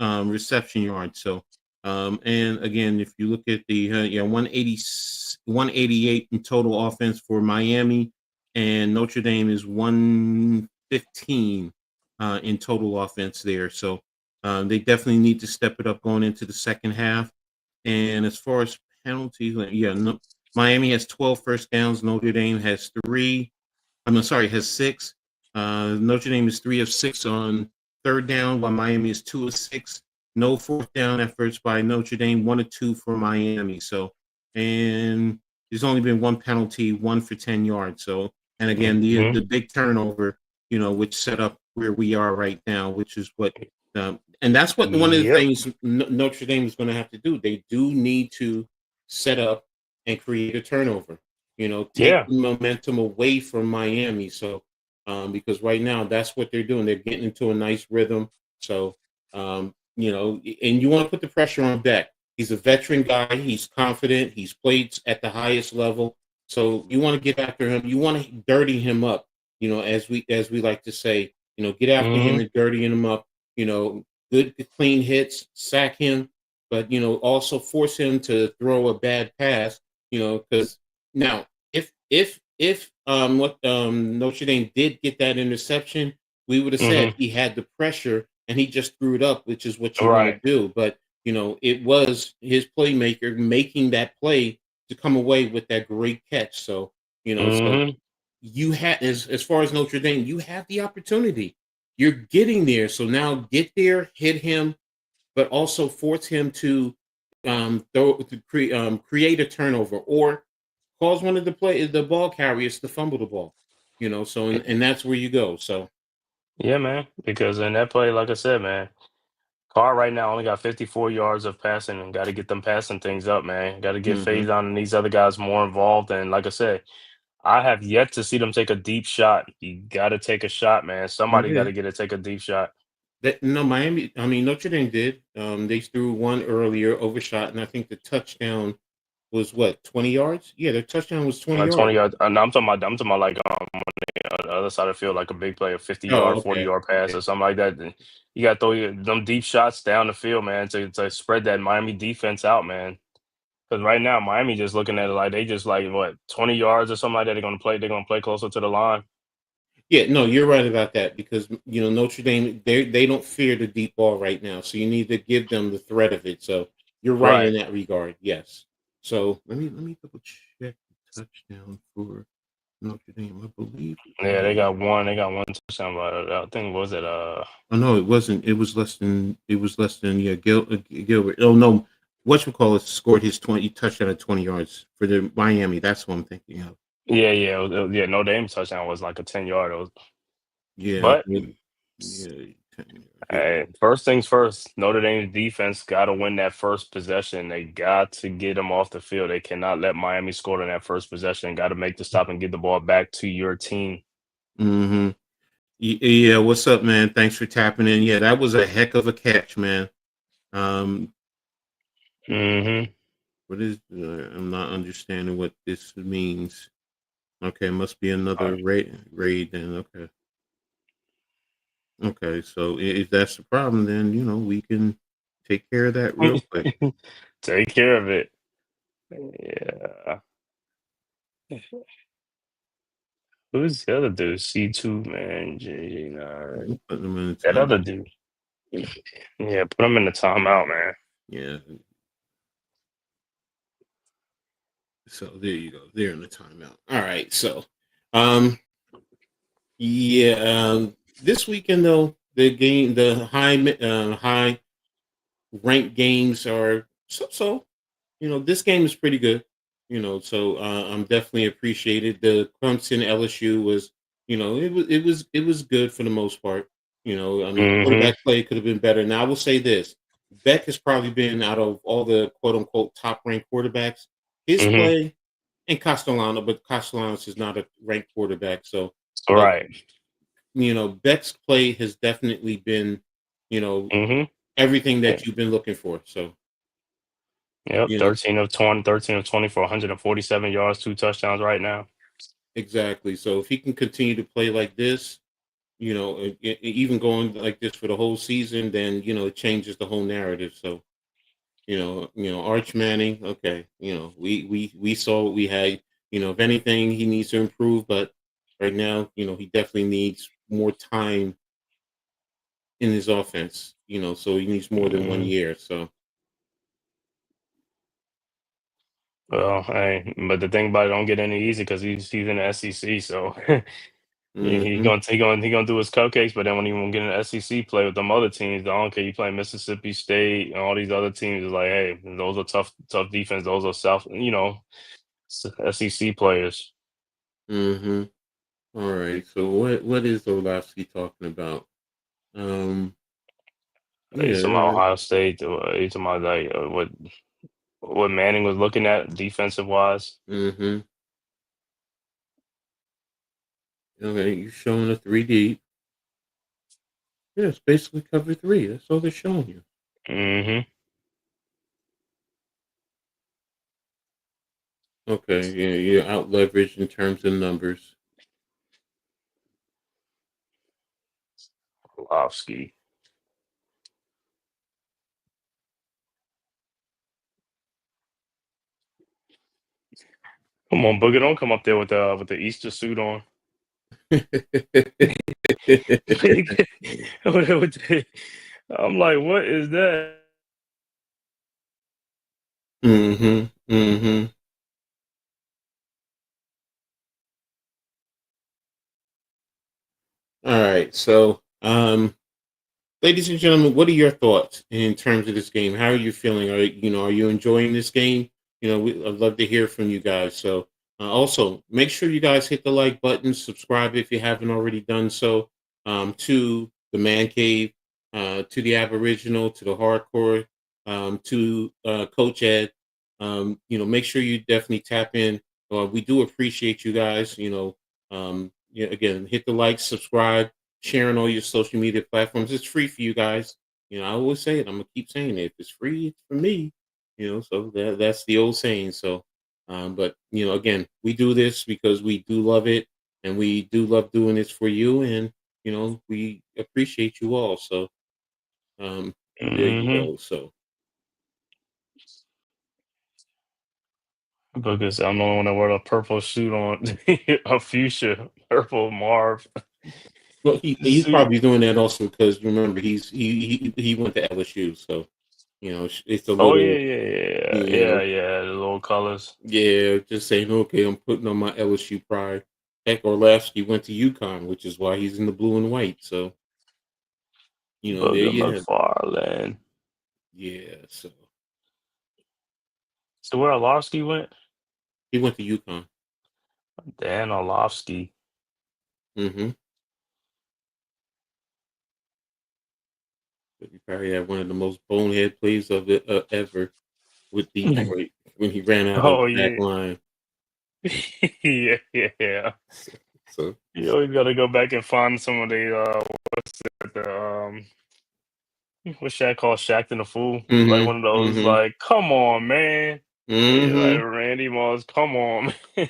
reception yards. So, and again, if you look at the 188 in total offense for Miami, and Notre Dame is 115 in total offense there. So they definitely need to step it up going into the second half. And as far as penalties, Miami has 12 first downs. Notre Dame has 3. Has 6. Notre Dame is 3 of 6 on third down, while Miami is 2 of 6. No fourth down efforts by Notre Dame, 1 of 2 for Miami. So, and there's only been 1 penalty, 1 for 10 yards. So, and again, the big turnover, which set up where we are right now, which is what, and that's what one of the things Notre Dame is going to have to do. They do need to set up and create a turnover. Take the momentum away from Miami. So, because right now that's what they're doing. They're getting into a nice rhythm. So, and you want to put the pressure on Beck. He's a veteran guy. He's confident. He's played at the highest level. So you want to get after him. You want to dirty him up. As we like to say, get after him and dirty him up. Good clean hits, sack him, but also force him to throw a bad pass. Because now if Notre Dame did get that interception, we would have said he had the pressure and he just threw it up, which is what you want to do. But it was his playmaker making that play to come away with that great catch. So so you had as far as Notre Dame, you have the opportunity. You're getting there. So now get there, hit him, but also force him to create a turnover or cause one of the ball carriers to fumble the ball. So and that's where you go. So yeah, man. Because in that play, like I said, man, Carr right now only got 54 yards of passing and got to get them passing things up, man. Got to get Faison and these other guys more involved. And like I said, I have yet to see them take a deep shot. You got to take a shot, man. Somebody got to take a deep shot. Notre Dame did. They threw one earlier, overshot, and I think the touchdown was 20 yards? Yeah, their touchdown was 20 yards. 20 yards. No, I'm talking about like on the other side of the field, like a big play, a 50-yard, 40-yard pass or something like that. Then you got to throw them deep shots down the field, man, to spread that Miami defense out, man. Because right now, Miami just looking at it like they just 20 yards or something like that. They're gonna play closer to the line. Yeah, no, you're right about that because Notre Dame they don't fear the deep ball right now, so you need to give them the threat of it. So you're right in that regard. Yes. So let me double check the touchdown for Notre Dame. I believe. Yeah, they got one. They got one touchdown. I think was it Oh no, it wasn't. It was less than. Gilbert. Oh no, whatchamacallit scored his 20 touchdown at 20 yards for the Miami. That's what I'm thinking of. Yeah. Notre Dame's touchdown was like a 10-yard. Yeah, but yeah. Hey, first things first, Notre Dame's defense got to win that first possession. They got to get them off the field. They cannot let Miami score on that first possession. Got to make the stop and get the ball back to your team. Yeah, what's up, man? Thanks for tapping in. Yeah, that was a heck of a catch, man. What is? I'm not understanding what this means. Okay, must be another raid then. Okay, so if that's the problem, then we can take care of that real quick. Take care of it. Yeah. Who's the other dude? C2, man. JJ9. That other dude. Yeah, put him in the timeout, man. Yeah. So there you go. They're in the timeout. All right. So, this weekend though, the high ranked games are so. This game is pretty good. So I'm definitely appreciated. The Clemson LSU was, it was good for the most part. I mean, quarterback play could have been better. Now, I will say this: Beck has probably been out of all the quote unquote top ranked quarterbacks. His play and Castellano, but Castellanos is not a ranked quarterback. So, but Right. Beck's play has definitely been, you know, Mm-hmm. everything Yeah. that you've been looking for. So, Yep. you know, 13 of 20 for 147 yards, 2 touchdowns right now. exactly. So if he can continue to play like this, even going like this for the whole season, then it changes the whole narrative. So Arch Manning, okay, we saw what we had. If anything, he needs to improve, but right now, he definitely needs more time in his offense. So he needs more than one Mm-hmm. year. So. Well, hey, but the thing about it don't get any easy because he's in the SEC, so he Hmm. gonna do his cupcakes. But then when he won't get in the SEC play with them other teams, I don't care. You play Mississippi State and all these other teams. It's like, hey, those are tough defense. Those are SEC players. Hmm. All right. So what is Orlovsky talking about? Um. You talking about Yeah. Ohio State? You talking about like what Manning was looking at defensive wise? Hmm. Okay. You're showing a 3D. Yeah, it's basically cover three. That's all they're showing you. Mm-hmm. Okay. Yeah. You're out leveraged in terms of numbers. Orlovsky. Come on, Booger, don't come up there with the Easter suit on. I'm like, what is that? Hmm. Hmm. All right. So, ladies and gentlemen, what are your thoughts in terms of this game? How are you feeling? Are you enjoying this game? I'd love to hear from you guys. So, also make sure you guys hit the like button, subscribe if you haven't already done so, to the Man Cave, to the Aboriginal, to the Hardcore, to Coach Ed. Make sure you definitely tap in. We do appreciate you guys. Again, hit the like, subscribe, sharing all your social media platforms. It's free for you guys. I always say it. I'm gonna keep saying it. If it's free, it's for me. So that's the old saying. So, but again, we do this because we do love it, and we do love doing this for you, and we appreciate you all. So, there you Mm-hmm. go. So, Because I'm the only one that wear a purple suit on, a fuchsia, purple Marv well, he's suit. probably doing that also because remember he went to LSU, so it's a Oh little. yeah, yeah, yeah, You yeah, know, yeah. The little colors. Yeah, just saying, okay, I'm putting on my LSU pride. Heck, Orlowski went to UConn, which is why he's in the blue and white. So, there Booger you have it. McFarlane. Yeah, so So where Orlovsky went? he went to UConn. Dan Orlovsky. Mm-hmm. He probably had one of the most bonehead plays of it ever with Detroit when he ran out of Oh the back yeah, line. yeah, yeah, yeah. So, You always got to go back and find some of the what's Shaq called Shaq and the Fool? Like mm-hmm, one of those, mm-hmm, like, come on, man. Yeah, like mm-hmm. Randy Moss, come on, man.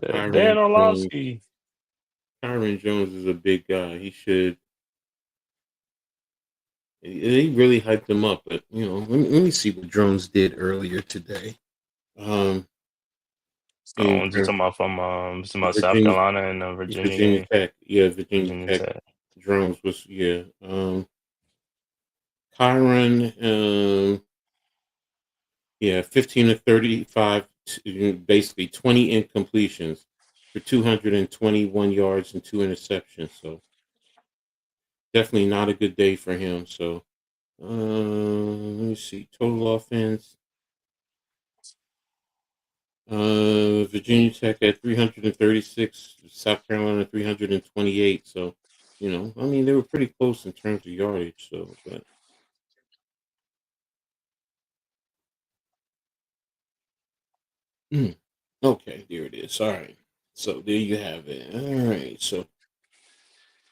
Dan Tyron Jones. Orlovsky. Tyron Jones is a big guy. He should. They really hyped him up, but let me see what Jones did earlier today. Um, in Oh, just terms talking about from South Virginia, Carolina and the Virginia Virginia game. Tech, yeah, Virginia Virginia Tech. Tech. Drones was yeah. Kyron, yeah, 15 of 35, basically 20 incompletions for 221 yards and two interceptions. So definitely not a good day for him. So let me see total offense. Virginia Tech at 336, South Carolina 328. So, I mean, they were pretty close in terms of yardage. So, but mm, okay, there it is. All right. So there you have it. All right. So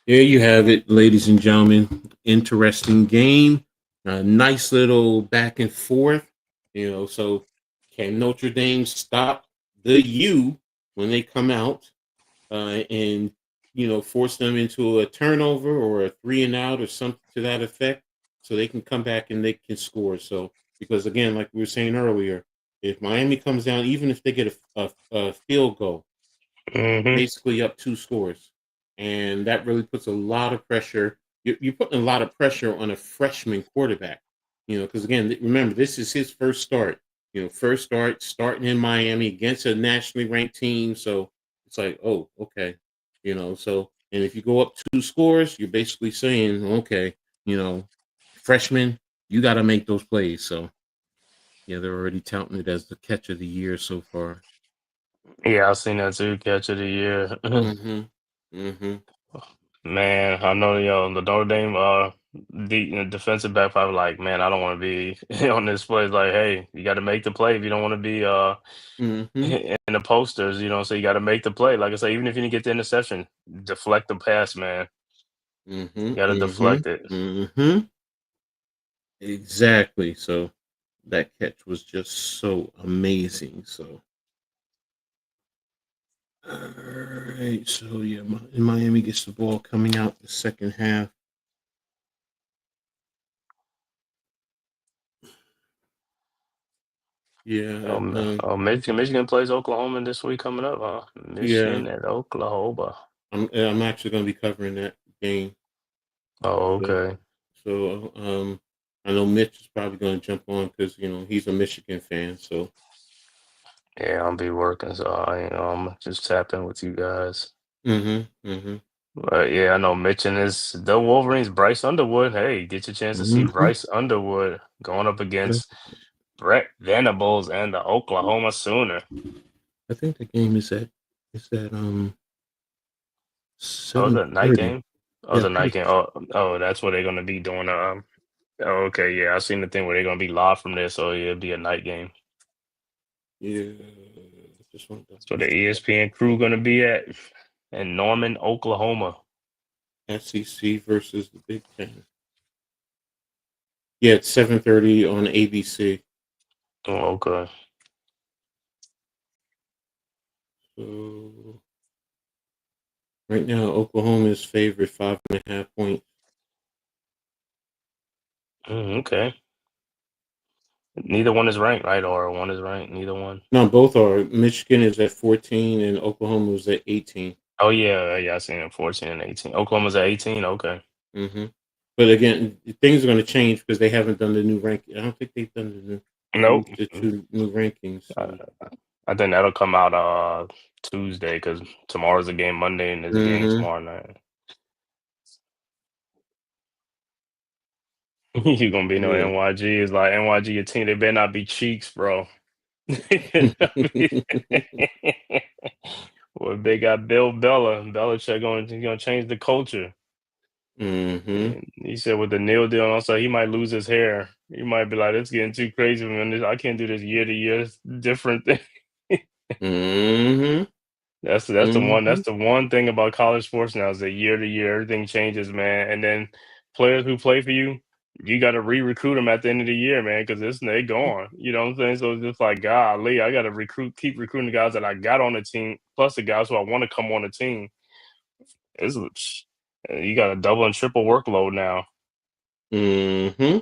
there you have it, ladies and gentlemen. Interesting game. A nice little back and forth. So can Notre Dame stop the U when they come out and force them into a turnover or a 3-and-out or something to that effect, so they can come back and they can score. So because again, like we were saying earlier, if Miami comes down, even if they get a field goal, Hmm. basically up 2 scores, and that really puts a lot of pressure. You're putting a lot of pressure on a freshman quarterback, because again, remember this is his first start. First starting in Miami against a nationally ranked team. So it's like, oh, okay, So and if you go up 2 scores, you're basically saying, okay, freshman, you got to make those plays. So yeah, they're already touting it as the catch of the year so far. Yeah, I've seen that too. Catch of the year. Mm-hmm. Mm-hmm. Man, I know the Notre Dame defensive back probably like, man, I don't want to be on this play. It's like, hey, you got to make the play if you don't want to be Mm-hmm. in the posters, so you got to make the play. Like I say, even if you didn't get the interception, deflect the pass, man. Mm-hmm. You got to Mm-hmm. deflect it. Mm-hmm. Exactly. So that catch was just so amazing. So all right. So yeah, Miami gets the ball coming out the second half. Yeah. Michigan plays Oklahoma this week coming up, huh? Yeah. Michigan and Oklahoma. I'm actually going to be covering that game. Oh, So, okay. so I know Mitch is probably going to jump on because he's a Michigan fan. So. Yeah, I'll be working, so I'm just tapping with you guys. Mm-hmm. Mm-hmm. But yeah, I know Mitch and the Wolverines, Bryce Underwood. Hey, get your chance to see Mm-hmm. Bryce Underwood going up against Brett Venables and the Oklahoma Sooner. I think the game is at Oh, seven the night thirty. game. Oh, Yeah, I the think night it's game. Oh, that's what they're gonna be doing. Oh, okay, yeah, I seen the thing where they're gonna be live from there, so yeah, it'll be a night game. yeah. Just want to So double the check. ESPN crew gonna be at in Norman, Oklahoma. SEC versus the Big Ten. Yeah, it's 7:30 on ABC. Oh, okay. So right now, Oklahoma is favored 5.5 points. Okay. Neither one is ranked, right? Or one is ranked. Neither one. No, both are. Michigan is at 14 and Oklahoma is at 18. Oh yeah, I seen it. 14 and 18. Oklahoma's at 18. Okay. Mm-hmm. But again, things are going to change because they haven't done the new rank. I don't think they've done Nope. the two new rankings. Uh, So. I think that'll come out Tuesday because tomorrow's a game Monday and there's a game Mm-hmm. tomorrow night. You're gonna be no Yeah. NYG. It's like NYG, your team, they better not be cheeks, bro. They better not be- Well, they got Bill Belichick gonna change the culture. Mm-hmm. And he said with the Neil deal, also he might lose his hair. He might be like, "It's getting too crazy, man. I can't do this year to year. It's different thing." Mm-hmm. That's the one. Mm-hmm. That's the one thing about college sports now is that year to year everything changes, man. And then players who play for you, you got to re-recruit them at the end of the year, man, because they gone. You know what I'm saying? So it's just like, golly, I got to keep recruiting the guys that I got on the team, plus the guys who I want to come on the team. You got a double and triple workload now. Mm-hmm.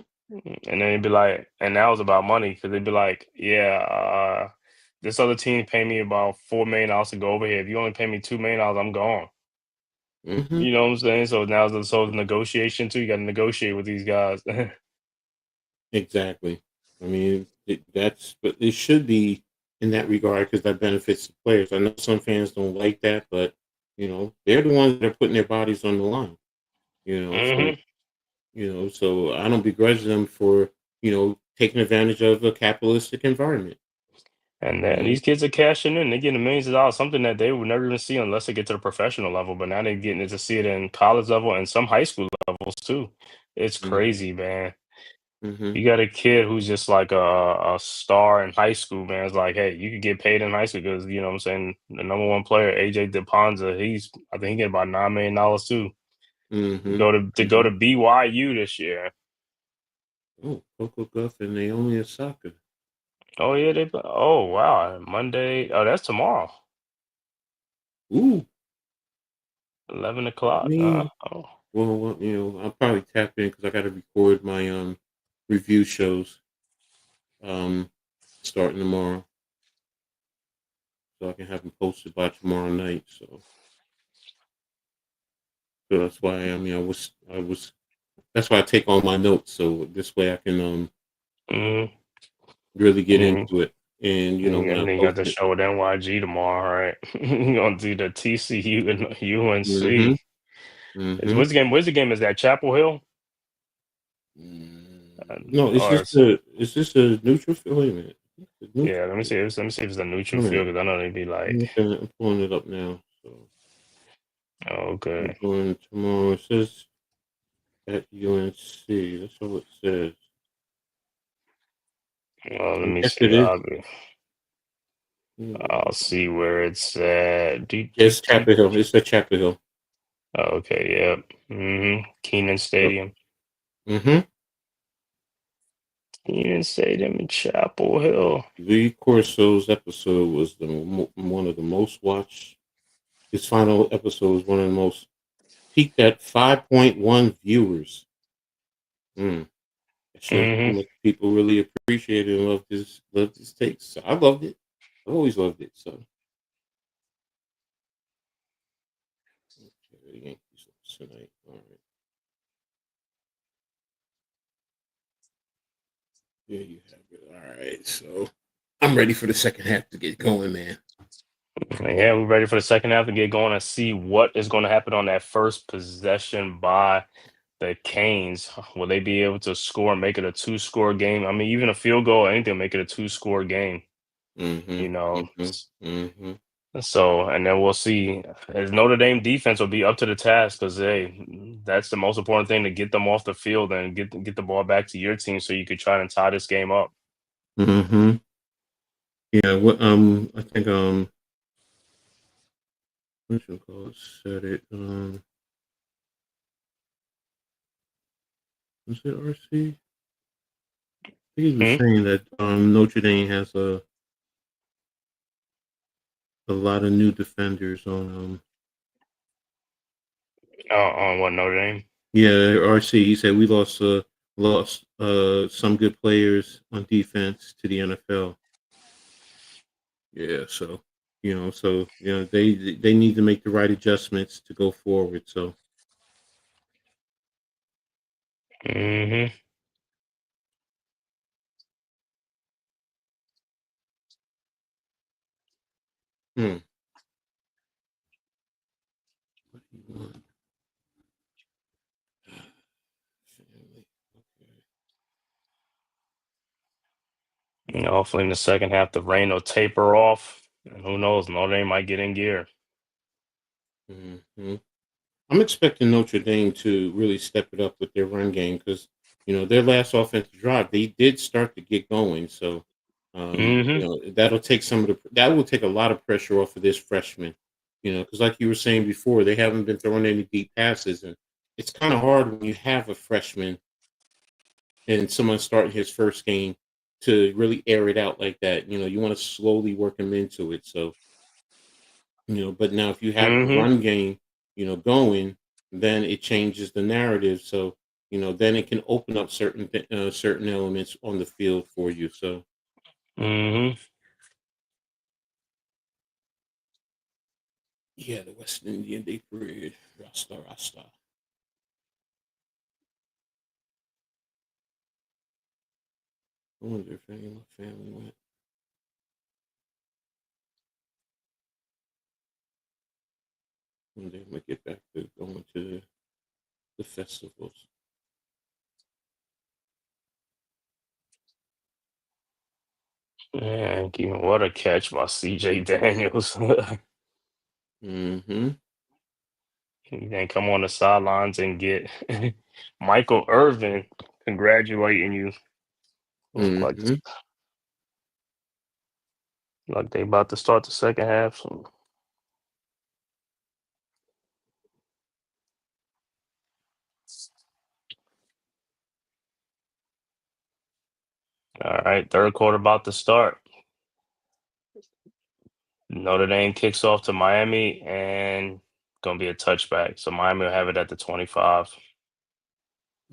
And then it'd be like, and now it's about money because they'd be like, yeah, this other team pay me about $4 million to go over here. If you only pay me $2 million, I'm gone. Mm-hmm. You know what I'm saying? So now the negotiation too. You got to negotiate with these guys. Exactly. I mean, but it should be in that regard because that benefits the players. I know some fans don't like that, but they're the ones that are putting their bodies on the line. So Hmm. so I don't begrudge them for taking advantage of a capitalistic environment. And then these kids are cashing in. They're getting millions of dollars, something that they would never even see unless they get to the professional level. But now they're getting to see it in college level and some high school levels too. It's Mhm. crazy, man. Mhm. You got a kid who's just like a star in high school, man. It's like, hey, you could get paid in high school because you know what I'm saying. The number one player, AJ DePonza, I think he get about $9 million too. Mhm. To go Mhm. to BYU this year. Oh, Coco Guff and Naomi Osaka. Oh yeah, oh wow, Monday. Oh, that's tomorrow, Ooh, 11 o'clock. me. Oh. Well, I'll probably tap in because I got to record my review shows um starting tomorrow, so I can have them posted by tomorrow night. So that's why I was that's why I take all my notes so this way I can Mm-hmm. really get Mm-hmm. into it. And when I And then you got post the it. show with NYG tomorrow, right? You gonna do the TCU and Mm-hmm. UNC. Mm-hmm. What's the game? Where's the game? Is that Chapel Hill? No, it's Or just a neutral field. Wait a minute. It's a yeah, neutral let me field. see. Let me see if it's a neutral All field right. because I know they'd be like, I'm pulling it up now. So oh, we're okay. going tomorrow. It says at UNC. That's all it says. Well, let I me guess see. it is. I'll see where it's at. It's Chapel Hill. It's at Chapel Hill. Oh, okay, yep. Keenan Stadium. Mm-hmm. Keenan Stadium in Chapel Hill. Lee Corso's episode was one of the most watched. His final episode was one of the most peaked at 5.1 viewers. Mm. It shows how Mm-hmm. much people really appreciate it and loved his takes. So I loved it. I always loved it. So okay, the Yankees lost tonight. All right. There you have it. All right. So I'm ready for the second half to get going, man. Yeah, we're ready for the second half to get going and see what is going to happen on that first possession by the Canes. Will they be able to score and make it a two-score game? I mean, even a field goal or anything will make it a two-score game, Mm-hmm. you know. Mm-hmm. Mm-hmm. So, and then we'll see. As Notre Dame defense will be up to the task because hey, that's the most important thing to get them off the field and get the ball back to your team so you could try and tie this game up. Mm-hmm. Yeah. What? I think what you call it? Said it. Was it RC? I think he was Hmm? saying that Notre Dame has a lot of new defenders on On what Notre Dame? yeah, RC. He said we lost some good players on defense to the NFL. Yeah, so they need to make the right adjustments to go forward. So Hmm. hmm. What do you want? Family. Okay. Hopefully in the second half the rain will taper off, and who knows, Notre Dame might get in gear. Hmm. I'm expecting Notre Dame to really step it up with their run game because their last offensive drive they did start to get going. So Hmm. that will take a lot of pressure off of this freshman. Because like you were saying before, they haven't been throwing any deep passes, and it's kind of hard when you have a freshman and someone starting his first game to really air it out like that. You want to slowly work him into it. So but now if you have the Hmm. run game, going, then it changes the narrative. So, then it can open up certain elements on the field for you. So, Hmm. yeah, the West Indian Day Parade, Rasta Rasta. I wonder if any of my family went. One day I'm gonna get back to going to the festivals. Man, what a catch by CJ Daniels. Mm-hmm. He then come on the sidelines and get Michael Irvin congratulating you. Look Mm-hmm. like they about to start the second half. So. All right, third quarter about to start. Notre Dame kicks off to Miami and gonna be a touchback. So Miami will have it at the 25.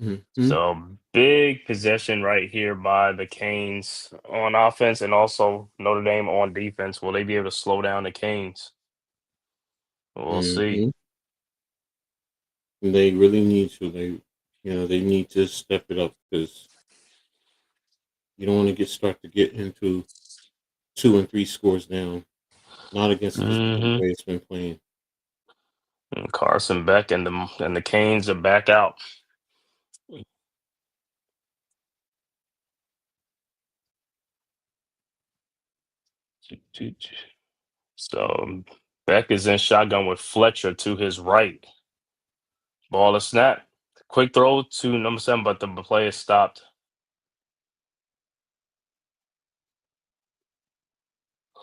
Mm-hmm. So big possession right here by the Canes on offense and also Notre Dame on defense. Will they be able to slow down the Canes? We'll see. Mm-hmm. They really need to. They need to step it up because you don't want to start to get into 2 and 3 scores down. Not against this the Hmm way it's been playing. And Carson Beck and the Canes are back out. So Beck is in shotgun with Fletcher to his right. Ball is snapped. Quick throw to number 7, but the play is stopped.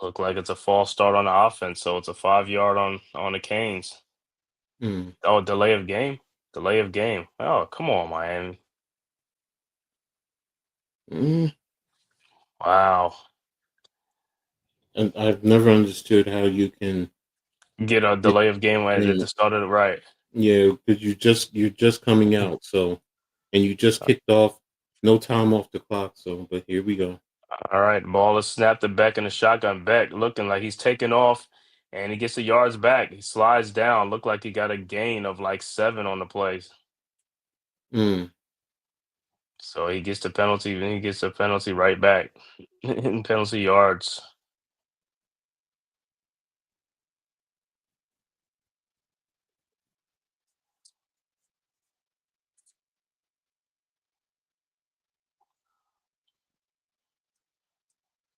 Look like it's a false start on the offense, so it's a 5-yard on the Canes. Mm. Oh, delay of game. Delay of game. Oh, come on, Miami. Mm. Wow. And I've never understood how you can Get a get delay of game at in. the start of it right. Yeah, because you're just coming out, so and you just kicked off, no time off the clock. So, but here we go. All right, ball is snapped to Beck in the shotgun. Beck looking like he's taking off, and he gets the yards back. He slides down. Looked like he got a gain of like 7 on the plays. Mm. So he gets the penalty, and he gets the penalty right back in penalty yards.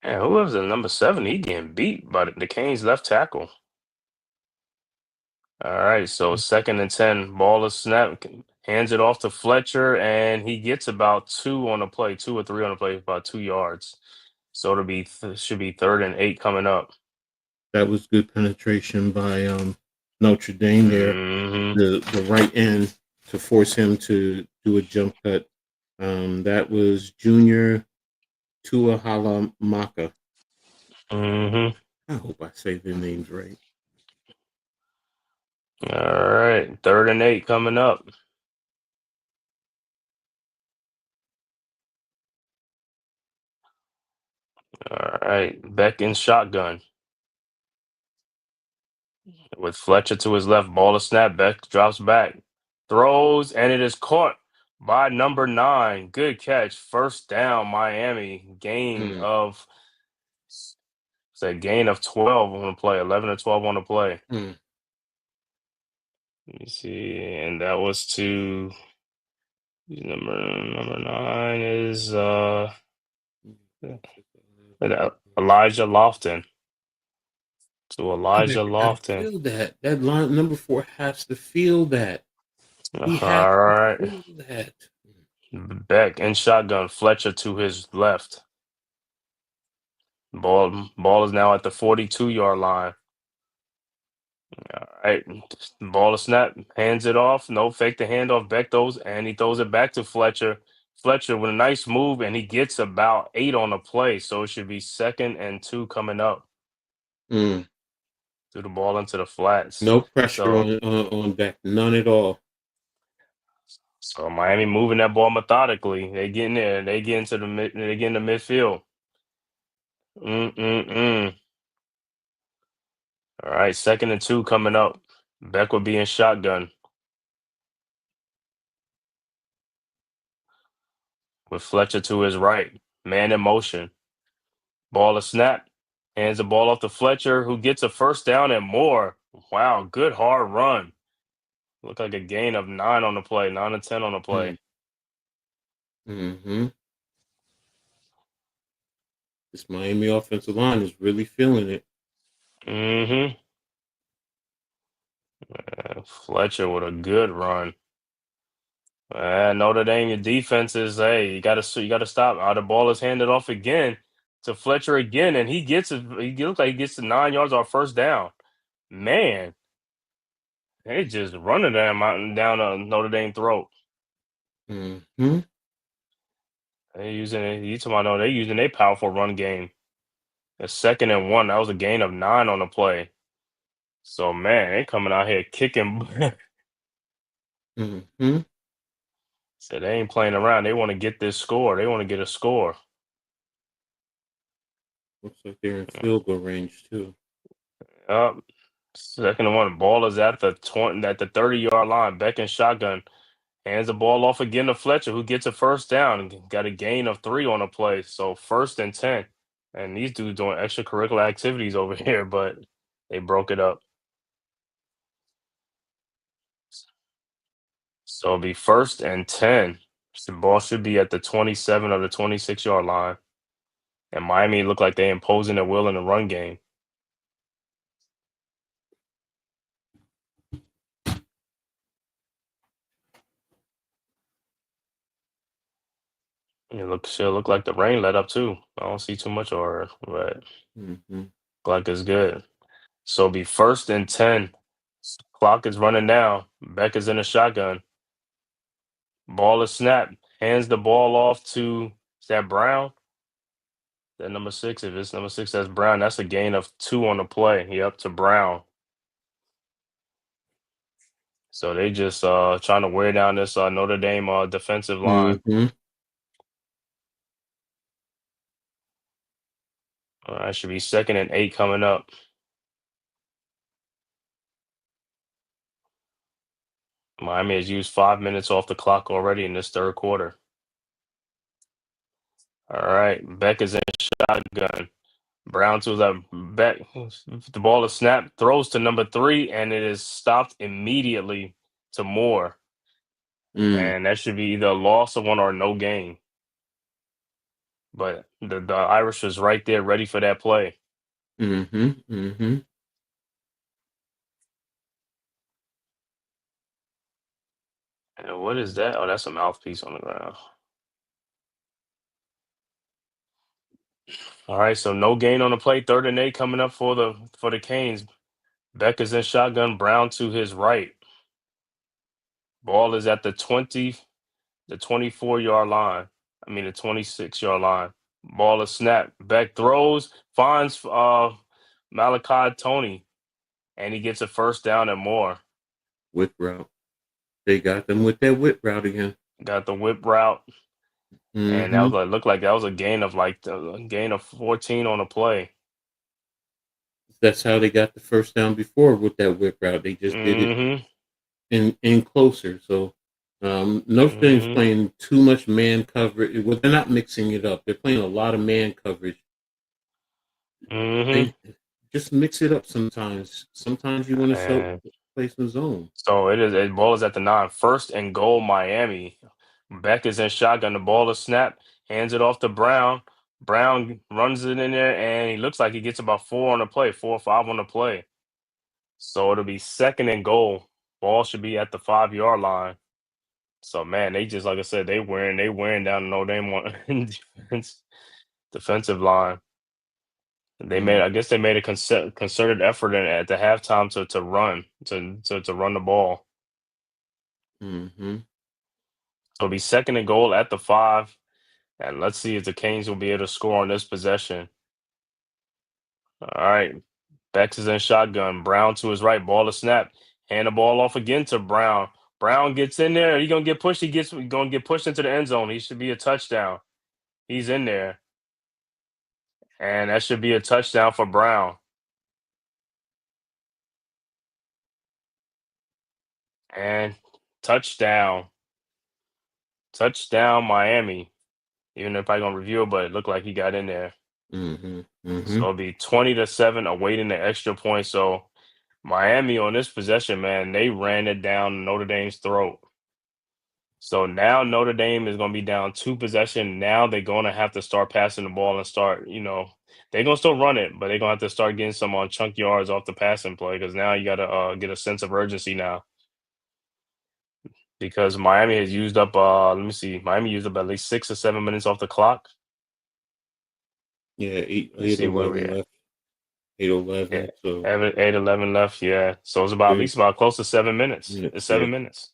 And who was the number 7? He getting beat by the Canes left tackle. All right, so 2nd and 10, ball is snapped, hands it off to Fletcher, and he gets about 2 on the play, 2 or 3 on the play, about 2 yards. So should be 3rd and 8 coming up. That was good penetration by Notre Dame there. Hmm The right end to force him to do a jump cut. That was Junior Tuahalamaka. hmm I hope I say their names right. All right, 3rd and 8 coming up. All right, Beck in shotgun with Fletcher to his left. Ball is snapped. Beck drops back, throws, and it is caught by number 9. Good catch. First down, Miami. Mm. It's a gain of 12 on the play, 11 or 12 on the play. Mm. Let me see, and that was to number 9 is Elijah Lofton. To Elijah I Lofton. feel that line number 4 has to feel that. He has All to right. feel that. Beck in shotgun, Fletcher to his left. Ball is now at the 42-yard line. All right. Ball is snapped. Hands it off. No, fake the handoff. Beck throws, and he throws it back to Fletcher. Fletcher with a nice move, and he gets about 8 on the play. So it should be 2nd and 2 coming up. Mm. Threw the ball into the flats. No pressure So on Beck, none at all. so Miami moving that ball methodically. They get in there. They get into the they get into midfield. Mm-mm-mm. All right, 2nd and 2 coming up. Beck will be in shotgun with Fletcher to his right. Man in motion. Ball is snapped. Hands the ball off to Fletcher, who gets a first down and more. Wow, good hard run. Look like a gain of 9 on the play, 9 or 10 on the play. Mm. Mm-hmm. This Miami offensive line is really feeling it. Mm-hmm. Fletcher with a good run. Notre Dame, your defense is, hey, you gotta stop. The ball is handed off again to Fletcher again, and he gets it. He looks like he gets the 9 yards off first down. Man, they just running down Notre Dame throat. Mm-hmm. They using it. You talking about, no, they using their powerful run game. A 2nd and 1. That was a gain of 9 on the play. So man, they coming out here kicking. Mm-hmm. So they ain't playing around. They want to get this score. They want to get a score. Looks like they're in field goal range too. Up. 2nd and 1. Ball is at the 30-yard line. Beck and shotgun. Hands the ball off again to Fletcher, who gets a first down and got a gain of 3 on the play. So 1st and 10. And these dudes doing extracurricular activities over here, but they broke it up. So it'll be 1st and 10. The ball should be at the 27 or the 26-yard line. And Miami look like they imposing their will in the run game. Should look like the rain let up too. I don't see too much of her, but Mm-hmm. like it's good. So it'll be 1st and 10. Clock is running down. Beck is in a shotgun. Ball is snapped. Hands the ball off to, is that Brown? That number 6. If it's number 6, that's Brown. That's a gain of 2 on the play. Yep, to Brown. So they just trying to wear down this Notre Dame defensive line. Mm-hmm. Should be 2nd and 8 coming up. Miami has used 5 minutes off the clock already in this third quarter. All right, Beck is in shotgun. Brown to the back. The ball is snapped, throws to number 3, and it is stopped immediately to Moore. Mm. And that should be either a loss of 1 or no gain. But the Irish was right there ready for that play. Mm-hmm. Mm-hmm. And what is that? Oh, that's a mouthpiece on the ground. All right, so no gain on the play. 3rd and 8 coming up for the Canes. Beck is in shotgun. Brown to his right. Ball is at the 24-yard line. I mean the 26-yard line. Ball is snapped. Beck throws, finds Malachi Tony, and he gets a first down and more. Whip route. They got them with that whip route again. Got the whip route. And that Mm-hmm. was looked like that was a gain of 14 on the play. That's how they got the first down before with that whip route. They just did it in closer. So Notre Dame's playing too much man coverage. Well, they're not mixing it up. They're playing a lot of man coverage. They just mix it up sometimes. Sometimes you want to play some zone. So the ball is at the 9. 1st-and-goal Miami. Beck is in shotgun. The ball is snapped. Hands it off to Brown. Brown runs it in there, and he looks like he gets about 4 on the play, 4 or 5 on the play. So it'll be 2nd-and-goal. Ball should be at the 5-yard line. So man, they just, like I said, they wearing down the Notre Dame defensive line. I guess they made a concerted effort at the halftime to run the ball. Mm-hmm. So it'll be 2nd-and-goal at the 5. And let's see if the Canes will be able to score on this possession. All right. Bex is in shotgun. Brown to his right. Ball is snapped. Hand the ball off again to Brown. Brown gets in there. He's going to get pushed. He's going to get pushed into the end zone. He should be a touchdown. He's in there. And that should be a touchdown for Brown. And touchdown. Touchdown, Miami. Even if I'm going to review it, but it looked like he got in there. Mm-hmm. Mm-hmm. So it'll be 20-7 awaiting the extra point. So Miami on this possession, man, they ran it down Notre Dame's throat. So now Notre Dame is going to be down 2 possession. Now they're going to have to start passing the ball and start, they're going to still run it, but they're going to have to start getting some on chunk yards off the passing play because now you got to get a sense of urgency now because Miami has used up, let me see, Miami used up at least 6 or 7 minutes off the clock. Yeah, Let's see where we 8:11 at. left. Yeah, 8:11. So 8:11 left. Yeah. So it's about at least there's about close to 7 minutes. It's minutes. Yeah, 7 minutes.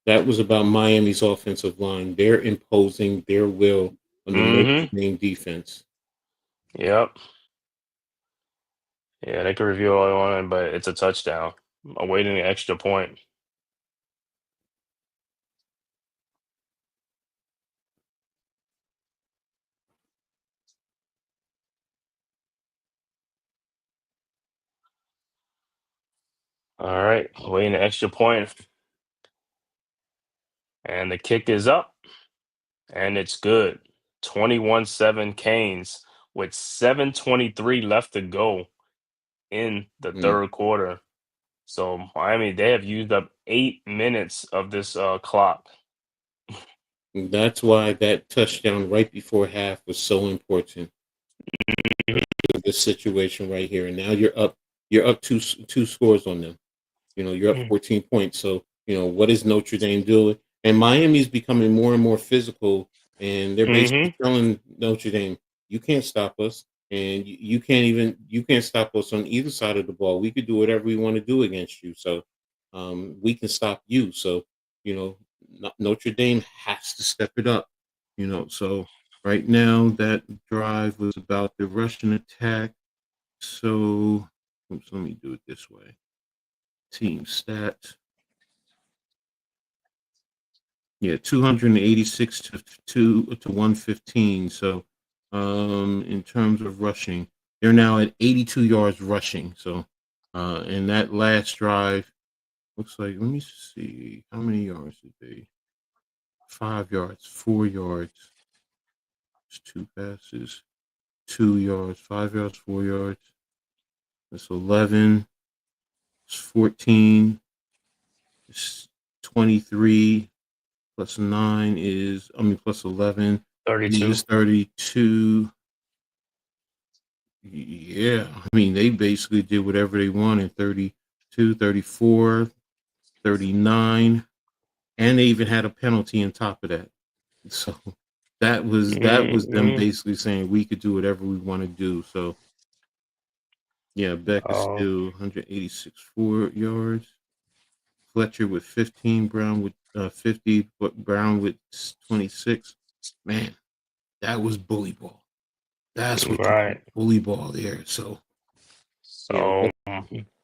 that was about Miami's offensive line. They're imposing their will on the Notre Mm-hmm. Dame defense. Yep. Yeah, they could review all they want, but it's a touchdown. Awaiting an extra point. All right, awaiting an extra point. And the kick is up, and it's good. 21-7 Canes with 7:23 left to go in the Mm. third quarter. So Miami, they have used up 8 minutes of this clock. That's why that touchdown right before half was so important. This situation right here, and now you're up two scores on them. You're up 14 points. So, what is Notre Dame doing? And Miami's becoming more and more physical, and they're basically Mm-hmm. telling Notre Dame, you can't stop us, and you can't stop us on either side of the ball. We could do whatever we want to do against you. So, we can stop you. So, you know, Notre Dame has to step it up. So right now that drive was about the Russian attack. So, oops, let me do it this way. Team stats. Yeah, 286 to 115. So, in terms of rushing, they're now at 82 yards rushing. So, and that last drive looks like, let me see, how many yards did they? 5 yards, 4 yards, it's 2 passes, 2 yards, 5 yards, 4 yards. That's 11. It's 14. It's 23. Plus 9 is, plus 11 32. is 32. Yeah, they basically did whatever they wanted. 32, 34, 39, and they even had a penalty on top of that. So that was them Mm-hmm. basically saying we could do whatever we want to do. So yeah, Beck is Oh, still 186 yards. Fletcher with 15, Brown with 50, but Brown with 26. Man, that was bully ball. That's what you call right. bully ball there. So yeah, So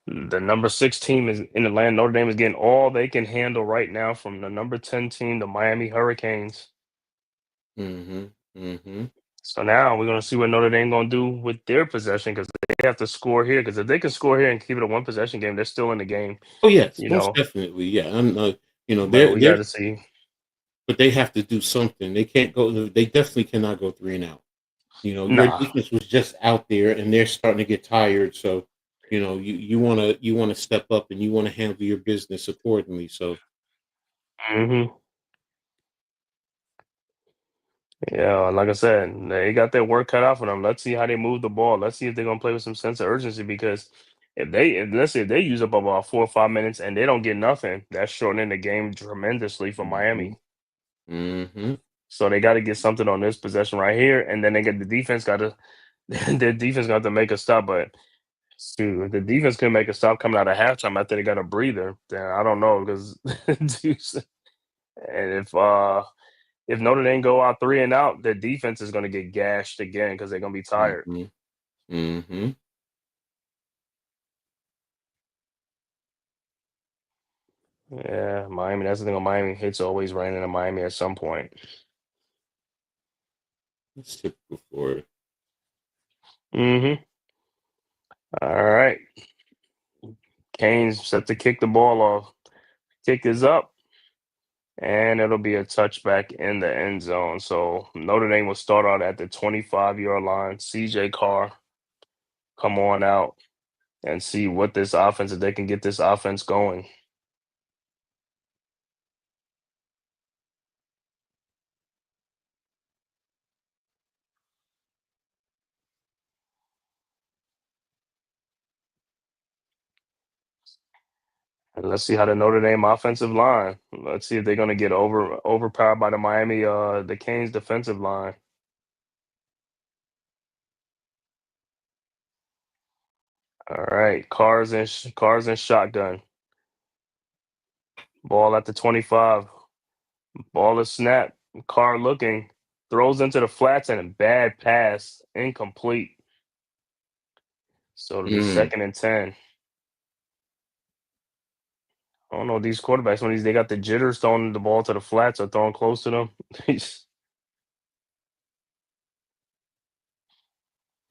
the number 6 team is in Atlanta. Notre Dame is getting all they can handle right now from the number 10 team, the Miami Hurricanes. mm-hmm, mm-hmm, So now we're gonna see what Notre Dame gonna do with their possession because they have to score here. Because if they can score here and keep it a one possession game, they're still in the game. Oh yes, You most know, definitely. Yeah, I'm but we got they're to see. but they have to do something. They can't go. They definitely cannot go 3-and-out. Your Nah. defense was just out there, and they're starting to get tired. So you wanna step up and you want to handle your business accordingly. So Hmm. Yeah, like I said, they got their work cut out for them. Let's see how they move the ball. Let's see if they're gonna play with some sense of urgency because if let's say if they use up about 4 or 5 minutes and they don't get nothing, that's shortening the game tremendously for mm-hmm, Miami. mm-hmm, So they got to get something on this possession right here, and then they get the defense got to their defense got to make a stop. But shoot, if the defense can make a stop coming out of halftime after they got a breather, then I don't know because and if Notre Dame go out 3-and-out, their defense is going to get gashed again because they're going to be tired. mm-hmm, mm-hmm. Yeah, Miami. That's the thing. On Miami, it's always raining in Miami at some point. That's typical for it. Hmm. All right, Canes set to kick the ball off. Kick is up. And it'll be a touchback in the end zone. So Notre Dame will start out at the 25-yard line. CJ Carr, come on out and see what this offense, if they can get this offense going. And let's see how the Notre Dame offensive line. Let's see if they're gonna get overpowered by the Canes defensive line. All right, cars and shotgun. Ball at the 25. Ball is snapped. Carr looking, throws into the flats and a bad pass, incomplete. So it'll be Mm. 2nd and 10. I don't know these quarterbacks when they got the jitters throwing the ball to the flats or throwing close to them.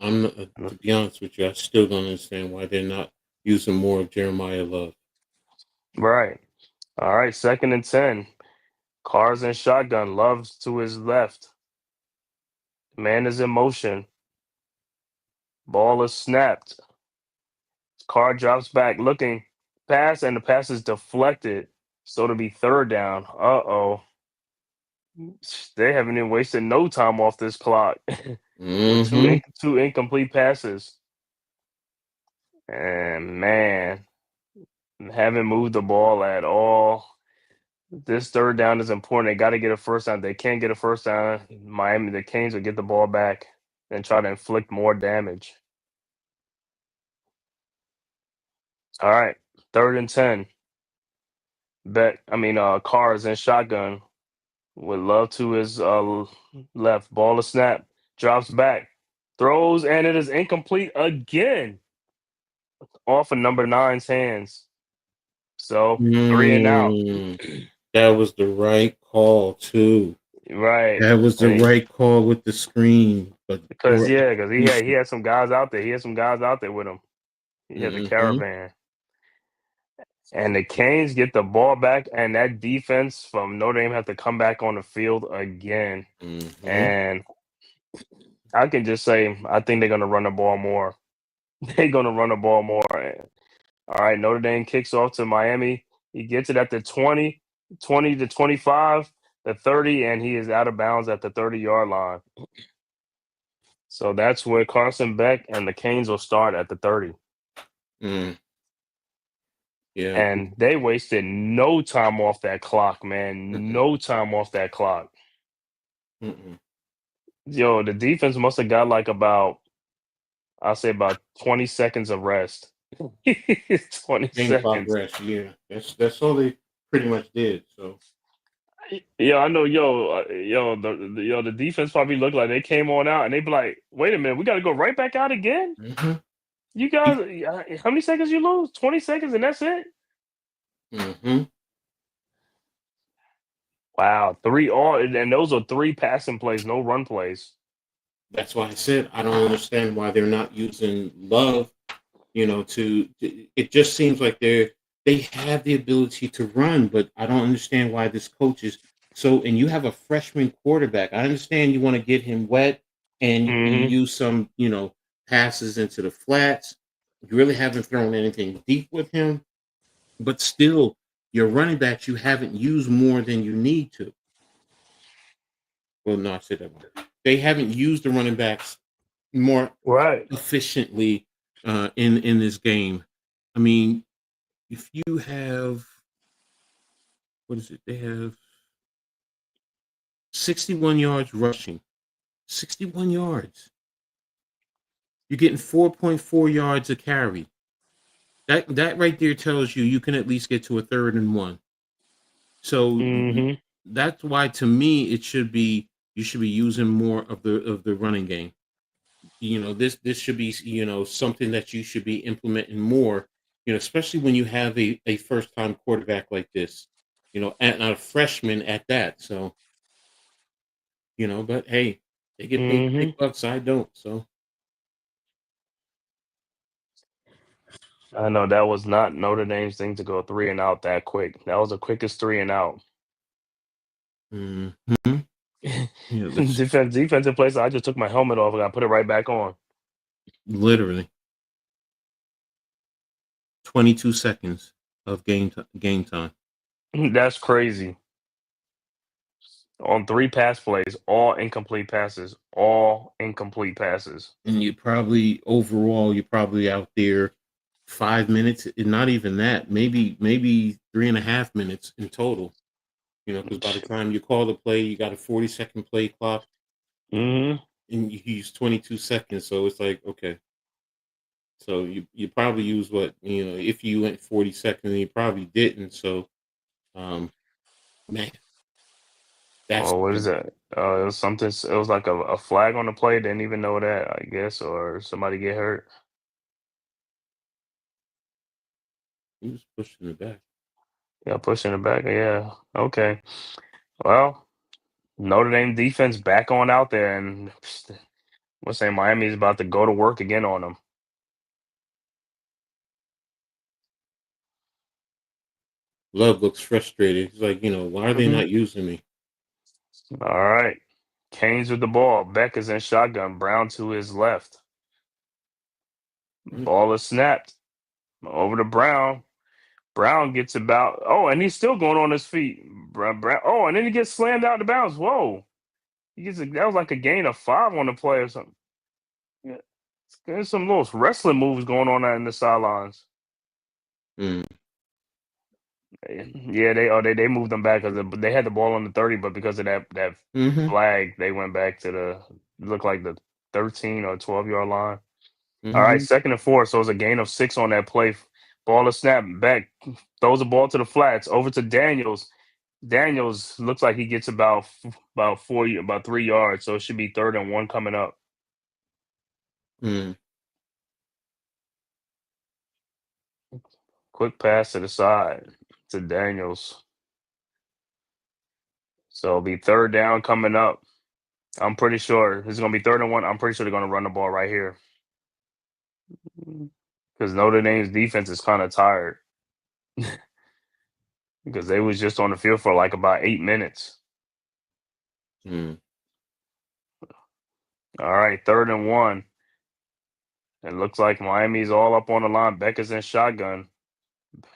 To be honest with you, I still don't understand why they're not using more of Jeremiah Love. Right. All right, 2nd and 10. Cars and shotgun. Loves to his left. Man is in motion. Ball is snapped. Carr drops back looking. Pass, and the pass is deflected. So it'll be 3rd down. Uh-oh. They haven't even wasted no time off this clock with Mm-hmm. two incomplete passes. And man, haven't moved the ball at all. This 3rd down is important. They got to get a first down. They can't get a first down. The Canes will get the ball back and try to inflict more damage. All right, 3rd and 10. Cars and shotgun with Love to his left. Ball to snap. Drops back. Throws, and it is incomplete again. Off of number 9's hands. So 3 and out. That was the right call too. Right. That was the And right call with the screen. But because he had some guys out there. He had some guys out there with him. He had the mm-hmm. caravan. And the Canes get the ball back, and that defense from Notre Dame have to come back on the field again. Mm-hmm. And I can just say, I think they're going to run the ball more. They're going to run the ball more. All right, Notre Dame kicks off to Miami. He gets it at the 20, 20 to 25, the 30, and he is out of bounds at the 30-yard line. So that's where Carson Beck and the Canes will start at the 30. Mm. Yeah. And they wasted no time off that clock, man. No time off that clock. Mm-mm. Yo, the defense must have got like I'll say about 20 seconds of rest. 20 Game clock seconds. rest. Yeah, that's all they pretty much did. So Yeah, I know. The defense probably looked like they came on out and they be like, "Wait a minute, we got to go right back out again." mm-hmm. You guys, how many seconds you lose? 20 seconds, and that's it. Mm-hmm. Wow, and those are 3 passing plays, no run plays. That's why I said I don't understand why they're not using Love. It just seems like they have the ability to run, but I don't understand why this coach is so. And you have a freshman quarterback. I understand you want to get him wet and Mm-hmm. use some, passes into the flats. You really haven't thrown anything deep with him, but still, your running backs you haven't used more than you need to. Well, no, I said that wrong. They haven't used the running backs more Right. efficiently in this game. I mean, if you have what is it? They have 61 yards rushing. 61 yards. You're getting 4.4 yards a carry. That right there tells you can at least get to a 3rd and 1. So Mm-hmm. that's why to me you should be using more of the running game. This should be something that you should be implementing more, especially when you have a first time quarterback like this, and a freshman at that. So but hey, they get paid Mm-hmm. big bucks. I don't. So I know that was not Notre Dame's thing to go 3 and out that quick. That was the quickest 3 and out. mm-hmm. Defensive plays. I just took my helmet off and I put it right back on. Literally 22 seconds of game time. That's crazy. On 3 pass plays, all incomplete passes. All incomplete passes. And you're probably out there 5 minutes, and not even that, maybe 3.5 minutes in total. Because by the time you call the play, you got a 40-second play clock, Hmm. and you use 22 seconds. So it's like, okay, so you probably use what, if you went 40 seconds, and you probably didn't. So, man, that's Oh, what is that? It was something. It was like a flag on the play. Didn't even know that, I guess, or somebody get hurt. he was pushing it back. Yeah, pushing it back. Yeah. Okay. Well, Notre Dame defense back on out there, and we're saying Miami's about to go to work again on them. Love looks frustrated. He's like, why are they Hmm. not using me? All right. Canes with the ball. Beck is in shotgun. Brown to his left. Mm, Ball is snapped over to Brown. Brown gets about. Oh, and he's still going on his feet. Brown. Oh, and then he gets slammed out of bounds. Whoa. That was like a gain of 5 on the play or something. Yeah. There's some little wrestling moves going on out in the sidelines. mm, Yeah, they moved them back because they had the ball on the 30, but because of that mm-hmm, flag, they went back to the look like the 13 or 12-yard line. All right, mm-hmm, 2nd and 4. So it's a gain of 6 on that play. Ball is snapped back, throws the ball to the flats over to Daniels. Daniels looks like he gets about 3 yards, so it should be 3rd and 1 coming up. mm, Quick pass to the side to Daniels. So it'll be 3rd down coming up. I'm pretty sure it's going to be 3rd and 1. I'm pretty sure they're going to run the ball right here because Notre Dame's defense is kind of tired because they was just on the field for like about 8 minutes. mm. All right, 3rd and 1. It looks like Miami's all up on the line. Becker's in shotgun.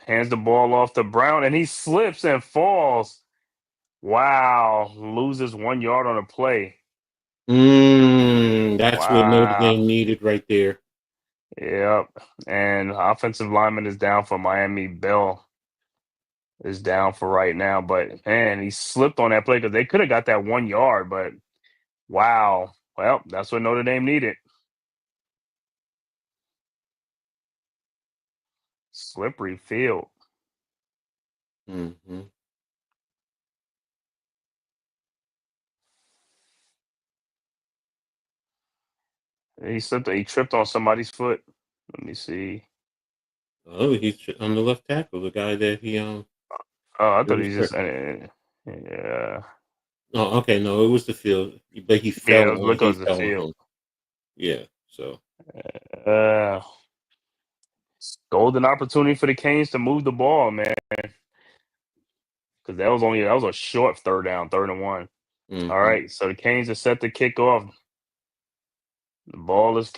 Hands the ball off to Brown, and he slips and falls. Wow. Loses 1 yard on a play. That's what Notre Wow. Dame needed right there. Yep. And offensive lineman is down for Miami. Bell is down for right now. But man, he slipped on that play because they could have got that 1 yard. But wow. Well, that's what Notre Dame needed. Slippery field. Mm-hmm. He tripped on somebody's foot. Let me see. Oh, he's on the left tackle, the guy that Oh, I that thought was he just hurt. yeah. Oh, okay, no, it was the field, but he Yeah, it fell was on he because of the fell on field. him. Yeah, so Uh, Golden opportunity for the Canes to move the ball, man. Because that was a short 3rd down, 3rd and 1. All mm-hmm, right, so the Canes are set to kick off. The ball is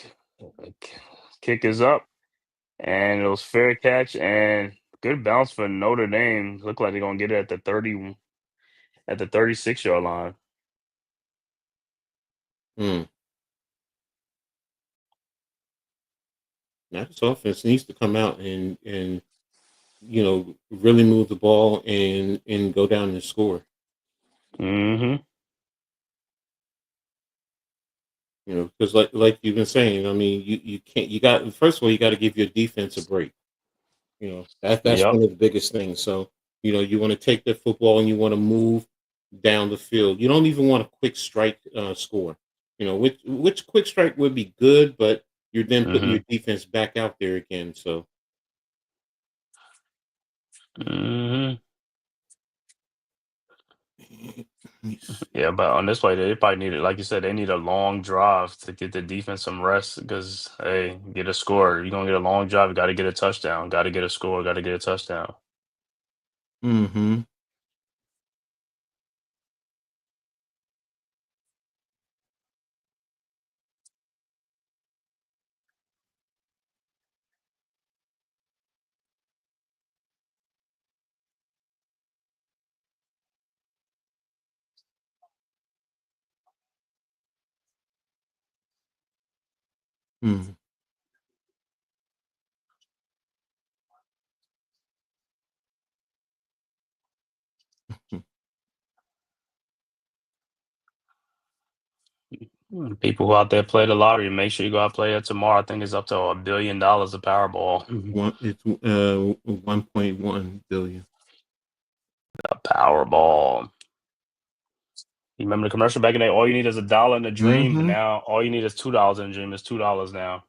kick is up, and it was fair catch and good bounce for Notre Dame. Look like they're gonna get it at the 36-yard line. mm. Now this offense needs to come out and really move the ball and go down and score. Mm-hmm. Because like you've been saying, I mean, you can't. You got first of all, you got to give your defense a break. That's Yep. one of the biggest things. So you want to take the football and you want to move down the field. You don't even want a quick strike score. Which quick strike would be good, but you're then putting Mm-hmm. your defense back out there again. So Mm-hmm. let me see. Yeah, but on this play, they probably need it. Like you said, they need a long drive to get the defense some rest because, hey, get a score. You're going to get a long drive. You got to get a touchdown. Got to get a score. Got to get a touchdown. Mm-hmm. Mm-hmm. People who out there play the lottery, make sure you go out and play it tomorrow. I think it's up to $1 billion a Powerball. It's 1.1 billion. A Powerball. You remember the commercial back in the day? All you need is $1 in a dream, but Mm-hmm. now all you need is $2 in a dream. It's $2 now.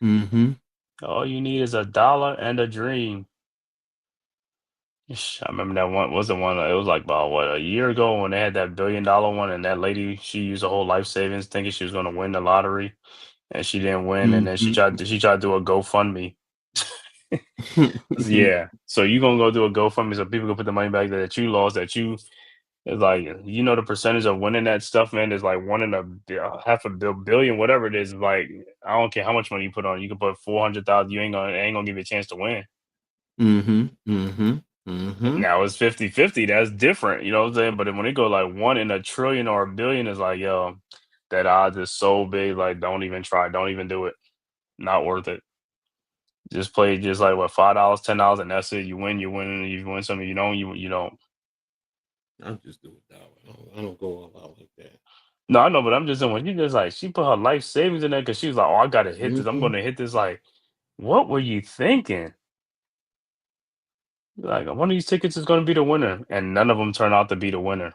Mm-hmm. All you need is $1 and a dream. I remember that one. Was the one? It was like about what, a year ago when they had that $1 billion one, and that lady, she used her whole life savings thinking she was going to win the lottery, and she didn't win, and then she tried to do a GoFundMe. Mm-hmm. Yeah, so you gonna go do a GoFundMe so people can put the money back that you lost. That you It's like, the percentage of winning that stuff, man, is like one in half a billion, whatever it is. Like, I don't care how much money you put on. You can put 400,000. You ain't gonna give you a chance to win. Mm-hmm. Mm-hmm. Mm-hmm. Now it's 50-50. That's different. You know what I'm saying? But then when it go like one in a trillion or a billion, it's like, yo, that odds is so big. Like, don't even try. Don't even do it. Not worth it. Just play just like what, $5, $10, and that's it. You win, you win. You win something. You don't. You don't. I'll just do it that way. I don't go all out like that. No, I know, but I'm just saying when you just like she put her life savings in there because she was like, "Oh, I gotta hit this. I'm Mm-hmm. gonna hit this." Like, what were you thinking? Like, one of these tickets is gonna be the winner, and none of them turn out to be the winner.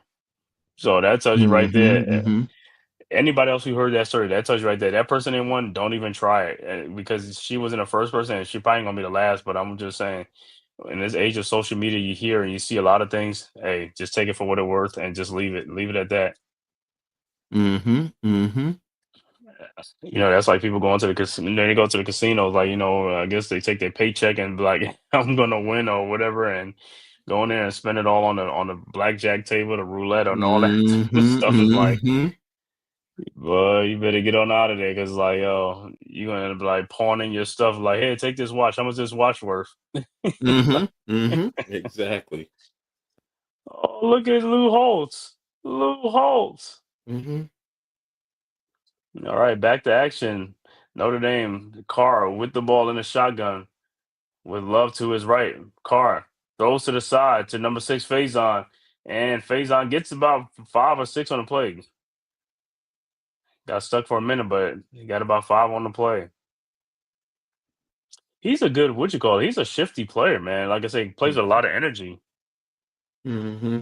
So that tells you right there. Mm-hmm. Mm-hmm. Anybody else who heard that story, that tells you right there. That person didn't win. Don't even try it because she wasn't the first person, and she probably ain't gonna be the last. But I'm just saying, in this age of social media, you hear and you see a lot of things. Hey, just take it for what it's worth and just leave it. Leave it at that. Mm-hmm. Mm-hmm. That's like people going to the casino. They go to the casinos, like, I guess they take their paycheck and be like, I'm gonna win or whatever, and go in there and spend it all on the blackjack table, the roulette, and all that stuff. Is like, Mm-hmm. well, you better get on out of there because, like, yo, you're gonna be like pawning your stuff. Like, hey, take this watch. How much this watch worth? Mm-hmm. Mm-hmm. Exactly. Oh, look at Lou Holtz. Lou Holtz. Mm-hmm. All right, back to action. Notre Dame, Carr with the ball in the shotgun. With Love to his right, Carr throws to the side to number 6, Faison, and Faison gets about 5 or 6 on the play. Got stuck for a minute, but he got about 5 on the play. He's a good, what you call it? He's a shifty player, man. Like I say, he plays with a lot of energy. Mm-hmm.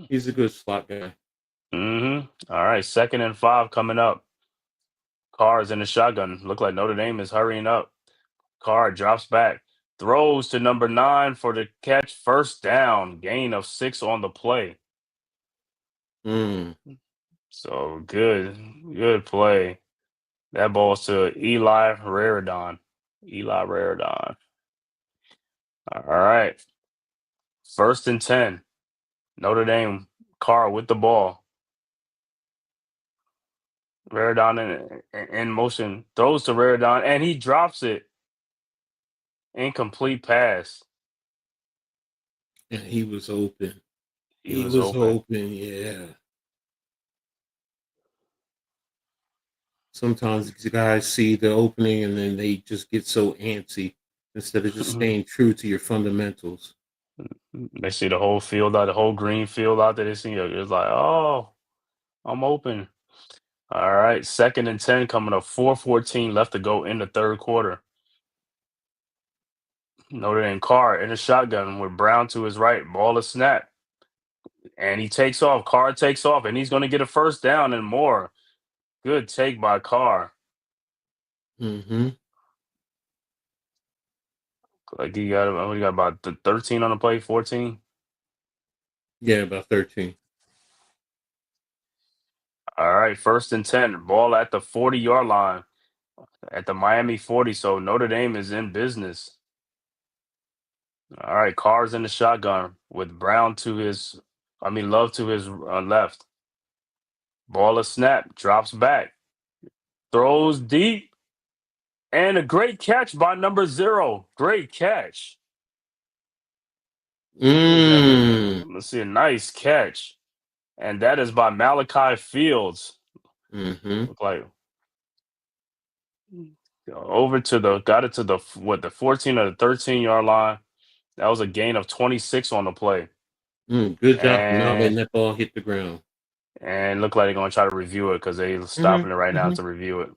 He's a good slot guy. All right, 2nd and 5 coming up. Carr is in the shotgun. Look like Notre Dame is hurrying up. Carr drops back, throws to number 9 for the catch. First down, gain of 6 on the play. Mm. So good play. That ball's to Eli Raridon. Eli Raridon. All right. 1st and 10. Notre Dame, Carr with the ball. Raridon in motion. Throws to Raridon, and he drops it. Incomplete pass. And he was open. He He was was open. open, yeah. Sometimes the guys see the opening and then they just get so antsy instead of just staying true to your fundamentals. They see the whole field out, the whole green field out there. They see it. It's like, oh, I'm open. All right. 2nd and 10 coming up. 4:14 left to go in the 3rd quarter. Notre Dame, Carr in a shotgun with Brown to his right. Ball is snapped. And he takes off. Carr takes off, and he's going to get a first down and more. Good take by Carr. Mm-hmm. Like he got, what, he got about 13 on the play, 14. Yeah, about 13. All right, 1st and 10. Ball at the 40-yard line at the Miami 40. So Notre Dame is in business. All right, Carr's in the shotgun with Brown to his, Love to his left. Ball is snapped, drops back, throws deep, and a great catch by number 0. Great catch. Who is that? Mm. Let's see, a nice catch. And that is by Malachi Fields. Mm-hmm. Look like got it to the 14 or the 13-yard line. That was a gain of 26 on the play. Good job for not letting And that ball hit the ground. And look like they're gonna try to review it because they Hmm. stopping it right now Hmm. to review it.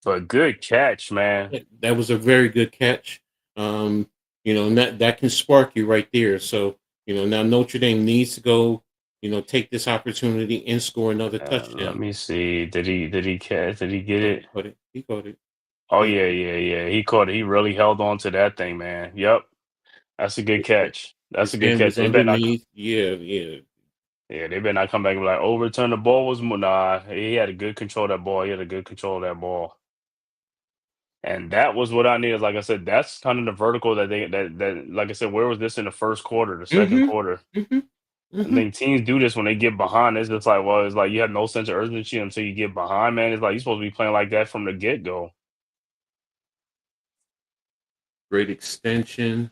But good catch, man. That was a very good catch. Um, and that can spark you right there. So, now Notre Dame needs to go, take this opportunity and score another Let touchdown. me see. Did he catch? Did he get Oh, it? he caught it. He caught it. Oh He yeah, caught it. yeah, yeah. He caught it. He really held on to that thing, man. Yep. That's a good His, catch. That's his a good hand catch. was They better not. underneath. Yeah, yeah. Yeah, they better not come back and be like overturn the ball was nah. He had a good control of that ball. He had a good control of that ball. And that was what I needed. Like I said, that's kind of the vertical that that like I said, where was this in the first quarter, the second Mm-hmm. quarter? Mm-hmm. I Mm-hmm. think teams do this when they get behind. It's just like, well, it's like you have no sense of urgency until you get behind, man. It's like you're supposed to be playing like that from the get go. Great extension,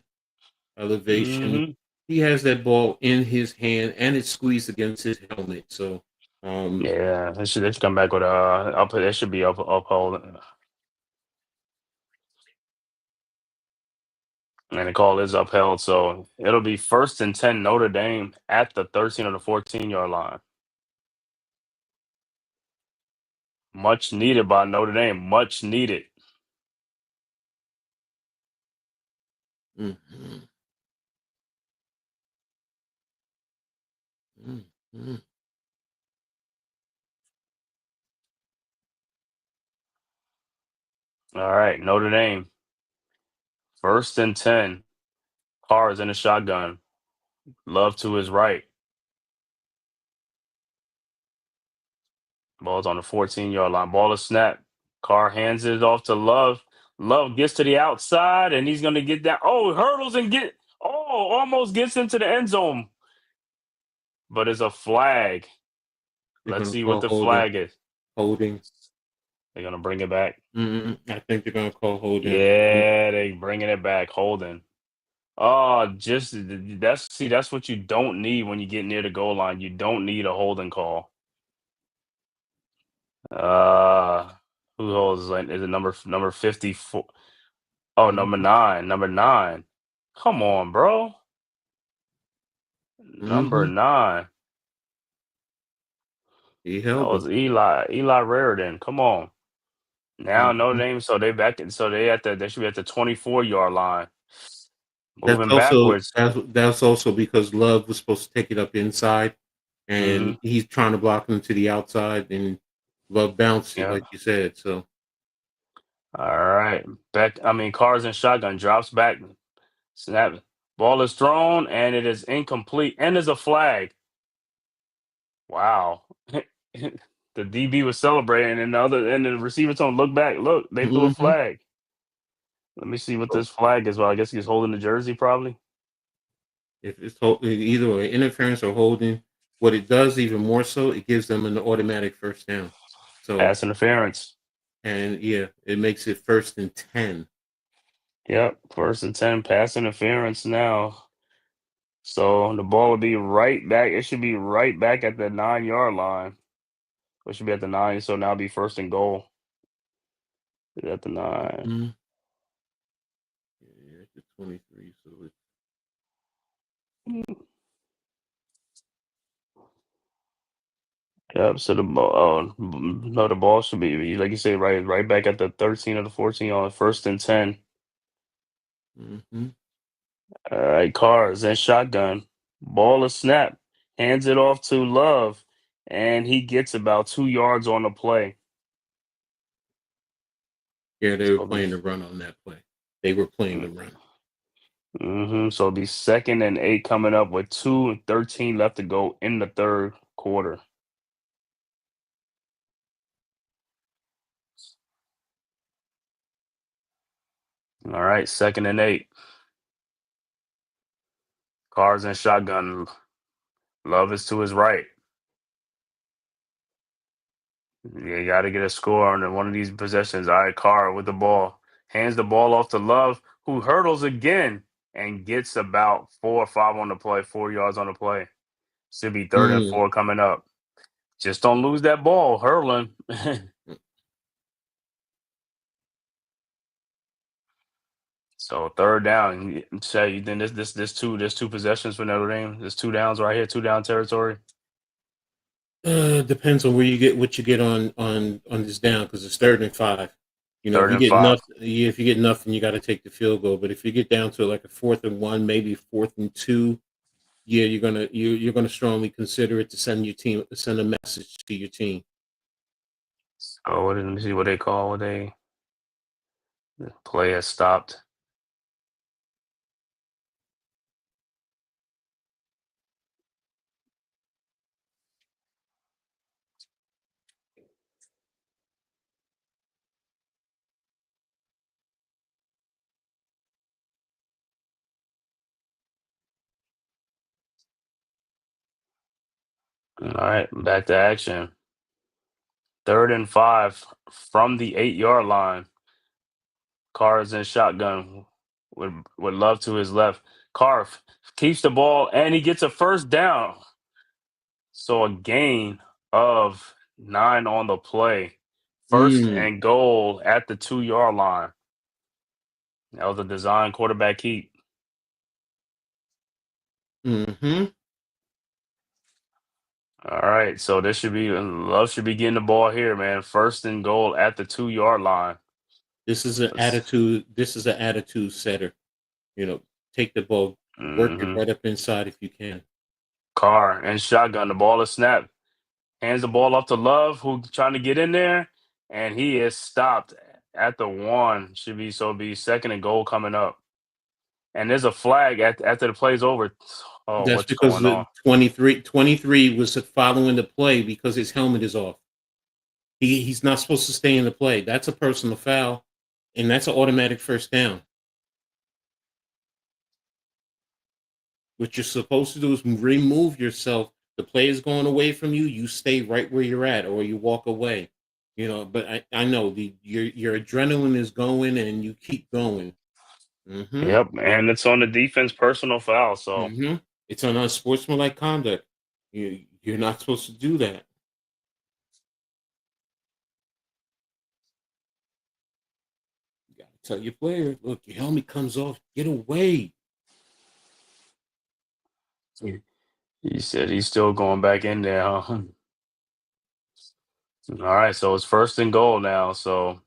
elevation. Hmm. He has that ball in his hand and it's squeezed against his helmet. So, um, Yeah, they should come back with up. They should be uphold, and the call is upheld. So it'll be 1st and 10 Notre Dame at the 13 or the 14-yard line. Much needed by Notre Dame. Much needed. mhm, mhm. All right, Notre Dame 1st and 10. Carr is in the shotgun. Love to his right. Ball's on the 14-yard line. Ball is snapped. Carr hands it off to Love. Love gets to the outside, and he's going to get that. Oh, hurdles and get. Oh, almost gets into the end zone. But it's a flag. They're Let's going to see what call the flag is. holding. They're going to bring it back. I think they're going to call holding. Yeah, they bringing it back. Holding. Oh, that's what you don't need when you get near the goal line. You don't need a holding call. Uh, who holds like is it number 54? Oh, number Mhm, 9. Number 9. Come on, bro. Number mhm. 9. He That held was them. Eli Raridan. Come on. Now Notre Mhm. Dame, so they should be at the 24-yard line. That's Moving also backwards. that's also because Love was supposed to take it up inside, Hmm. and he's trying to block him to the outside, and Love bounced it Yeah. like you said. So, All right. Carr's in shotgun, drops back, snap. Ball is thrown, and it is incomplete. And there's a flag. Wow. The DB was celebrating, and the receiver told him, look back. Look, they threw a mhm. flag. Let me see what this flag is. Well, I guess he's holding the jersey, probably. If it's either an interference or holding, what it does even more so, it gives them an automatic first down. So, Pass interference. and yeah, it makes it 1st and 10. Yep. 1st and 10, pass interference now. So the ball would be right back. It should be right back at the 9-yard line. It should be at the 9. So now it'll be 1st and goal. At the 9. Mhm. Yeah, it's 23. So it's Yep. So the ball, oh, no, the ball should be like you say, right back at the 13 or the 14 on 1st and 10. mhm. All right, Cars and shotgun. Ball is snap. Hands it off to Love, and he gets about 2 yards on the play. Yeah, they were So playing the run on that play. They were playing the run. so it'll be 2nd and 8 coming up with 2:13 left to go in the third quarter. All right, 2nd and 8. Cars and shotgun. Love is to his right. You got to get a score on one of these possessions. All right, Carr with the ball. Hands the ball off to Love, who hurdles again and gets about 4 or 5 on the play, 4 yards on the play. Should be third and Mm. 4 coming up. Just don't lose that ball, hurling. So third down. Say then there's two possessions for Notre Dame. There's 2 downs right here, 2 down territory. Depends on where you get what you get on this down because it's 3rd and 5. You know, if Third you and get five. nothing, if you get nothing, you got to take the field goal. But if you get down to like a 4th and 1, maybe 4th and 2, yeah, you're gonna strongly consider it to send a message to your team. Oh, let me see what they call what they the play has stopped. All right, back to action. 3rd and 5 from the 8-yard line. Carr is in shotgun with Love to his left. Carr keeps the ball and he gets a first down. So a gain of 9 on the play. First Mm, and goal at the 2-yard line. That was a design quarterback keep. hmm All right, so this should be Love should be getting the ball here, man. First and goal at the 2-yard line. This is an Let's, attitude. This is an attitude setter. You know, take the ball, work it mhm. right up inside if you can. Carr and shotgun. The ball is snapped. Hands the ball off to Love, who trying to get in there, and he is stopped at the 1. Should be so be second and goal coming up. And there's a flag after the play's over. Oh, That's what's because going the on? 23 was following the play because his helmet is off. He's not supposed to stay in the play. That's a personal foul, and that's an automatic first down. What you're supposed to do is remove yourself. The play is going away from you. You stay right where you're at, or you walk away. You know, but I know your adrenaline is going, and you keep going. Mm-hmm. Yep, and it's on the defense personal foul. So Mm-hmm. It's an unsportsmanlike conduct. You're not supposed to do that. You gotta tell your player, look, your helmet comes off. Get away. he said he's still going back in there. Huh? All right, so it's first and goal now. So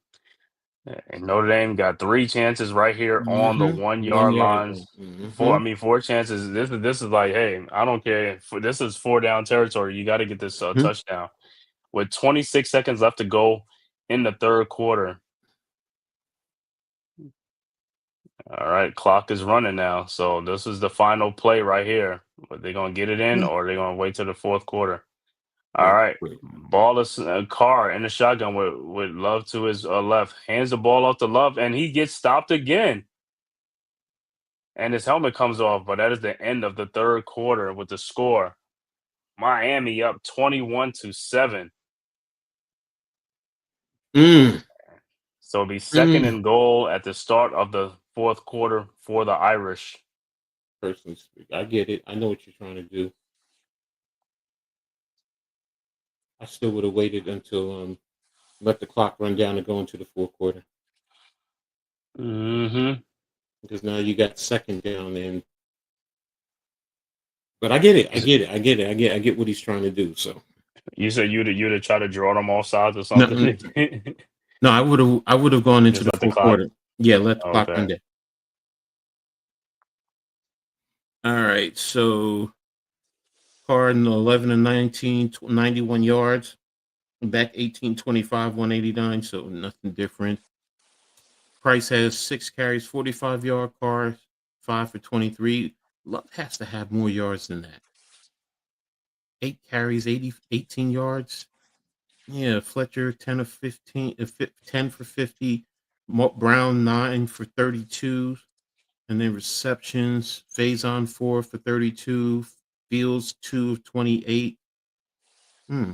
and Notre Dame got 3 chances right here on the Mm-hmm. 1 1 yard yard line. line. Four, I Mm-hmm. mean, 4 chances. This is like, hey, I don't care. This is 4 down territory. You got to get this Mm-hmm. touchdown with 26 seconds left to go in the 3rd quarter. All right, clock is running now. So this is the final play right here. Are they gonna get it in, or are they gonna wait till the 4th quarter? All That's right, great. ball is Carr in the shotgun with Love to his left. Hands the ball off to Love, and he gets stopped again. And his helmet comes off, but that is the end of the 3rd quarter with the score. Miami up 21-7. Mm, So it'll be second mm. and goal at the start of the 4th quarter for the Irish. Personally speak, I get it. I know what you're trying to do. I still would have waited until let the clock run down and go into the 4th quarter Hmm. because now you got second down and. But I get it. I get it. I get it. I get what he's trying to do. So You said you'd have tried to draw them off sides or no, something. no, I would have gone into Just the let the fourth clock. quarter. Yeah, let the clock run Okay. down. All right. So Cardinal 11 and 19, 91 yards. Back 18, 25, 189. So nothing different. Price has 6 carries, 45-yard cars, 5 for 23. Love has to have more yards than that. 8 carries, 18 yards. Yeah, Fletcher 10 of 15, 10 for 50. Brown 9 for 32, and then receptions. Faison 4 for 32. Fields 2 of 28. Hmm.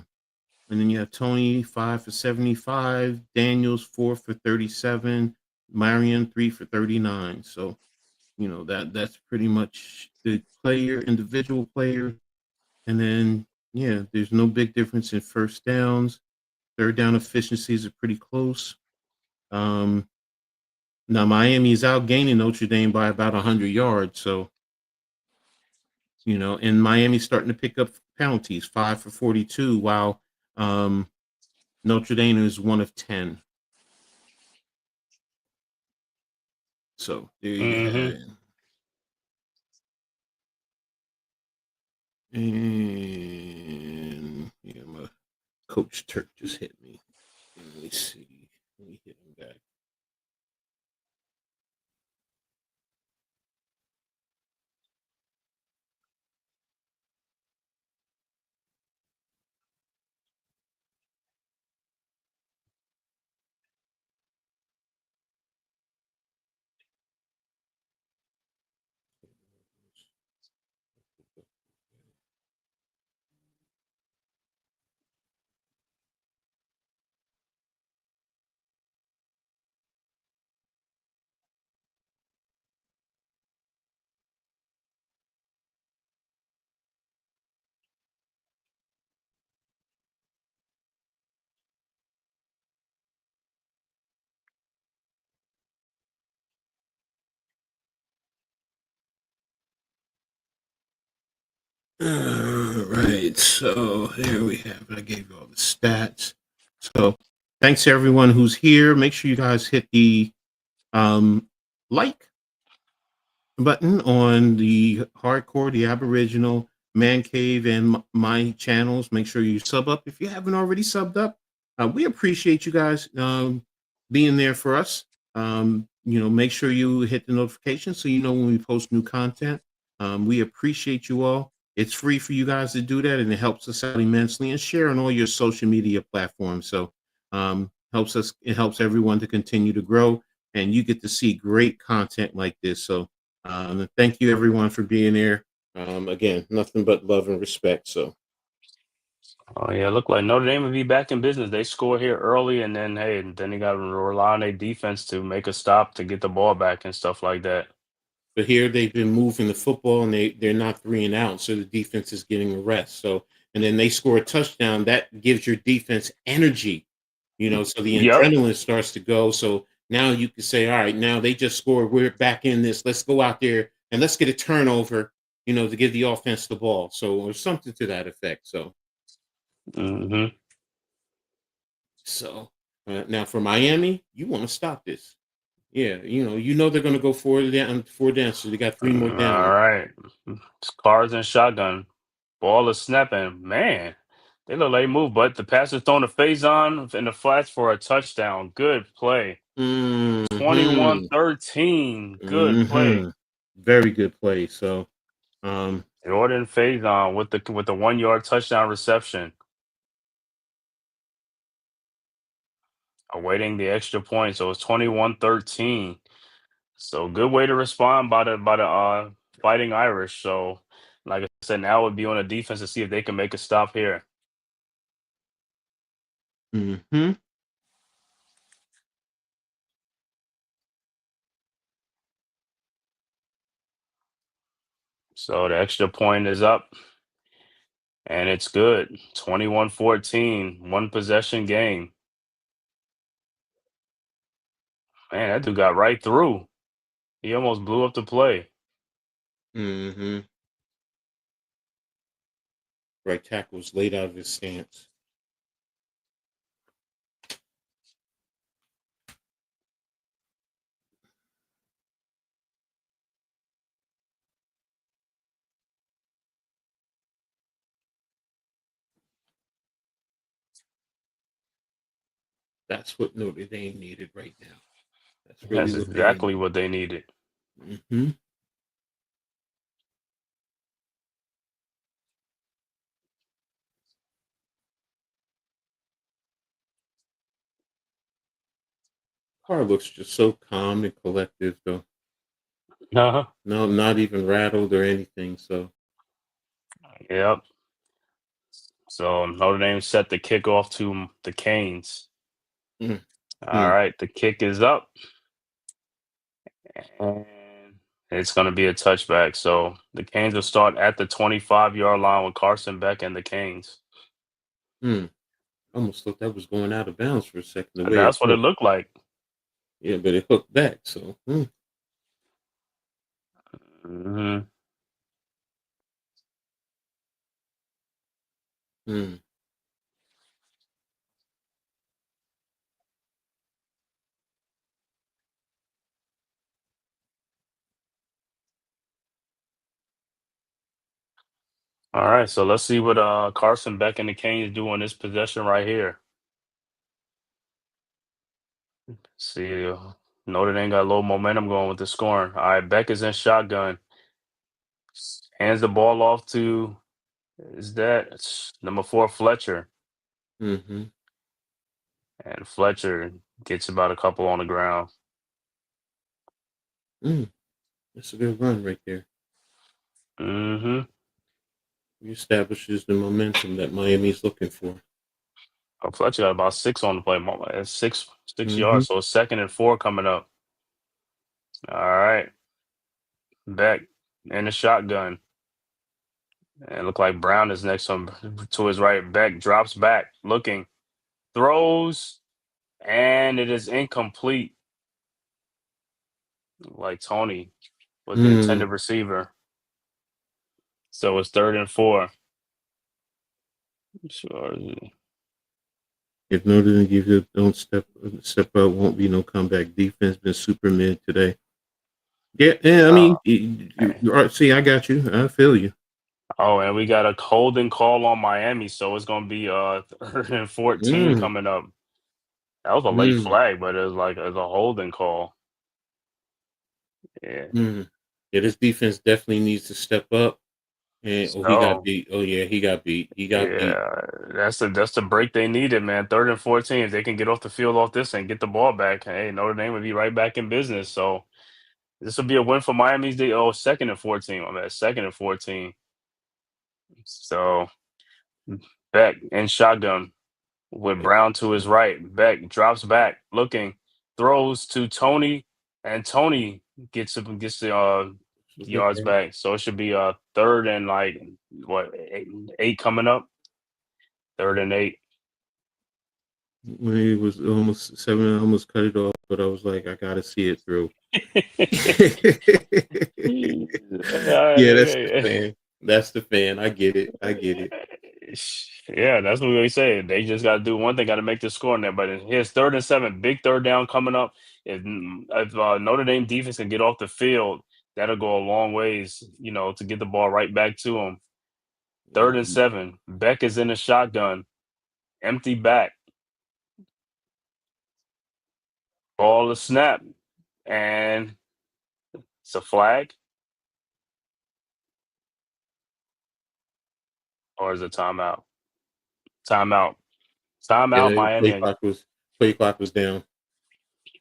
And then you have Tony 5 for 75. Daniels 4 for 37. Marion 3 for 39. So that's pretty much the individual player. And then there's no big difference in first downs. Third down efficiencies are pretty close. Um, Now Miami is outgaining Notre Dame by about 100 yards. So, and Miami's starting to pick up penalties, 5 for 42, while Notre Dame is 1 of 10. So there you have Mm-hmm. it. And yeah, my Coach Turk just hit me. Let me see. Let me hit him back. All right, so here we have it. I gave you all the stats. So thanks to everyone who's here. Make sure you guys hit the like button on the hardcore, the Aboriginal, Man Cave, and my channels. Make sure you sub up if you haven't already subbed up. We appreciate you guys being there for us. Make sure you hit the notification so you know when we post new content. We appreciate you all. It's free for you guys to do that, and it helps us out immensely. And share on all your social media platforms. So it helps everyone to continue to grow, and you get to see great content like this. So thank you everyone for being there. Again, nothing but love and respect. So Oh yeah, look like Notre Dame will be back in business. They score here early, and then then they got to rely on their defense to make a stop to get the ball back and stuff like that. but here they've been moving the football and they're not 3-and-out, so the defense is getting a rest. So and then they score a touchdown that gives your defense energy, so the Yep. adrenaline starts to go. So now you can say, all right, now they just scored, we're back in this. Let's go out there and let's get a turnover, to give the offense the ball. So or something to that effect. Mm-hmm. So now for Miami, you want to stop this. Yeah, they're going to go four down, so they got 3 more All downs. right. It's cars and shotgun. Ball is snapping. Man, they look like they move, but the pass is thrown to phase on in the flats for a touchdown. Good play. Mm-hmm. 21-13. Good play. Mm-hmm. Very good play. So, um, Jordan phase on with the 1 yard touchdown reception. Awaiting the extra point. So it's 21-13. So good way to respond by the Fighting Irish. So like I said, now it would be on the defense to see if they can make a stop here. mm-hmm. So the extra point is up and it's good. 21-14. One possession game. Man, that dude got right through. He almost blew up the play. Mm-hmm. Right tackle was laid out of his stance. That's what Notre Dame needed right now. That's really That's what they exactly needed. what they needed. Mm-hmm. Car looks just so calm and collective, though. Uh-huh. No, not even rattled or anything. So, Yep. So Notre Dame set the kickoff to the Canes. All mm-hmm. right, the kick is up, and it's going to be a touchback. So the Canes will start at the 25-yard line with Carson Beck and the Canes. Almost thought that was going out of bounds for a second. The And way it that's what it hooked. looked like. Yeah, but it hooked back. So, Hmm. Mm. All right, so let's see what Carson Beck and the Canes do on this possession right here. See, Notre Dame got a little momentum going with the scoring. All right, Beck is in shotgun. Hands the ball off to, is that number 4, Fletcher. Mm-hmm. And Fletcher gets about a couple on the ground. Mm. That's a good run right there. Mm-hmm. He establishes the momentum that Miami's looking for. Oh, Fletcher got about 6 on the play. Six Mm-hmm. yards. So 2nd and 4 coming up. All right. Beck in the shotgun. And look like Brown is next to his right. Beck drops back, looking, throws, and it is incomplete. Like Tony was the intended Mm. receiver. So it's 3rd and 4. Sure. If Notre Dame gives you don't step out, won't be no comeback. Defense been super mid today. Yeah. I mean, all right, see, I got you. I feel you. Oh, and we got a holding call on Miami, so it's gonna be 3rd and 14 Mm. coming up. That was a late Mm. flag, but it was like it's a holding call. Yeah. Mm. Yeah, this defense definitely needs to step up. And he got So beat. Oh yeah, he got beat. He got beat. yeah, that's the break they needed, man. 3rd and 14. If they can get off the field off this and get the ball back, hey, Notre Dame would be right back in business. So this will be a win for Miami's. 2nd and 14. My bad. 2nd and 14. So Beck in shotgun with Brown to his right. Beck drops back, looking, throws to Tony, and Tony gets the yards back. So it should be 3rd and like what 8 coming up. 3rd and 8. When it was almost 7, I almost cut it off, but I was like, I gotta see it through. Yeah, that's the fan. That's the fan. I get it. I get it. Yeah, that's what we say. They just got to do one thing, got to make the score in there. But here's 3rd and 7, big 3rd down coming up. If Notre Dame defense can get off the field, that'll go a long ways, to get the ball right back to them. 3rd and 7, Beck is in the shotgun, empty back, ball to snap, and it's a flag, or is it timeout? Timeout. Yeah, Timeout, the Miami. play clock was down.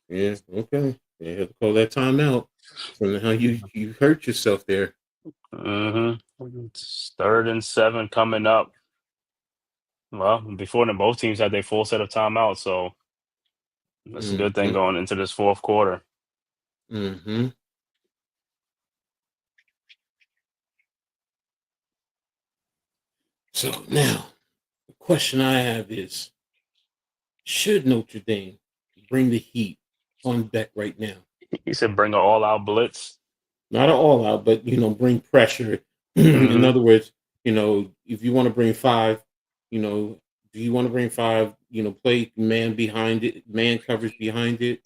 Yeah, okay. They had to call that timeout. So now you hurt yourself there. Mm-hmm. 3rd and 7 coming up. Well, before then, both teams had their full set of timeouts, so that's a good thing Mm-hmm. going into this 4th quarter. Mm-hmm. So now the question I have is, should Notre Dame bring the heat on Beck right now? He said, "Bring an all-out blitz." Not an all out, but bring pressure. In Mm-hmm. other words, if you want to bring 5, do you want to bring 5? Play man behind it, man coverage behind it.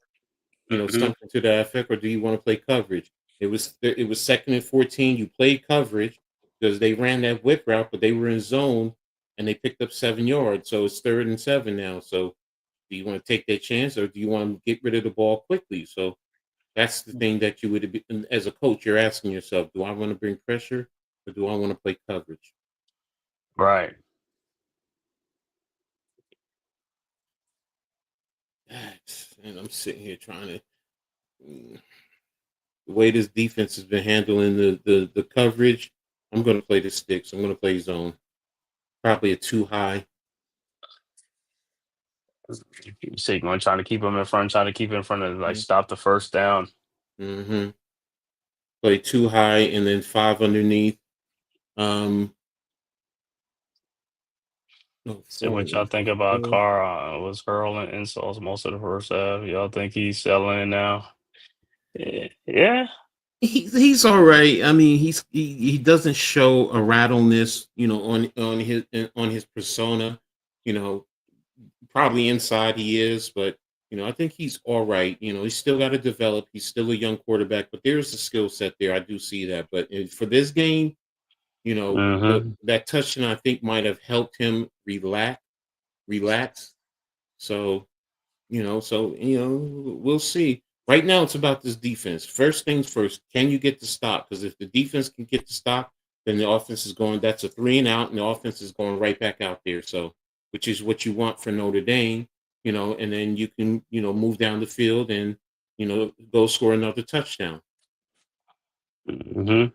Mm-hmm. Something to that effect, or do you want to play coverage? It was 2nd and 14. You played coverage because they ran that whip route, but they were in zone and they picked up 7 yards. So it's 3rd and 7 now. So do you want to take that chance, or do you want to get rid of the ball quickly? So that's the thing that you would be, as a coach, you're asking yourself: do I want to bring pressure, or do I want to play coverage? Right. And I'm sitting here trying to. The way this defense has been handling the coverage, I'm going to play the sticks. I'm going to play zone. Probably a too high. You say going trying to keep him in front, trying to keep in front of stop the 1st down. Mm-hmm. Play too high and then 5 underneath. No, So 4 what y'all underneath. think about 4. Carr? Was hurling insults most of the 1st half. Y'all think he's settling in now? Yeah. He's all right. I mean, he doesn't show a rattleness, on his persona. You know, probably inside he is, but I think he's all right. He's still got to develop. He's still a young quarterback, but there's a skill set there. I do see that. But for this game, Mm-hmm. that touchdown I think might have helped him relax. So we'll see. Right now, it's about this defense. First things first, can you get the stop? Because if the defense can get the stop, then the offense is going. That's a 3 and out, and the offense is going right back out there. So, which is what you want for Notre Dame, and then you can, move down the field and, go score another touchdown. Mm-hmm.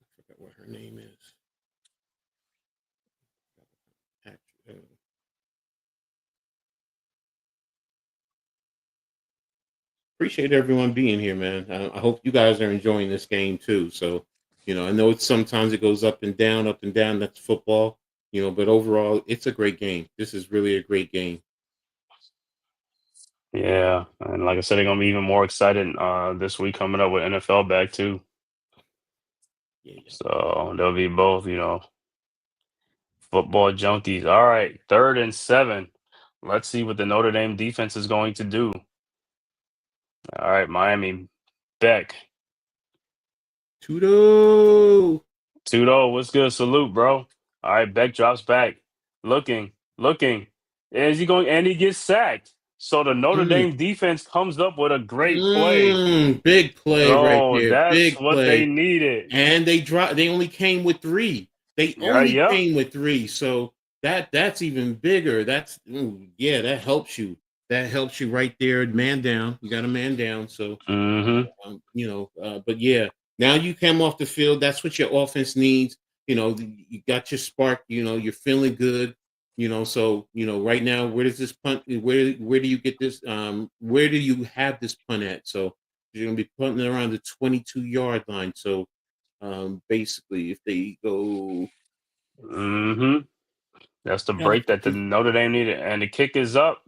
I forgot what her name is. Appreciate everyone being here, man. I hope you guys are enjoying this game too. So, I know it's sometimes it goes up and down, up and down. That's football, but overall, it's a great game. This is really a great game. Yeah, and like I said, they're gonna be even more excited this week coming up with NFL back too. Yeah, yeah. So they'll be both, football junkies. All right, 3rd and 7. Let's see what the Notre Dame defense is going to do. All right, Miami, Beck. Tudo. 2-0, what's good? Salute, bro. All right, Beck drops back. Looking. Is he going? And he gets sacked. So the Notre Mm, Dame defense comes up with a great play. big play right Oh, there. that's Big what they play. needed. And they only came with three. They Yeah, only yep. came with three. So that's even bigger. Yeah, that helps you. That helps you right there. Man down. You got a man down. So Mm-hmm. but yeah, now you come off the field. That's what your offense needs. You got your spark. You're feeling good. So right now, where does this punt? Where do you get this? Where do you have this punt at? So you're gonna be punting around the 22-yard line. So basically, if they go, Mm-hmm. That's the yeah, break that the Notre Dame needed. And the kick is up.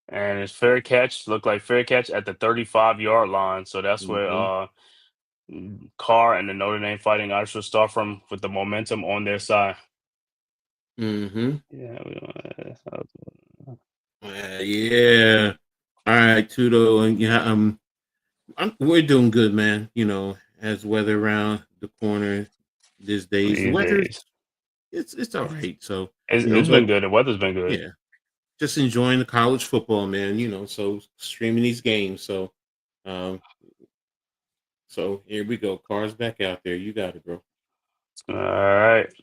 And it's fair catch. Look like fair catch at the 35-yard line. So that's where mm-hmm, Carr and the Notre Dame Fighting Irish will start from with the momentum on their side. mm-hmm. Yeah. Yeah. All right, Tudo, and yeah, we're doing good, man. As weather around the corner these days, the These weather days. it's all right. So It's been but good. The weather's been good. yeah, just enjoying the college football, man. So streaming these games. Um, so here we go. Cars back out there. You got it, bro. All right.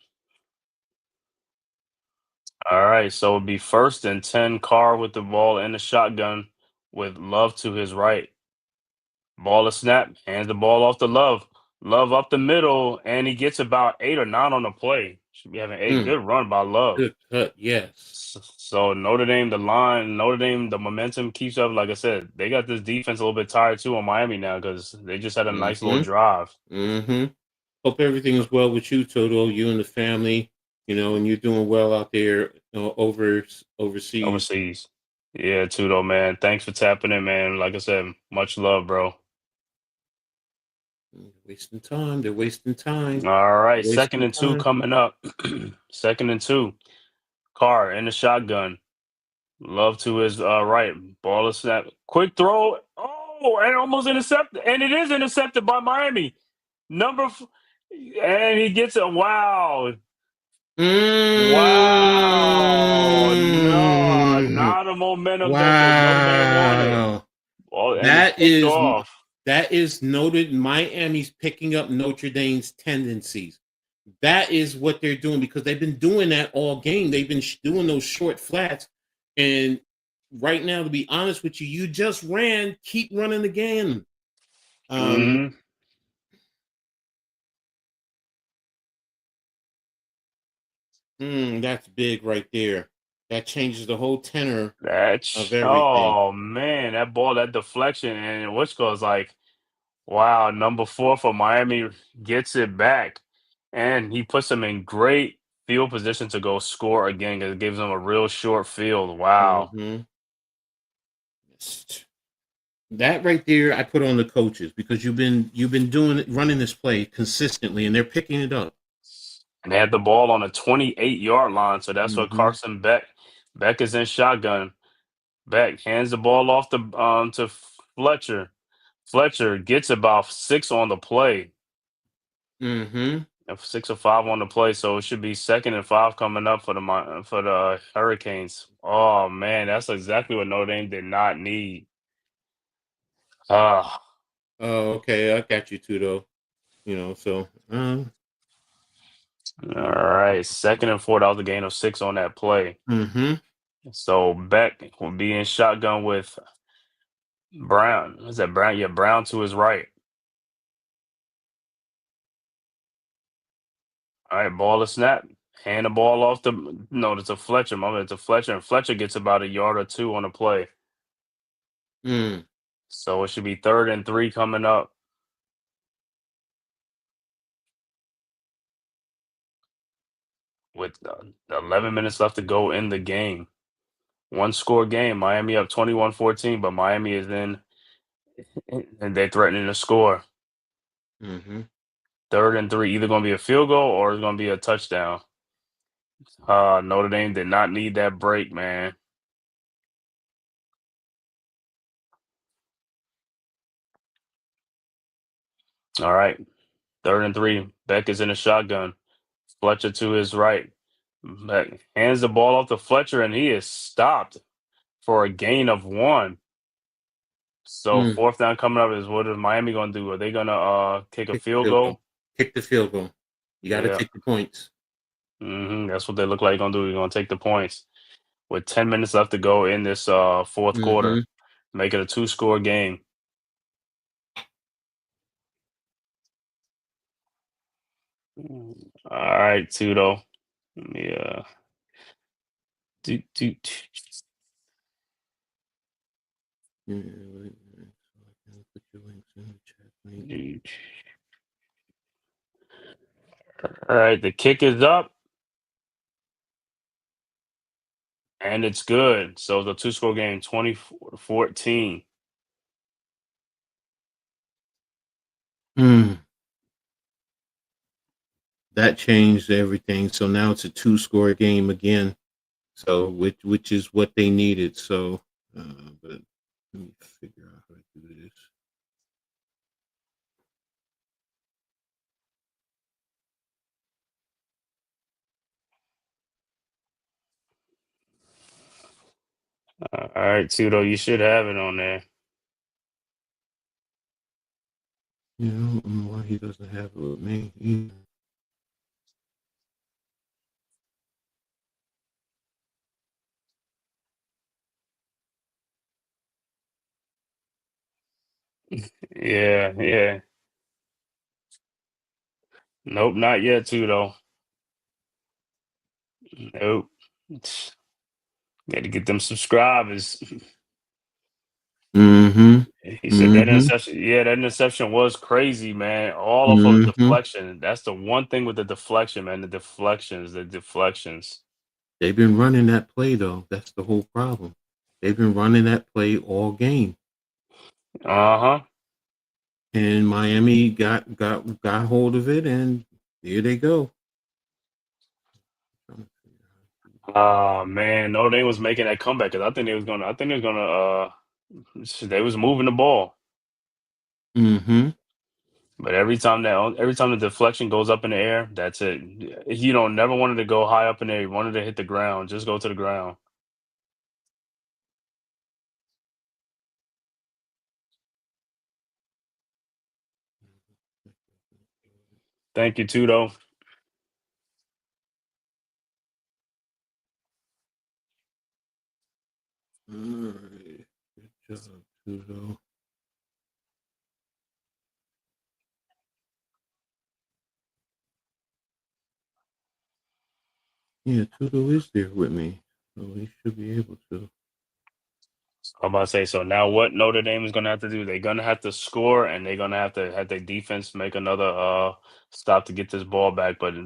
All right. So it'll be 1st and 10, Carr with the ball in the shotgun with Love to his right. Ball is snap, hands the ball off to Love. Love up the middle, and he gets about 8 or 9 on the play. Should be having a Mm, good run by Love. good cut. Yes. So Notre Dame, the momentum keeps up. Like I said, they got this defense a little bit tired too on Miami now because they just had a nice little Mm-hmm. drive Mm-hmm. Hope everything is well with you, Toto. You and the family. And you're doing well out there overseas. overseas. Yeah, too though, man. Thanks for tapping in, man. Like I said, much love, bro. Wasting time. They're wasting time. All right, They're second wasting and two time. coming up. 2nd and 2. Carr in the shotgun. Love to his right. Ball is snap. Quick throw. Oh, and almost intercepted. And it is intercepted by Miami. And he gets it. Wow. Wow. No, Mm, not a momentum that the Notre Dame wanted. wow. Oh, and it's That picked is off. that is noted. Miami's picking up Notre Dame's tendencies. That is what they're doing because they've been doing that all game. They've been doing those short flats. And right now, to be honest with you, you just ran. Keep running again. Um, Hmm. that's big right there. That changes the whole tenor of That's everything. oh man, that ball, that deflection, and which goes like, wow, number 4 for Miami gets it back, and he puts them in great field position to go score again because it gives them a real short field. Wow. Mm-hmm. That right there, I put on the coaches because you've been doing it, running this play consistently, and they're picking it up. And they had the ball on a 28-yard line, so that's what Mm-hmm. Carson Beck is in shotgun. Beck hands the ball off to Fletcher. Fletcher gets about 6 on the play. Mm-hmm. 6 or 5 on the play, so it should be 2nd and 5 coming up for the Hurricanes. Oh man, that's exactly what Notre Dame did not need. Ah, Oh, okay. I got you too, though. So all right, 2nd and 4. That was a gain of 6 on that play. mm-hmm. So Beck will be in shotgun with Brown. Is that Brown? Yeah, Brown to his right. All right, ball is snap. Hand the ball off the no, it's a Fletcher. It's a Fletcher, and Fletcher gets about a yard or 2 on the play. Mm. So it should be 3rd and 3 coming up with 11 minutes left to go in the game. One score game. Miami up 21-14, but Miami is in and they're threatening to score. Mm-hmm. 3rd and 3, either going to be a field goal or it's going to be a touchdown. Notre Dame did not need that break, man. All right, 3rd and 3. Beck is in a shotgun. Fletcher to his right. Beck hands the ball off to Fletcher, and he is stopped for a gain of 1. So Mm. 4th down coming up is what is Miami going to do? Are they going to kick a Kick the field field goal. goal? Kick the field goal. You got to Yeah. take the points. That's what they look like they're going to do. They're going to take the points with 10 minutes left to go in this 4th Mm-hmm. quarter. Make it a 2-score game. All right, Tudo. Yeah. Do, do, Yeah, wait, so I can put your links in the chat. Link. do. All right, the kick is up. And it's good. So the 2-score game, 24-14. Mm. That changed everything. So now it's a 2-score game again. So which is what they needed. So, but let me figure out how to do this. All right, Tudo, you should have it on there. Yeah, I don't know why he doesn't have it with me either. Yeah, yeah. Nope, not yet, Tudo. Nope. Got to get them subscribers. Mm-hmm. He said that Mm-hmm. interception. Yeah, that interception was crazy, man. All of a Mm-hmm. deflection. That's the one thing with the deflection, man. The deflections. They've been running that play though. That's the whole problem. They've been running that play all game. Uh-huh. And Miami got hold of it, and here they go. Oh man, Notre Dame was making that comeback because they was moving the ball. Mm-hmm. But every time the deflection goes up in the air, that's it. You don't never wanted to go high up in there. You wanted to hit the ground. Just go to the ground. Thank you, Tudo. All right. Good job, Tudo. Yeah, Tudo is there with me, so he should be able to. I'm about to say, so now what Notre Dame is gonna have to do? They're gonna have to score, and they're gonna have to have their defense make another stop to get this ball back. But I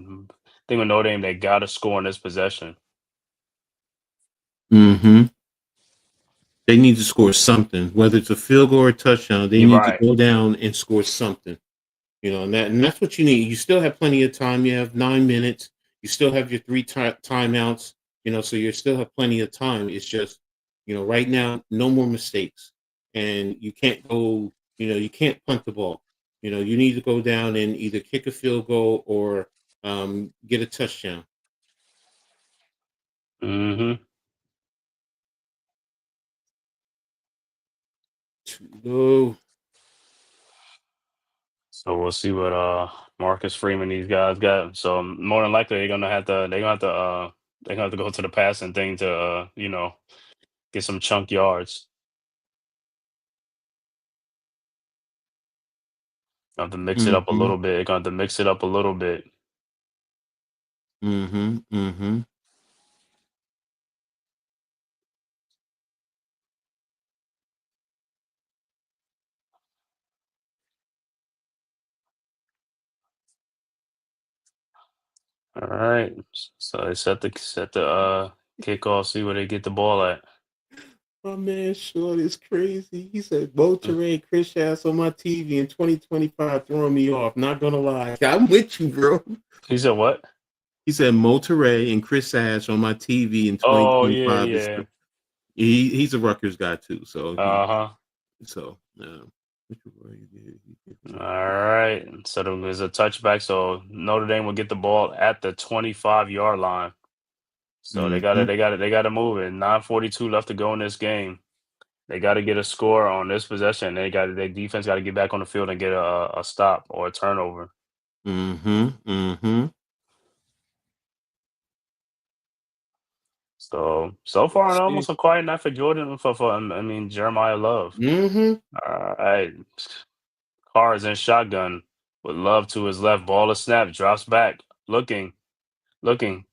think with Notre Dame, they gotta score in this possession. Mm-hmm. They need to score something, whether it's a field goal or a touchdown. They You're need to right. go down and score something. And that's what you need. You still have plenty of time. You have 9 minutes. You still have your three timeouts. So you still have plenty of time. It's just, right now, no more mistakes, and you can't go. You can't punt the ball. You need to go down and either kick a field goal or get a touchdown. Mm-hmm. Too low. So we'll see what Marcus Freeman these guys got. So more than likely they're gonna have to go to the passing thing to get some chunk yards. Have to mix it up a Mm-hmm. little bit. They're gonna have to mix it up a little bit. Mm-hmm. Mm-hmm. All right. So they set the kickoff, see where they get the ball at. My man Short is crazy. He said Monterey and Chris Shass on my TV in 2025 throwing me off. Not gonna lie. I'm with you, bro. He said what? He said Monterey and Chris Ash on my TV in Oh yeah, 2025 is yeah. he's a Rutgers guy too. So Uh-huh. so All right. So there's a touchback. So Notre Dame will get the ball at the 25-yard line. So they gotta mm-hmm, they gotta they gotta move it. 9:42 left to go in this game. They gotta get a score on this possession. Their defense gotta get back on the field and get a stop or a turnover. mm-hmm, mm-hmm. So far See? almost a quiet night for Jordan for Jeremiah Love. Mm-hmm. All right. Carr is in shotgun with Love to his left. Ball is snapped, drops back, looking,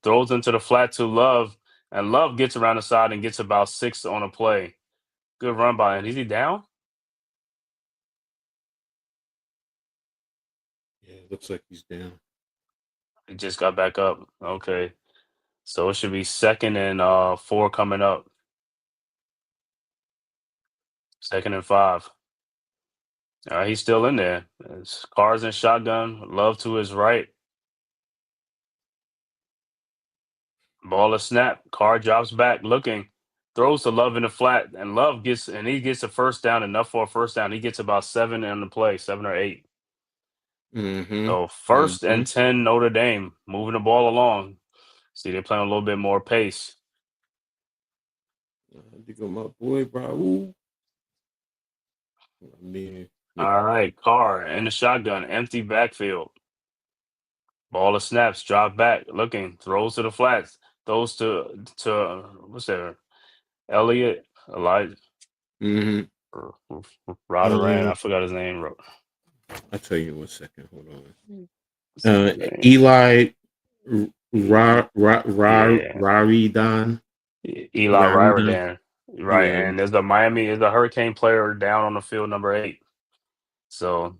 throws into the flat to Love, and Love gets around the side and gets about 6 on a play. Good run by him. Is he down? Yeah, looks like he's down. He just got back up. Okay. So it should be 2nd and 4 coming up. 2nd and 5. All right, he's still in there. Carr's in shotgun. Love to his right. Ball is snapped. Carr drops back, looking, throws to Love in the flat, and he gets a first down, enough for a first down. He gets about 7 in the play, 7 or 8. Mm-hmm. So 1st Mm-hmm. and 10, Notre Dame moving the ball along. See, they're playing a little bit more pace. I think my boy Raul. I mean, All right, Carr in the shotgun, empty backfield. Ball is snaps, drop back, looking, throws to the flats, throws to what's that? Elliott, Elijah, mm-hmm. Rodaran. I forgot his name. I'll tell you in 1 second. Hold on. What's his name? Eli Yeah, Raridan. Eli Raridan. Raridon. Right, Yeah. and there's the Miami is the Hurricane player down on the field, number 8. So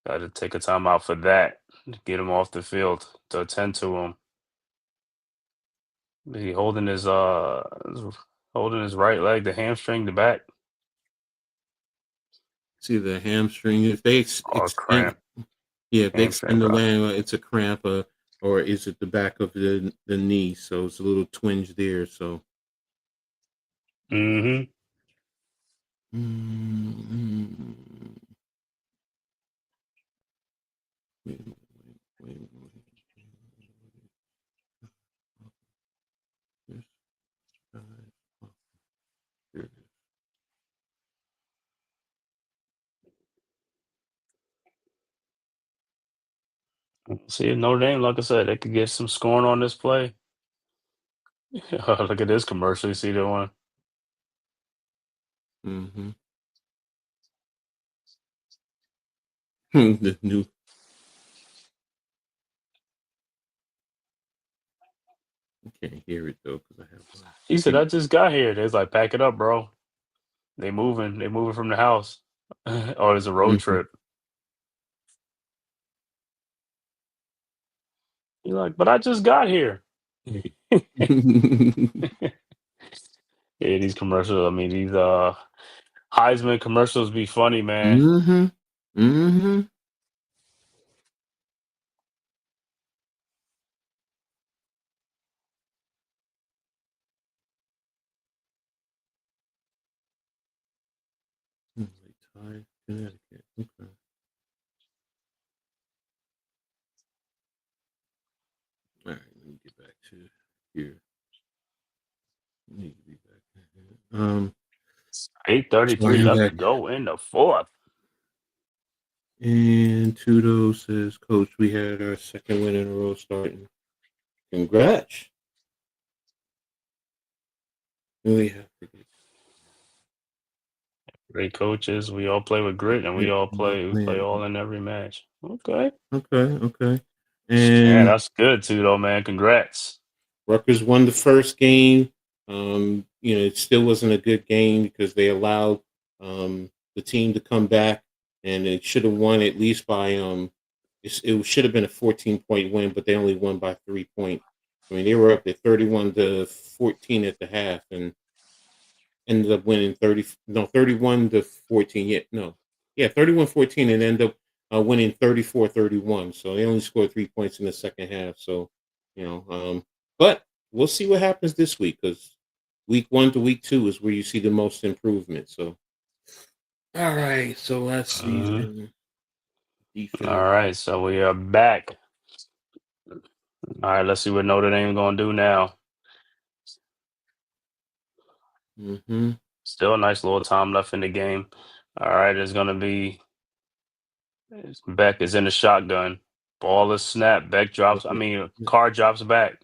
got to take a timeout for that. Get him off the field to attend to him. He holding his right leg, the hamstring, the back, See the hamstring. If they or extend, cramp, yeah, if they hamstring extend the probably. leg, it's a cramp, or is it the back of the knee? So it's a little twinge there. So. Mm-hmm. Mm-hmm. Wait. This guy- oh, here it is. See, Notre Dame, like I said, they could get some scoring on this play. Look at this commercial. You see the one? Mm-hmm. The new. I can't hear it though because I have. He said, "I just got here." They was like, "Pack it up, bro. They moving. They moving from the house. Oh, it's a road Mhm. trip." He's like, "But I just got here." Yeah, these commercials. I mean, these Heisman commercials be funny, man. Mm-hmm. Mm-hmm. Tie, Connecticut. Okay. All right, let me get back to here. Need to be back. So I 8:33 am left back. to go in the fourth. And Tudo says, Coach, we had our second win in a row starting. Congrats. We have to get Great coaches. We all play with grit, and we it. all We play. We play playing. all in every match. Okay, Okay. man, And that's good too, though, man. Congrats. Rutgers won the first game. It still wasn't a good game because they allowed the team to come back, and it should have won at least by it should have been a 14-point win, but they only won by 3 points. I mean, they were up at 31-14 at the half, and ended up winning 31-14. Yeah, 31-14, and ended up winning 34-31. So they only scored 3 points in the second half. So, but we'll see what happens this week because week 1 to week 2 is where you see the most improvement. So, all right. So let's see. Mhm. Defense. All right, so we are back. All right, let's see what Notre Dame gonna do now. Mm-hmm. Still a nice little time left in the game. All right, it's gonna be Beck is in the shotgun. Ball is snapped. Beck drops. I mean, Carr drops back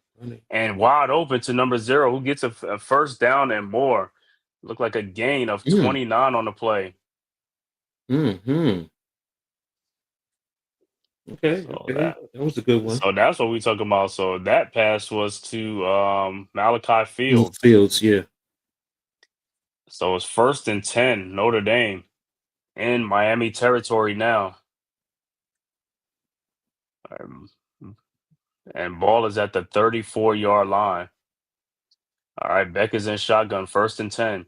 and wide open to number 0, who gets a first down and more. Look like a gain of 29 on the play. Mm-hmm. Okay. So That was a good one. that's what we talk about. So that pass was to Malachi Field. Fields, yeah. So it's 1st and 10, Notre Dame in Miami territory now. Um, and ball is at the 34-yard line. All right, Beck is in shotgun, 1st and 10.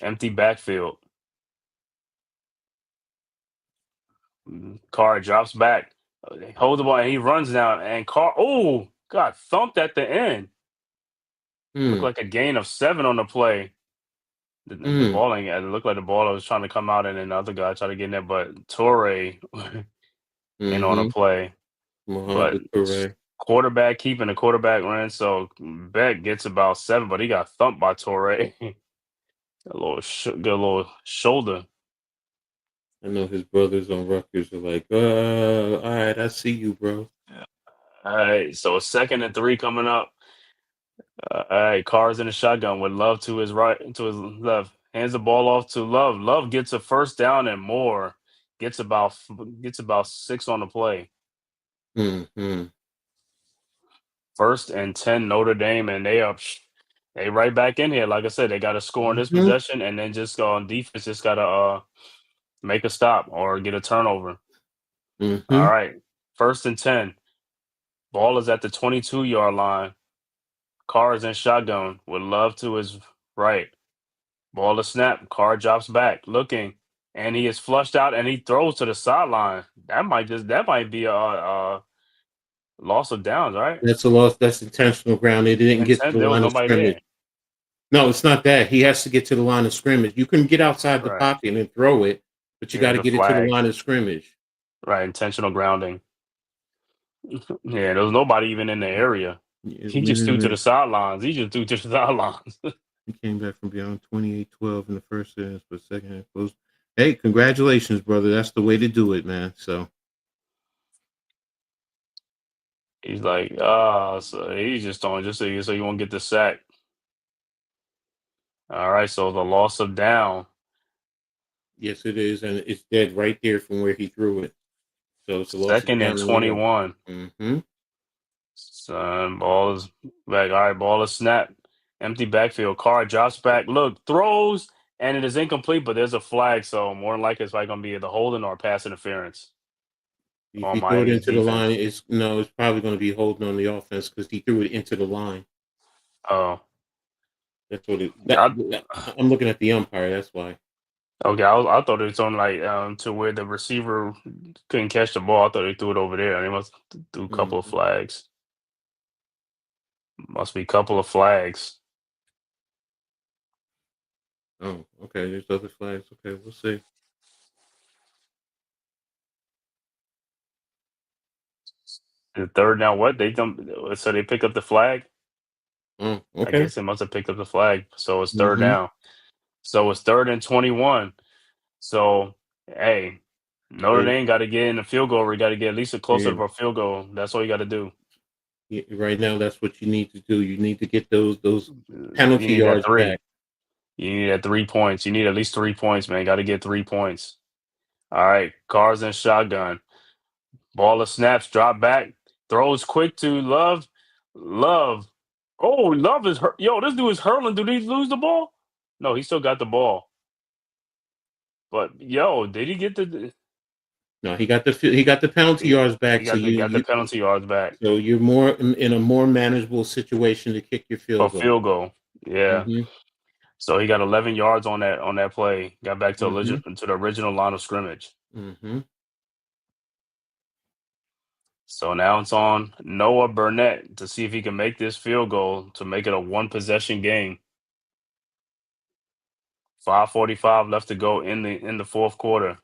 Empty backfield. Carr drops back. Holds the ball and he runs down. And Carr, got thumped at the end. Looked Mm, like a gain of 7 on the play. The mm, ball ain't. It looked like the ball was trying to come out, and then the other guy tried to get in there. But Torre ain't on a mm-hmm. play. But Mohamed Toure. quarterback keeping the quarterback ran. So Beck gets about 7, but he got thumped by Torre. Good little shoulder. I know his brothers on Rutgers are like, all right, I see you, bro. All right, so 2nd and 3 coming up. All right, Carr's in the shotgun with Love to his right, to his left. Hands the ball off to Love. Love gets a first down and more. Gets about 6 on the play. Mm-hmm. 1st and 10 Notre Dame, and they right back in here. Like I said, they got to score on this Mm-hmm. possession, and then just go on defense. Just got to make a stop or get a turnover. Mm-hmm. All right, 1st and 10. Ball is at the 22-yard line. Carr is in shotgun with Love to his right. Ball is snap. Carr drops back, looking, and he is flushed out, and he throws to the sideline. That might be a loss of downs, right? That's a loss. That's intentional ground. They didn't And get to 10, the there was line of nobody scrimmage. there. No, it's not that. He has to get to the line of scrimmage. You can get outside the Right. pocket and throw it, but you got Here's to a get it to the flag. line of scrimmage. Right. Intentional grounding. Yeah, there was nobody even in the area. Yeah, He just threw to the minute. sidelines. He just threw to the sidelines. He came back from beyond 28-12 in the first half, but second half closed. Hey, congratulations, brother. That's the way to do it, man. So He's like, so he's just throwing just so you won't get the sack. All right, so the loss of down. yes, it is, and it's dead right there from where he threw it. So it's a loss of Second down and and 1. 21. Mm-hmm. Son, ball is back. All right, ball is snapped. Empty backfield. Carr drops back. Look, throws, and it is incomplete, but there's a flag. So more than likely, it's probably going to be the holding or pass interference If on he threw it Miami's into the line, defense. it's probably going to be holding on the offense because he threw it into the line. Oh, That's what it. I, I'm looking at the umpire. That's why. okay, I thought it was on like to where the receiver couldn't catch the ball. I thought they threw it over there. They must do a couple of Mhm. flags. Must be a couple of flags. Oh, okay. There's other flags. Okay, we'll see. The third down, what they don't. So they pick up the flag. Oh, I okay. guess they must have picked up the flag. So it's third Mm-hmm. down. So it's 3rd and 21. So hey, Notre Third, Dame got to get in the field goal. We got to get at least a closer yeah, to a field goal. That's all you got to do. yeah, right now, that's what you need to do. You need to get those You penalty need that yards back. three. You need that 3 points. You need at least 3 points, man. Got to get 3 points. All right, cars and shotgun. Ball of snaps, drop back, throws quick to Love. Love. Oh, Love is hurt. Yo, this dude is hurling. Did he lose the ball? No, he still got the ball. But yo, did he get the? No, he got the penalty He, yards he back. So got the you got the you penalty yards back so you're more in a more manageable situation to kick your for field goal. field goal. Yeah. Mm-hmm. So he got 11 yards on that play. Got back to Mm-hmm. to the original line of scrimmage. Mm-hmm. So now it's on Noah Burnett to see if he can make this field goal to make it a one possession game. 5:45 left to go in the fourth quarter.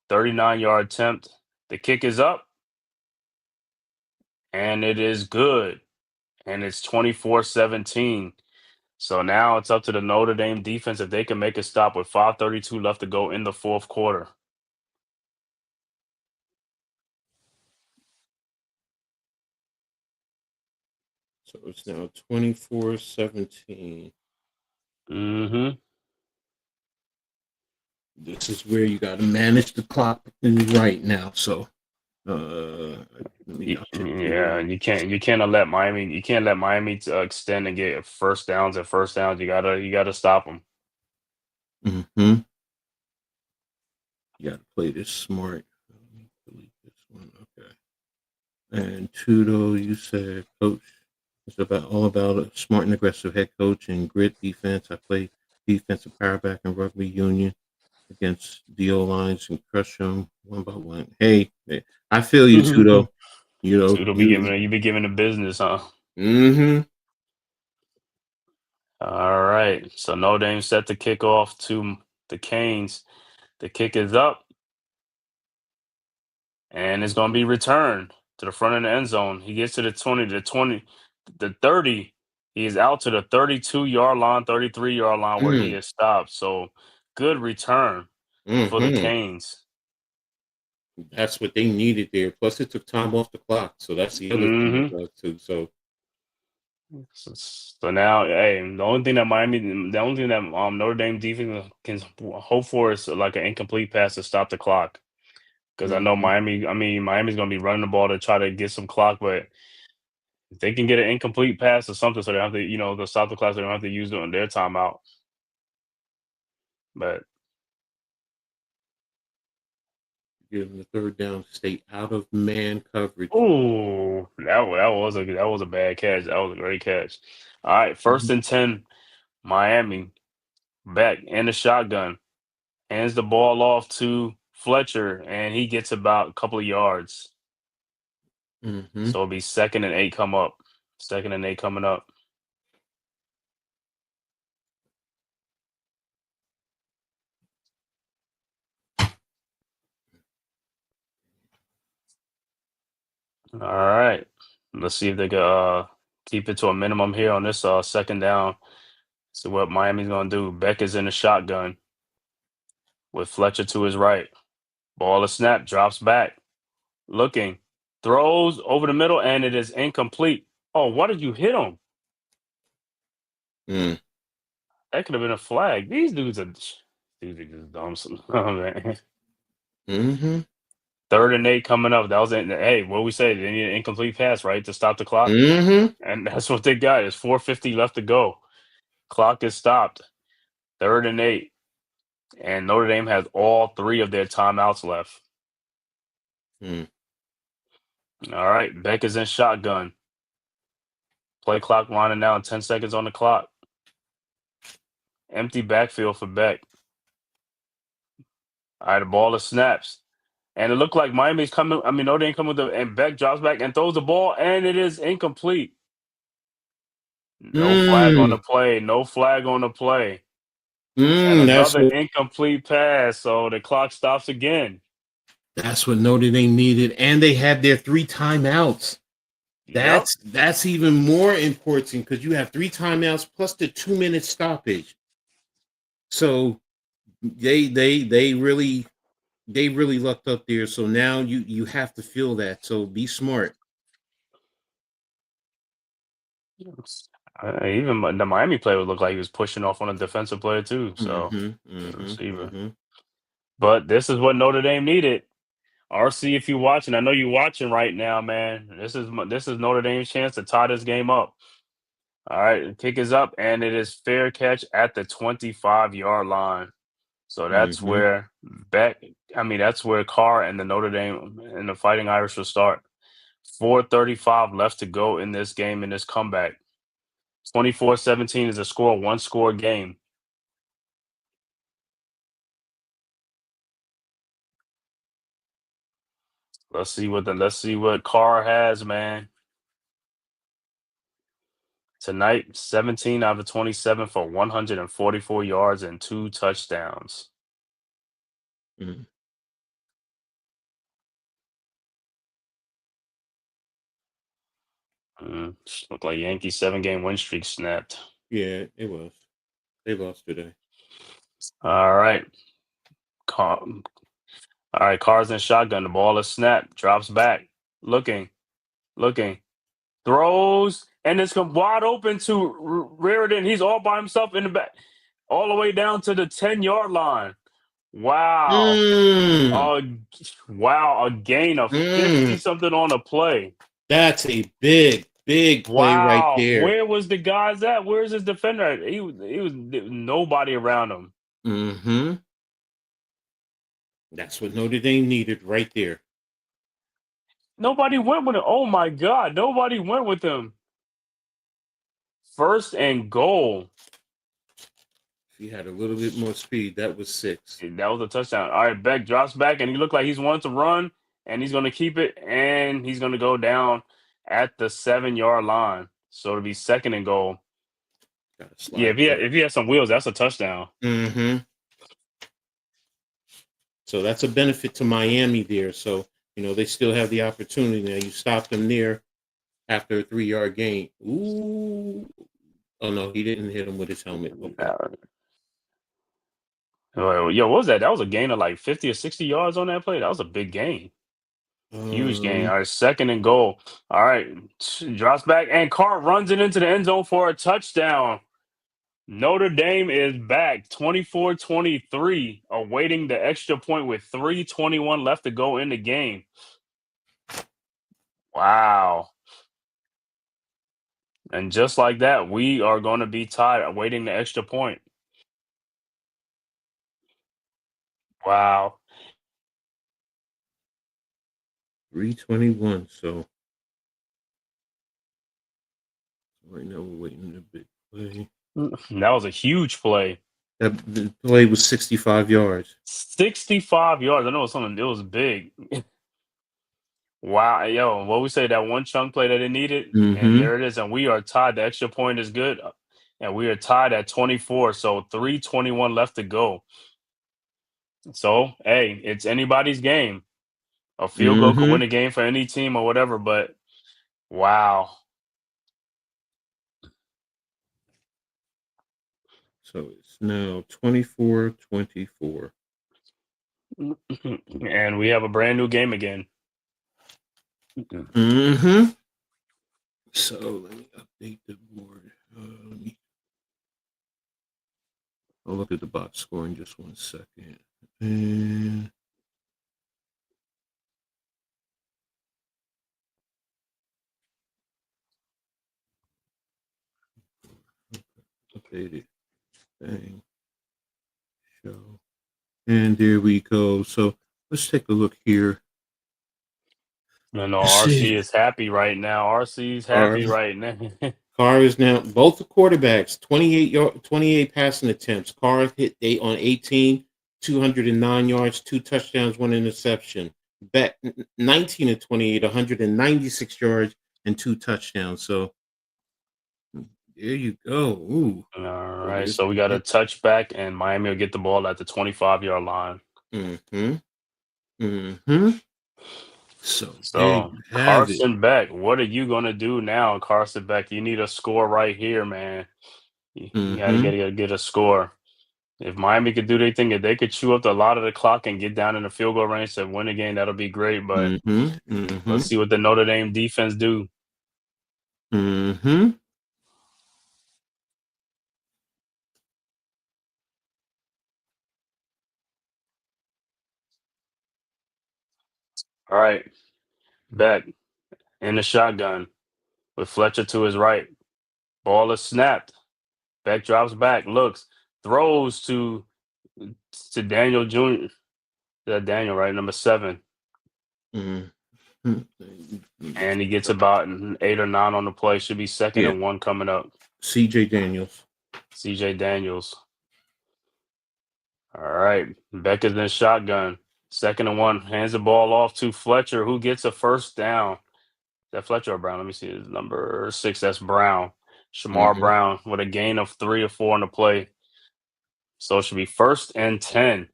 39-yard attempt. The kick is up and it is good. And it's 24-17. So now it's up to the Notre Dame defense if they can make a stop with 5:32 left to go in the fourth quarter. So it's now 24-17. Mhm. This is where you got to manage the clock right now. So let me update Yeah, the. you can't let Miami extend and get first downs and first downs. You gotta stop them. Mm-hmm. You got to play this smart. Let me delete this one. Okay. And Tudo, you said, Coach, it's all about a smart and aggressive head coach and grit defense. I play defensive power back in rugby union against the O lines and crush them one by one. Hey, I feel you, Tudo. You So know, it'll be you. giving you be giving the business, huh? Mm-hmm. All right. So Notre Dame set the kickoff to the Canes. The kick is up and it's gonna be returned to the front of the end zone. He gets to the 20, the 30. He is out to the 32-yard line, 33-yard line where he Mm, is stopped. So good return for the mm-hmm. Canes. That's what they needed there. Plus, it took time off the clock, so that's the other thing it Hmm. does too. So, So now, hey, the only thing that Notre Dame defense can hope for is like an incomplete pass to stop the clock. Because I know mhm. Miami's going to be running the ball to try to get some clock, but if they can get an incomplete pass or something, so they don't have to, to stop the clock, so they don't have to use it on their timeout. But Give them the third down, stay out of man coverage. ooh, that was a bad catch. That was a great catch. All right, first Mhm. and 10, Miami back in the shotgun. Hands the ball off to Fletcher, and he gets about a couple of yards. Mhm. So it'll be 2nd and 8 come up. 2nd and 8 coming up. All right. Let's see if they can keep it to a minimum here on this second down. See what Miami's gonna do. Beck is in the shotgun with Fletcher to his right. Ball is snap, drops back, looking, throws over the middle, and it is incomplete. Oh, why did you hit him? Mm. That could have been a flag. These dudes are just dumb. Oh, man. Mhm. 3rd and 8 coming up. That was it. Hey, what we say? They need an incomplete pass, right, to stop the clock, Mhm. and that's what they got. It's 4:50 left to go. Clock is stopped. 3rd and 8, and Notre Dame has all three of their timeouts left. Mm. All right, Beck is in shotgun. Play clock running down, 10 seconds on the clock. Empty backfield for Beck. All right, the ball is snaps. And it looked like Miami's coming. I mean, Notre Dame coming with and Beck drops back and throws the ball, and it is incomplete. No flag on the play. No flag on the play. And another incomplete pass. So the clock stops again. That's what Notre Dame needed. And they had their 3 timeouts. That's even more important because you have 3 timeouts plus the 2-minute stoppage. So they really lucked up there. So now you have to feel that. So be smart. Even the Miami player would look like he was pushing off on a defensive player too. So receiver. But this is what Notre Dame needed. RC, if you're watching, I know you're watching right now, man. This is Notre Dame's chance to tie this game up. All right, the kick is up, and it is fair catch at the 25-yard line. So that's where that's where Carr and the Notre Dame and the Fighting Irish will start. 4:35 left to go in this game, in this comeback. 24-17 is a score, 1-score game. Let's see what Carr has, man. Tonight, 17 out of 27 for 144 yards and 2 touchdowns. Looked like Yankees 7-game win streak snapped. Yeah, it was. They lost today. All right. Carr's in shotgun. The ball is snapped. Drops back. Looking. Throws. And it's wide open to Reardon. He's all by himself in the back. All the way down to the 10-yard line. Wow. A gain of 50-something on a play. That's a big play right there. Where was the guys at? Where's his defender at? He was nobody around him. That's what Notre Dame needed right there. Nobody went with him. Oh my God. Nobody went with him. 1st and goal. If he had a little bit more speed, that was 6. That was a touchdown. All right, Beck drops back, and he looked like he's wanting to run, and he's going to keep it, and he's going to go down at the 7-yard line. So it'll be 2nd and goal. Yeah, if he had some wheels, that's a touchdown. So that's a benefit to Miami there. So, they still have the opportunity. Now you stop them there after a 3-yard gain. Ooh. Oh, no, he didn't hit him with his helmet. Okay. Yo, what was that? That was a gain of like 50 or 60 yards on that play. That was a big gain. Huge gain. All right, 2nd and goal. All right, drops back, and Carr runs it into the end zone for a touchdown. Notre Dame is back, 24-23, awaiting the extra point with 3:21 left to go in the game. Wow. And just like that, we are going to be tied, awaiting the extra point. Wow. 3:21. So right now we're waiting a big play. That was a huge play. The play was 65 yards. 65 yards. I know it was big. Wow. Yo, what we say, that one chunk play that it needed, and there it is. And we are tied. The extra point is good. And we are tied at 24. So 3:21 left to go. So, hey, it's anybody's game. A field goal could win a game for any team or whatever, but wow. So it's now 24-24. And we have a brand new game again. So let me update the board. I'll look at the box score in just 1 second. And updated thing. Show. And there we go. So let's take a look here. No, RC is happy right now. RC's happy right now. Carr is now both the quarterbacks, 28 passing attempts. Carr hit 8 on 18, 209 yards, 2 touchdowns, 1 interception. Beck 19 and 28, 196 yards and 2 touchdowns. So there you go. Ooh. All right, so we got a touchback, and Miami will get the ball at the 25-yard line. Mm-hmm. Mm-hmm. So there So you have it. Carson Beck, what are you gonna do now, Carson Beck? You need a score right here, man. You gotta Mm-hmm. get a score. If Miami could do their thing, if they could chew up a lot of the clock and get down in the field goal range to win the game, that'll be great. But Mm-hmm. Mm-hmm. let's see what the Notre Dame defense do. Mm-hmm. All right, Beck in the shotgun with Fletcher to his right. Ball is snapped. Beck drops back, looks, throws to Daniel Jr. That Daniel, right? Number 7. Mm-hmm. And he gets about 8 or 9 on the play. Should be second Yeah. and 1 coming up. CJ Daniels. CJ Daniels. All right. Beck is in shotgun. Second and 1. Hands the ball off to Fletcher, who gets a first down. Is that Fletcher or Brown? Let me see. It's number 6. That's Brown. Shamar Mm-hmm. Brown with a gain of 3 or 4 on the play. So it should be first and 10.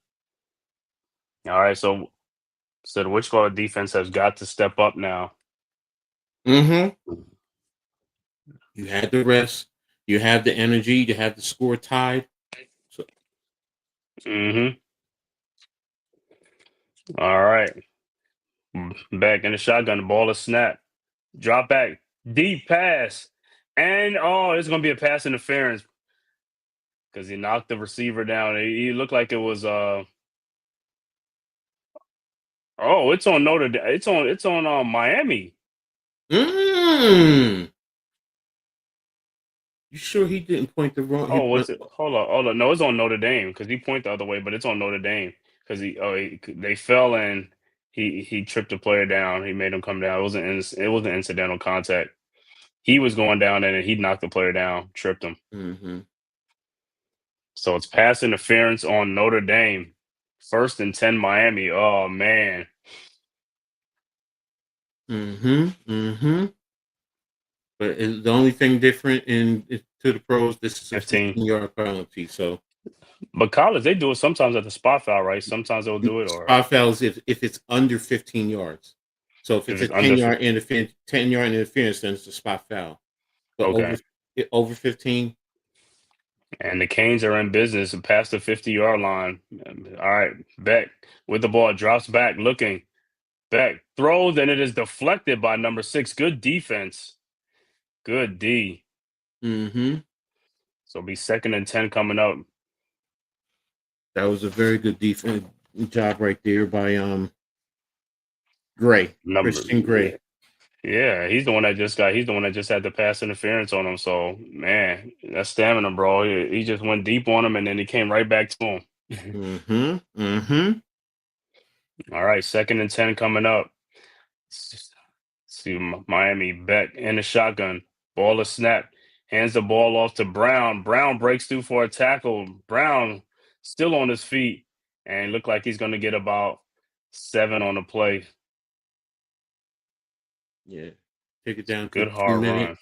All right. So the Wichita defense has got to step up now. Mm-hmm. You had the rest. You have the energy. You have the score tied. So, Mm-hmm. All right. Back in the shotgun. The ball is snapped. Drop back. Deep pass. And, it's going to be a pass interference because he knocked the receiver down. He looked like it was it's on Notre Dame. It's on Miami. you sure he didn't point the wrong? Oh, what's it? Hold on. No, it's on Notre Dame because he pointed the other way, but it's on Notre Dame because they fell and he tripped the player down. He made him come down. It was an incidental contact. He was going down and he knocked the player down, tripped him. Mm-hmm. So it's pass interference on Notre Dame. First and 10 Miami. Oh man. Mm-hmm. Mm-hmm. But the only thing different to the pros, this is a 15-yard penalty. So, but college they do it sometimes at the spot foul, right? Sometimes they'll do it or spot fouls if it's under 15 yards. So if it's a 10-yard interference, then it's a spot foul. But over 15. And the Canes are in business past the 50-yard line. All right, Beck with the ball, drops back, looking. Beck throws, and it is deflected by number 6. Good defense. Good D. Mm-hmm. So it'll be second and 10 coming up. That was a very good defense job right there by Gray. Christian Gray. Yeah, he's the one that just had the pass interference on him. So man, that's stamina, bro. He just went deep on him and then he came right back to him. Mm-hmm. Mm-hmm. All right, second and 10 coming up. See Miami Beck in the shotgun. Ball is snapped. Hands the ball off to Brown. Brown breaks through for a tackle. Brown still on his feet and look like he's going to get about 7 on the play. Yeah. Take it down. Good hard run.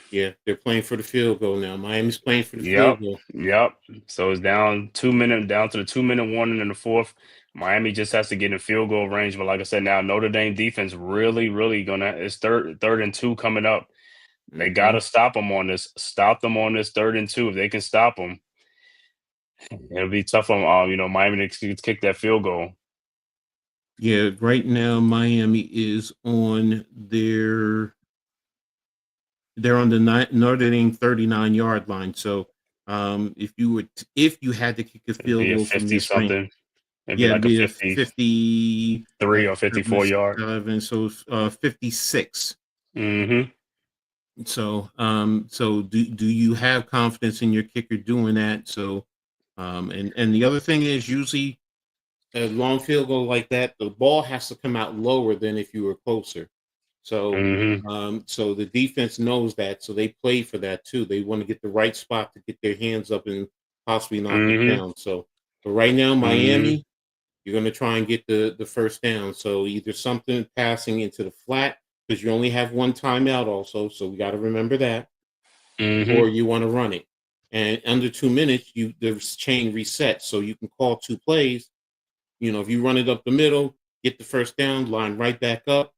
Yeah, they're playing for the field goal now. Miami's playing for the field goal. Yep. So it's down to the 2-minute warning in the fourth. Miami just has to get in field goal range. But like I said, now Notre Dame defense really it's third and 2 coming up. They got to stop them on this. Stop them on this 3rd and 2. If they can stop them, it'll be tough on Miami to kick that field goal. Yeah, right now Miami is on they're on the Notre Dame 39-yard line. So if you had to kick a field goal from your something, it'd be a 53 or 54 yard. So 56. Mm-hmm. So do you have confidence in your kicker doing that? So and the other thing is usually a long field goal like that, the ball has to come out lower than if you were closer. So, so the defense knows that, so they play for that too. They want to get the right spot to get their hands up and possibly knock it down. So, but right now, Miami, you're going to try and get the first down. So either something passing into the flat because you only have one timeout also, so we got to remember that, or you want to run it. And under 2 minutes, the chain resets, so you can call 2 plays. You know, if you run it up the middle, get the first down, line right back up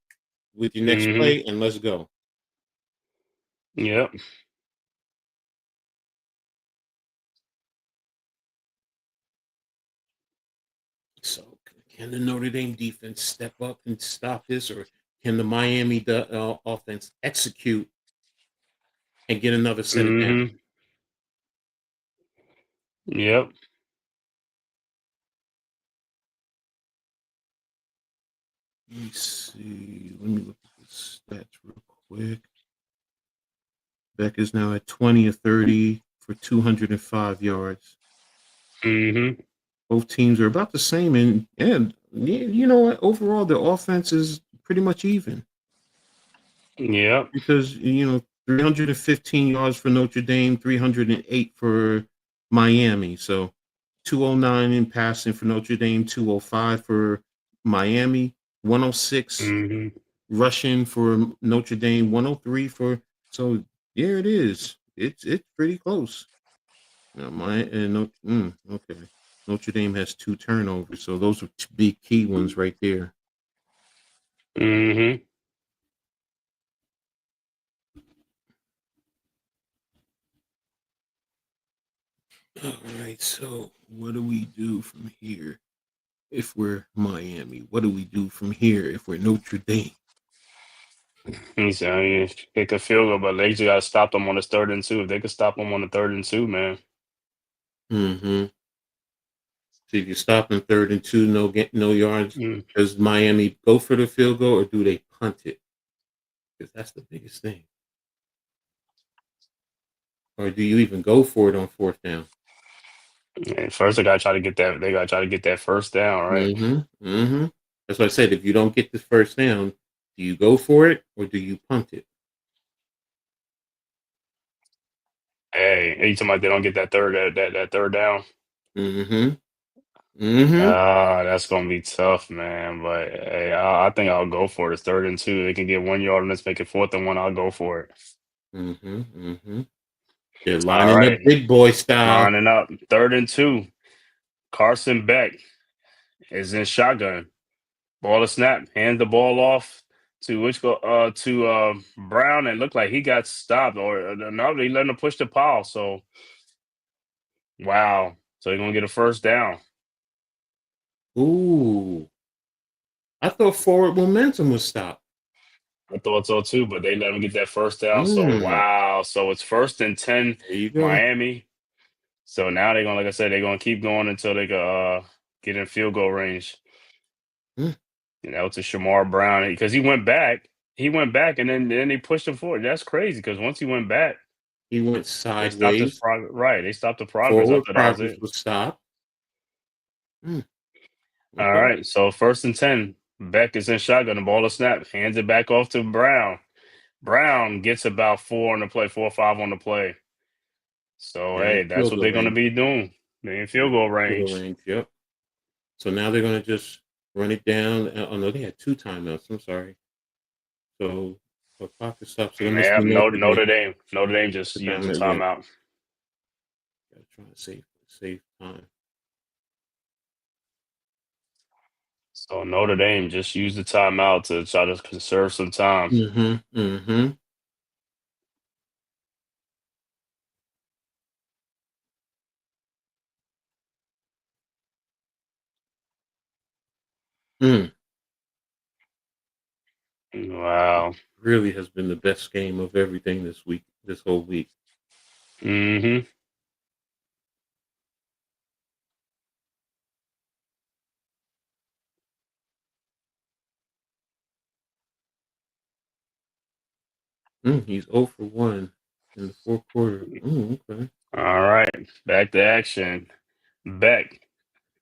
with your next play, and let's go. Yep. So can the Notre Dame defense step up and stop this, or can the Miami offense execute and get another set of downs? Yep. Let me see. Let me look at the stats real quick. Beck is now at 20 of 30 for 205 yards. Both teams are about the same, and you know what? Overall, the offense is pretty much even. Yeah. Because 315 yards for Notre Dame, 308 for Miami. So 209 in passing for Notre Dame, 205 for Miami, 106 rushing for Notre Dame, 103 for. So there it is. It's pretty close. Okay. Notre Dame has 2 turnovers, so those are 2 big key ones right there. All right, so what do we do from here if we're Miami? What do we do from here if we're Notre Dame? He's saying kick a field goal, but they just got to stop them on the 3rd and 2. If they could stop them on the 3rd and 2, man. So if you stop in 3rd and 2, no yards, does Miami go for the field goal or do they punt it? Because that's the biggest thing. Or do you even go for it on 4th down? And first, they got to try to get that. They got to try to get that first down, right? That's what I said. If you don't get the first down, do you go for it or do you punt it? Hey, you talking about they don't get that third down? That's gonna be tough, man. But hey, I think I'll go for it. It's 3rd and 2. They can get 1 yard and let's make it 4th and 1. I'll go for it. They're lining up big boy style. Lining up 3rd and 2. Carson Beck is in shotgun. Ball a snap. Hand the ball off to Brown, and looked like he got stopped, or no, they let him push the pile. So wow. So they're gonna get a first down. Ooh. I thought forward momentum was stopped. I thought so too, but they let him get that first down. So wow. So it's 1st and 10, Miami. So now they're gonna, like I said, they're gonna keep going until they can get in field goal range. To Shamar Brown, because he went back, and then they pushed him forward. That's crazy, because once he went back, he went sideways. They stopped the progress. Forward progress was stopped. Okay. All right, so 1st and 10. Beck is in shotgun. The ball is snapped. Hands it back off to Brown. Brown gets about 4 or 5 on the play. So hey, that's what they're going to be doing. They're in field goal range. Yep. So now they're going to just run it down. Oh no, they had 2 timeouts. I'm sorry. So the clock is stopped. So Notre Dame just used the timeout. Gotta try to save time. So Notre Dame just used the timeout to try to conserve some time. Wow. It really has been the best game of everything this whole week. He's 0 for 1 in the 4th quarter. Okay. All right, back to action. Beck,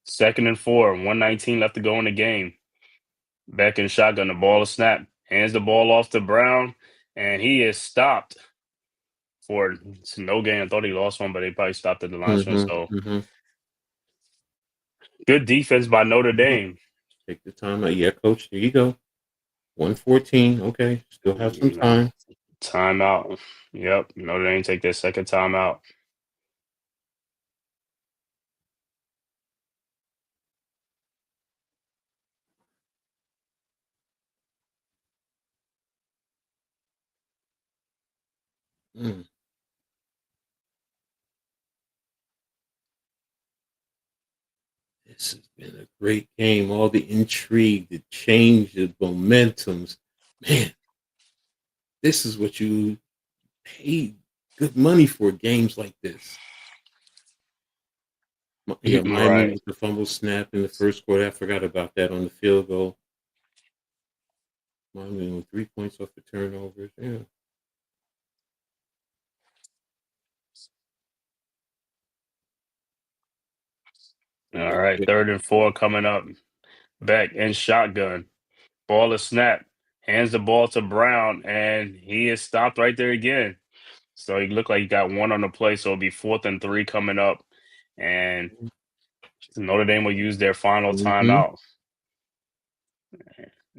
2nd and 4, 119 left to go in the game. Beck in shotgun, the ball is snapped. hands the ball off to Brown, and he is stopped for no gain. I thought he lost one, but they probably stopped at the line. So good defense by Notre Dame. Take the time out. Yeah, coach. There you go. 114. Okay. Still have some time. Timeout. Yep. Notre Dame take their second timeout. Mm. This has been a great game. All the intrigue, the change, the momentums. Man, this is what you pay good money for, games like this. Yeah, Miami Right. with the fumble snap in the first quarter. I forgot about that on the field goal. Miami with 3 points off the turnovers. Yeah. All right. 3rd and 4 coming up. Back in shotgun. Ball is snapped. Hands the ball to Brown, and he is stopped right there again. So he looked like he got one on the play. So it'll be 4th and 3 coming up. And Notre Dame will use their final Mm-hmm. timeout.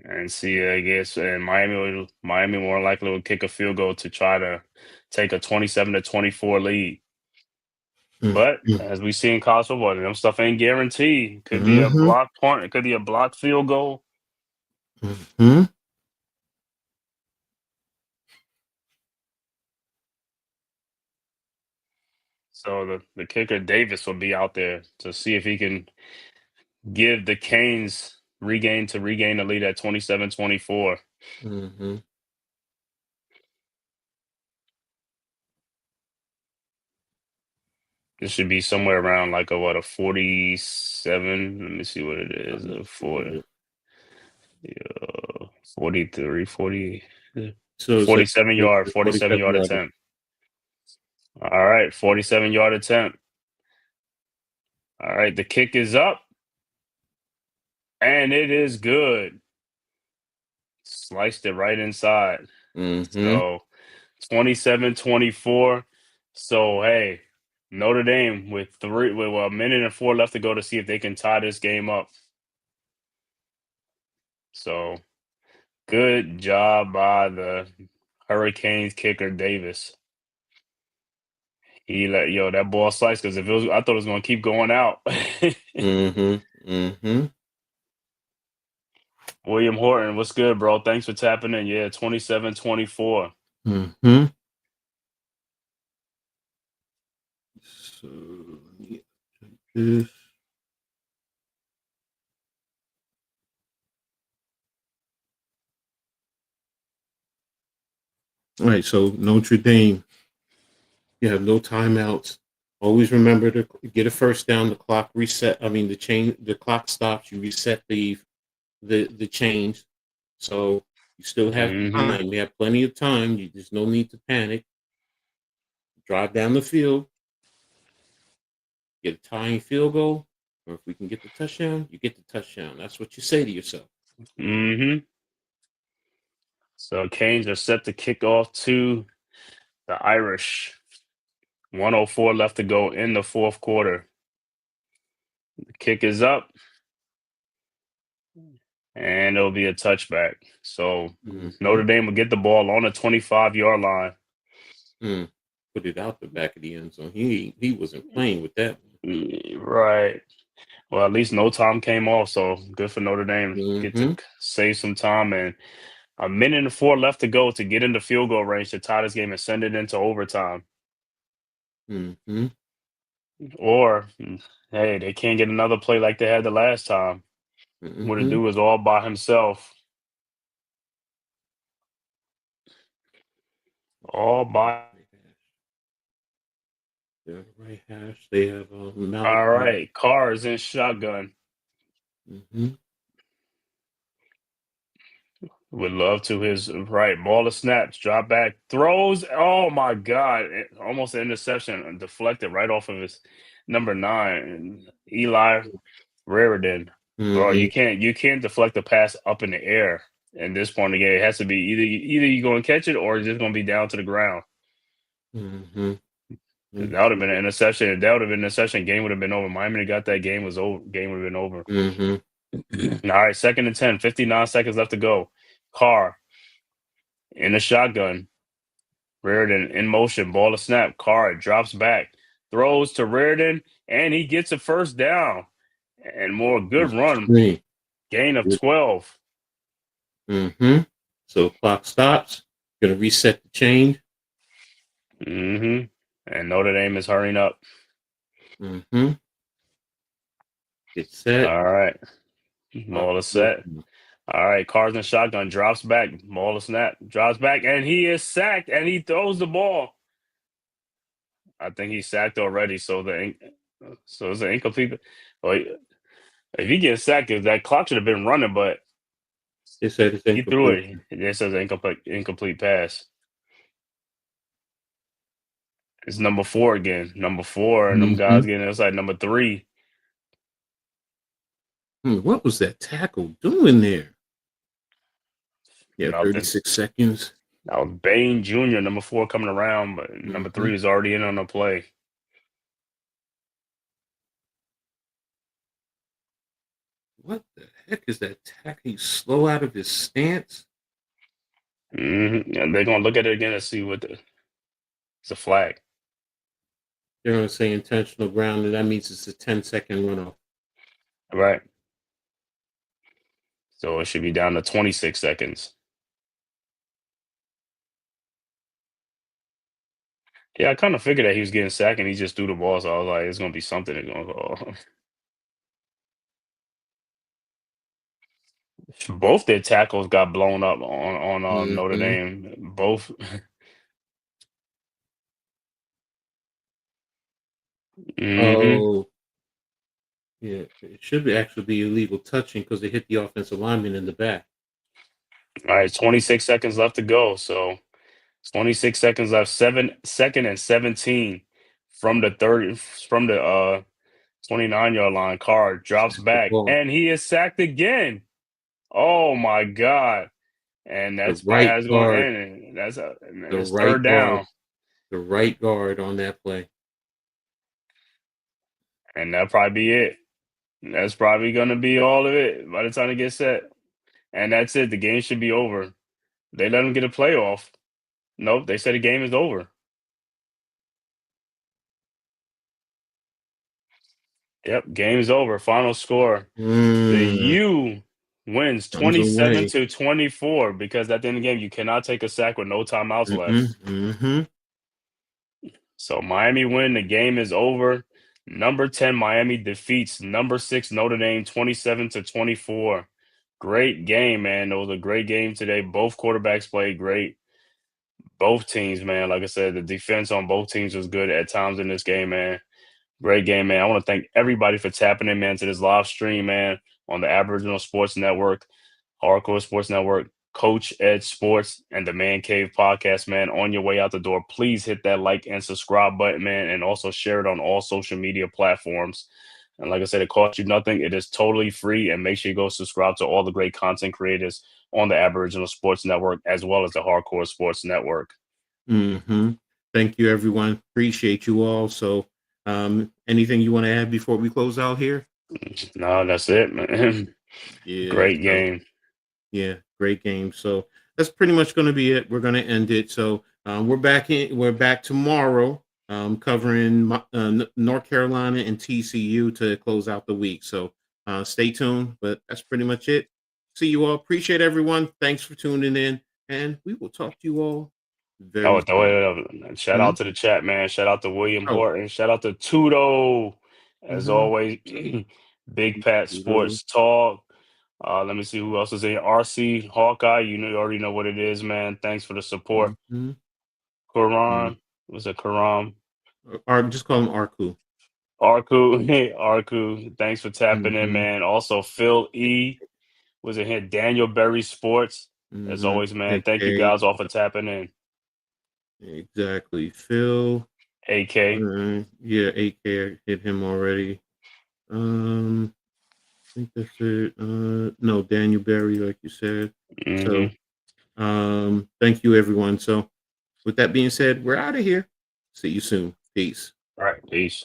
And see, I guess, and Miami more likely will kick a field goal to try to take a 27-24 lead. But Mm-hmm. as we see in college football, them stuff ain't guaranteed. Could be a Mm-hmm. block punt. It could be a block field goal. Mm-hmm. So the kicker Davis will be out there to see if he can give the Canes regain the lead at 27-24. Mm-hmm. This should be somewhere around like a 47. Let me see what it is. A 43, 40, So it's like 47 47 yard yards. attempt. All right, 47-yard attempt. All right, the kick is up, and it is good. Sliced it right inside. Mm-hmm. So 27-24. So hey, Notre Dame with a minute and 4 left to go to see if they can tie this game up. So good job by the Hurricanes kicker Davis. He let that ball slice because I thought it was going to keep going out. Mm-hmm. Mm-hmm. William Horton, what's good, bro? Thanks for tapping in. Yeah, 27-24. Mm-hmm. So yeah, this. All right, so Notre Dame, you have no timeouts. Always remember to get a first down. The clock reset. I mean, the clock stops. You reset the change. So you still have Mm-hmm. time. We have plenty of time. There's no need to panic. Drive down the field, get a tying field goal, or if we can get the touchdown, you get the touchdown. That's what you say to yourself. Mm-hmm. So Canes are set to kick off to the Irish. 104 left to go in the 4th quarter. The kick is up, and it'll be a touchback. So Mm-hmm. Notre Dame will get the ball on the 25-yard line. Put it out the back of the end zone. He wasn't playing with that Right. Well, at least no time came off, so good for Notre Dame. Get to one. save some time, and a minute and 4 left to go to get into field goal range to tie this game and send it into overtime. Mm-hmm. Or, hey, they can't get another play like they had the last time. What it Mm-hmm. do was all by himself. All by. They're right hash. They have All Malachi. right, Cars in shotgun. Mm-hmm. Would love to his right. Ball of snaps, drop back, throws. Oh my God! Almost an interception, deflected right off of his number 9, Eli Raridan. Bro, Mm-hmm. you can't deflect a pass up in the air. At this point in the game, it has to be either you're going to catch it or it's just going to be down to the ground. Mm-hmm. Because that would have been an interception. If that would have been an interception, game would have been over. Miami got that game was over. Game would have been over. Mm-hmm. All right, 2nd and 10, 59 seconds left to go. Carr in the shotgun. Reardon in motion. Ball to snap. Carr drops back. Throws to Reardon, and he gets a first down. And more good run. Gain of 12. Mm-hmm. So clock stops. Gonna reset the chain. Mm-hmm. And Notre Dame is hurrying up. Mm-hmm. Get set. All right. Ball is set. All right. Carr's in the shotgun. Drops back. Ball to snap. Drops back. And he is sacked. And he throws the ball. I think he's sacked already. So it's an incomplete. Well, if he gets sacked, that clock should have been running, but It said it's he threw incomplete. it. It says incomplete pass. It's number 4 again. Number 4, and them guys getting inside number 3. What was that tackle doing there? Yeah, Nothing. 36 seconds. That was Bain Jr., number 4, coming around, but number 3 is already in on the play. What the heck is that tackle? He's slow out of his stance. Mm-hmm. And they're gonna look at it again and see what it's a flag. They're gonna say intentional ground, and that means it's a 10-second runoff. Right. So it should be down to 26 seconds. Yeah, I kind of figured that he was getting sacked and he just threw the ball, so I was like, it's gonna be something that's gonna go. Both their tackles got blown up on Notre Dame. Both. Oh, yeah. It should actually be illegal touching because they hit the offensive lineman in the back. All right, 26 seconds left to go. So 26 seconds left. 2nd and 17 from the 29-yard line. Carr drops back and he is sacked again. Oh my God. And that's probably how it's going to end. And that's it's right 3rd down. The right guard on that play. And that'll probably be it. That's probably going to be all of it by the time it gets set. And that's it. The game should be over. They let them get a playoff. Nope, they said the game is over. Yep, game's over. Final score. The U wins 27-24 because at the end of the game, you cannot take a sack with no timeouts left. So Miami win. The game is over. Number 10 Miami defeats number 6 Notre Dame 27-24. Great game, man. It was a great game today. Both quarterbacks played great. Both teams, man. Like I said, the defense on both teams was good at times in this game, man. Great game, man. I want to thank everybody for tapping in, man, to this live stream, man, on the Aboriginal Sports Network, Hardcore Sports Network, Coach Edd Sports, and the Man Cave Podcast, man. On your way out the door, please hit that like and subscribe button, man, and also share it on all social media platforms. And like I said, it costs you nothing. It is totally free, and make sure you go subscribe to all the great content creators on the Aboriginal Sports Network as well as the Hardcore Sports Network. Thank you, everyone. Appreciate you all. So, anything you want to add before we close out here? No, that's it, man. Yeah, great game. Yeah, great game. So that's pretty much going to be it. We're going to end it. So we're back tomorrow, covering North Carolina and TCU to close out the week. So stay tuned. But that's pretty much it. See you all. Appreciate everyone. Thanks for tuning in, and we will talk to you all. Shout out to the chat, man. Shout out to William Horton. Shout out to Tudo. As always, Big Pat Sports Talk. Let me see who else is in RC Hawkeye. You already know what it is, man. Thanks for the support. Quran. Was it Quran? Just call him Arku. Arku. Hey, Arku. Thanks for tapping in, man. Also, Phil E. Was in here. Daniel Berry Sports. As always, man. Thank you guys all for tapping in. Exactly. Phil. AK. Yeah, AK. I hit him already. think that's it. No, Daniel Berry, like you said. Mhm. So, thank you, everyone. So, with that being said, we're out of here. See you soon. Peace. All right, peace.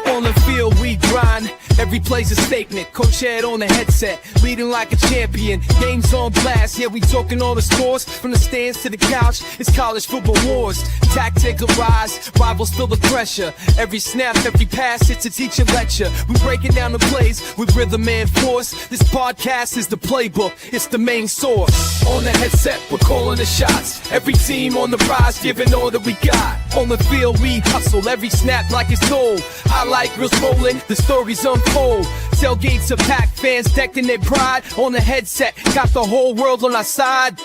On the field we grind, every play's a statement. Coach Edd on the headset, leading like a champion. Games on blast, yeah, we talking all the scores. From the stands to the couch, it's college football wars. Tactical rise, rivals feel the pressure. Every snap, every pass, it's a teacher lecture. We breaking down the plays with rhythm and force. This podcast is the playbook, it's the main source. On the headset, we're calling the shots. Every team on the rise, giving all that we got. On the field we hustle, every snap like it's told. Highlight reels rolling, the stories unfold. Tailgates are packed, fans decked in their pride. On the headset, got the whole world on our side.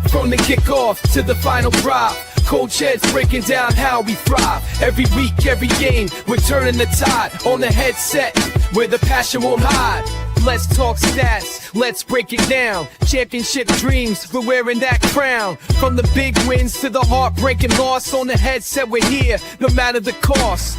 From the kickoff to the final drive, Coach Edd's breaking down how we thrive. Every week, every game, we're turning the tide. On the headset, where the passion won't hide. Let's talk stats, let's break it down. Championship dreams, we're wearing that crown. From the big wins to the heartbreaking loss. On the headset, we're here, no matter the cost.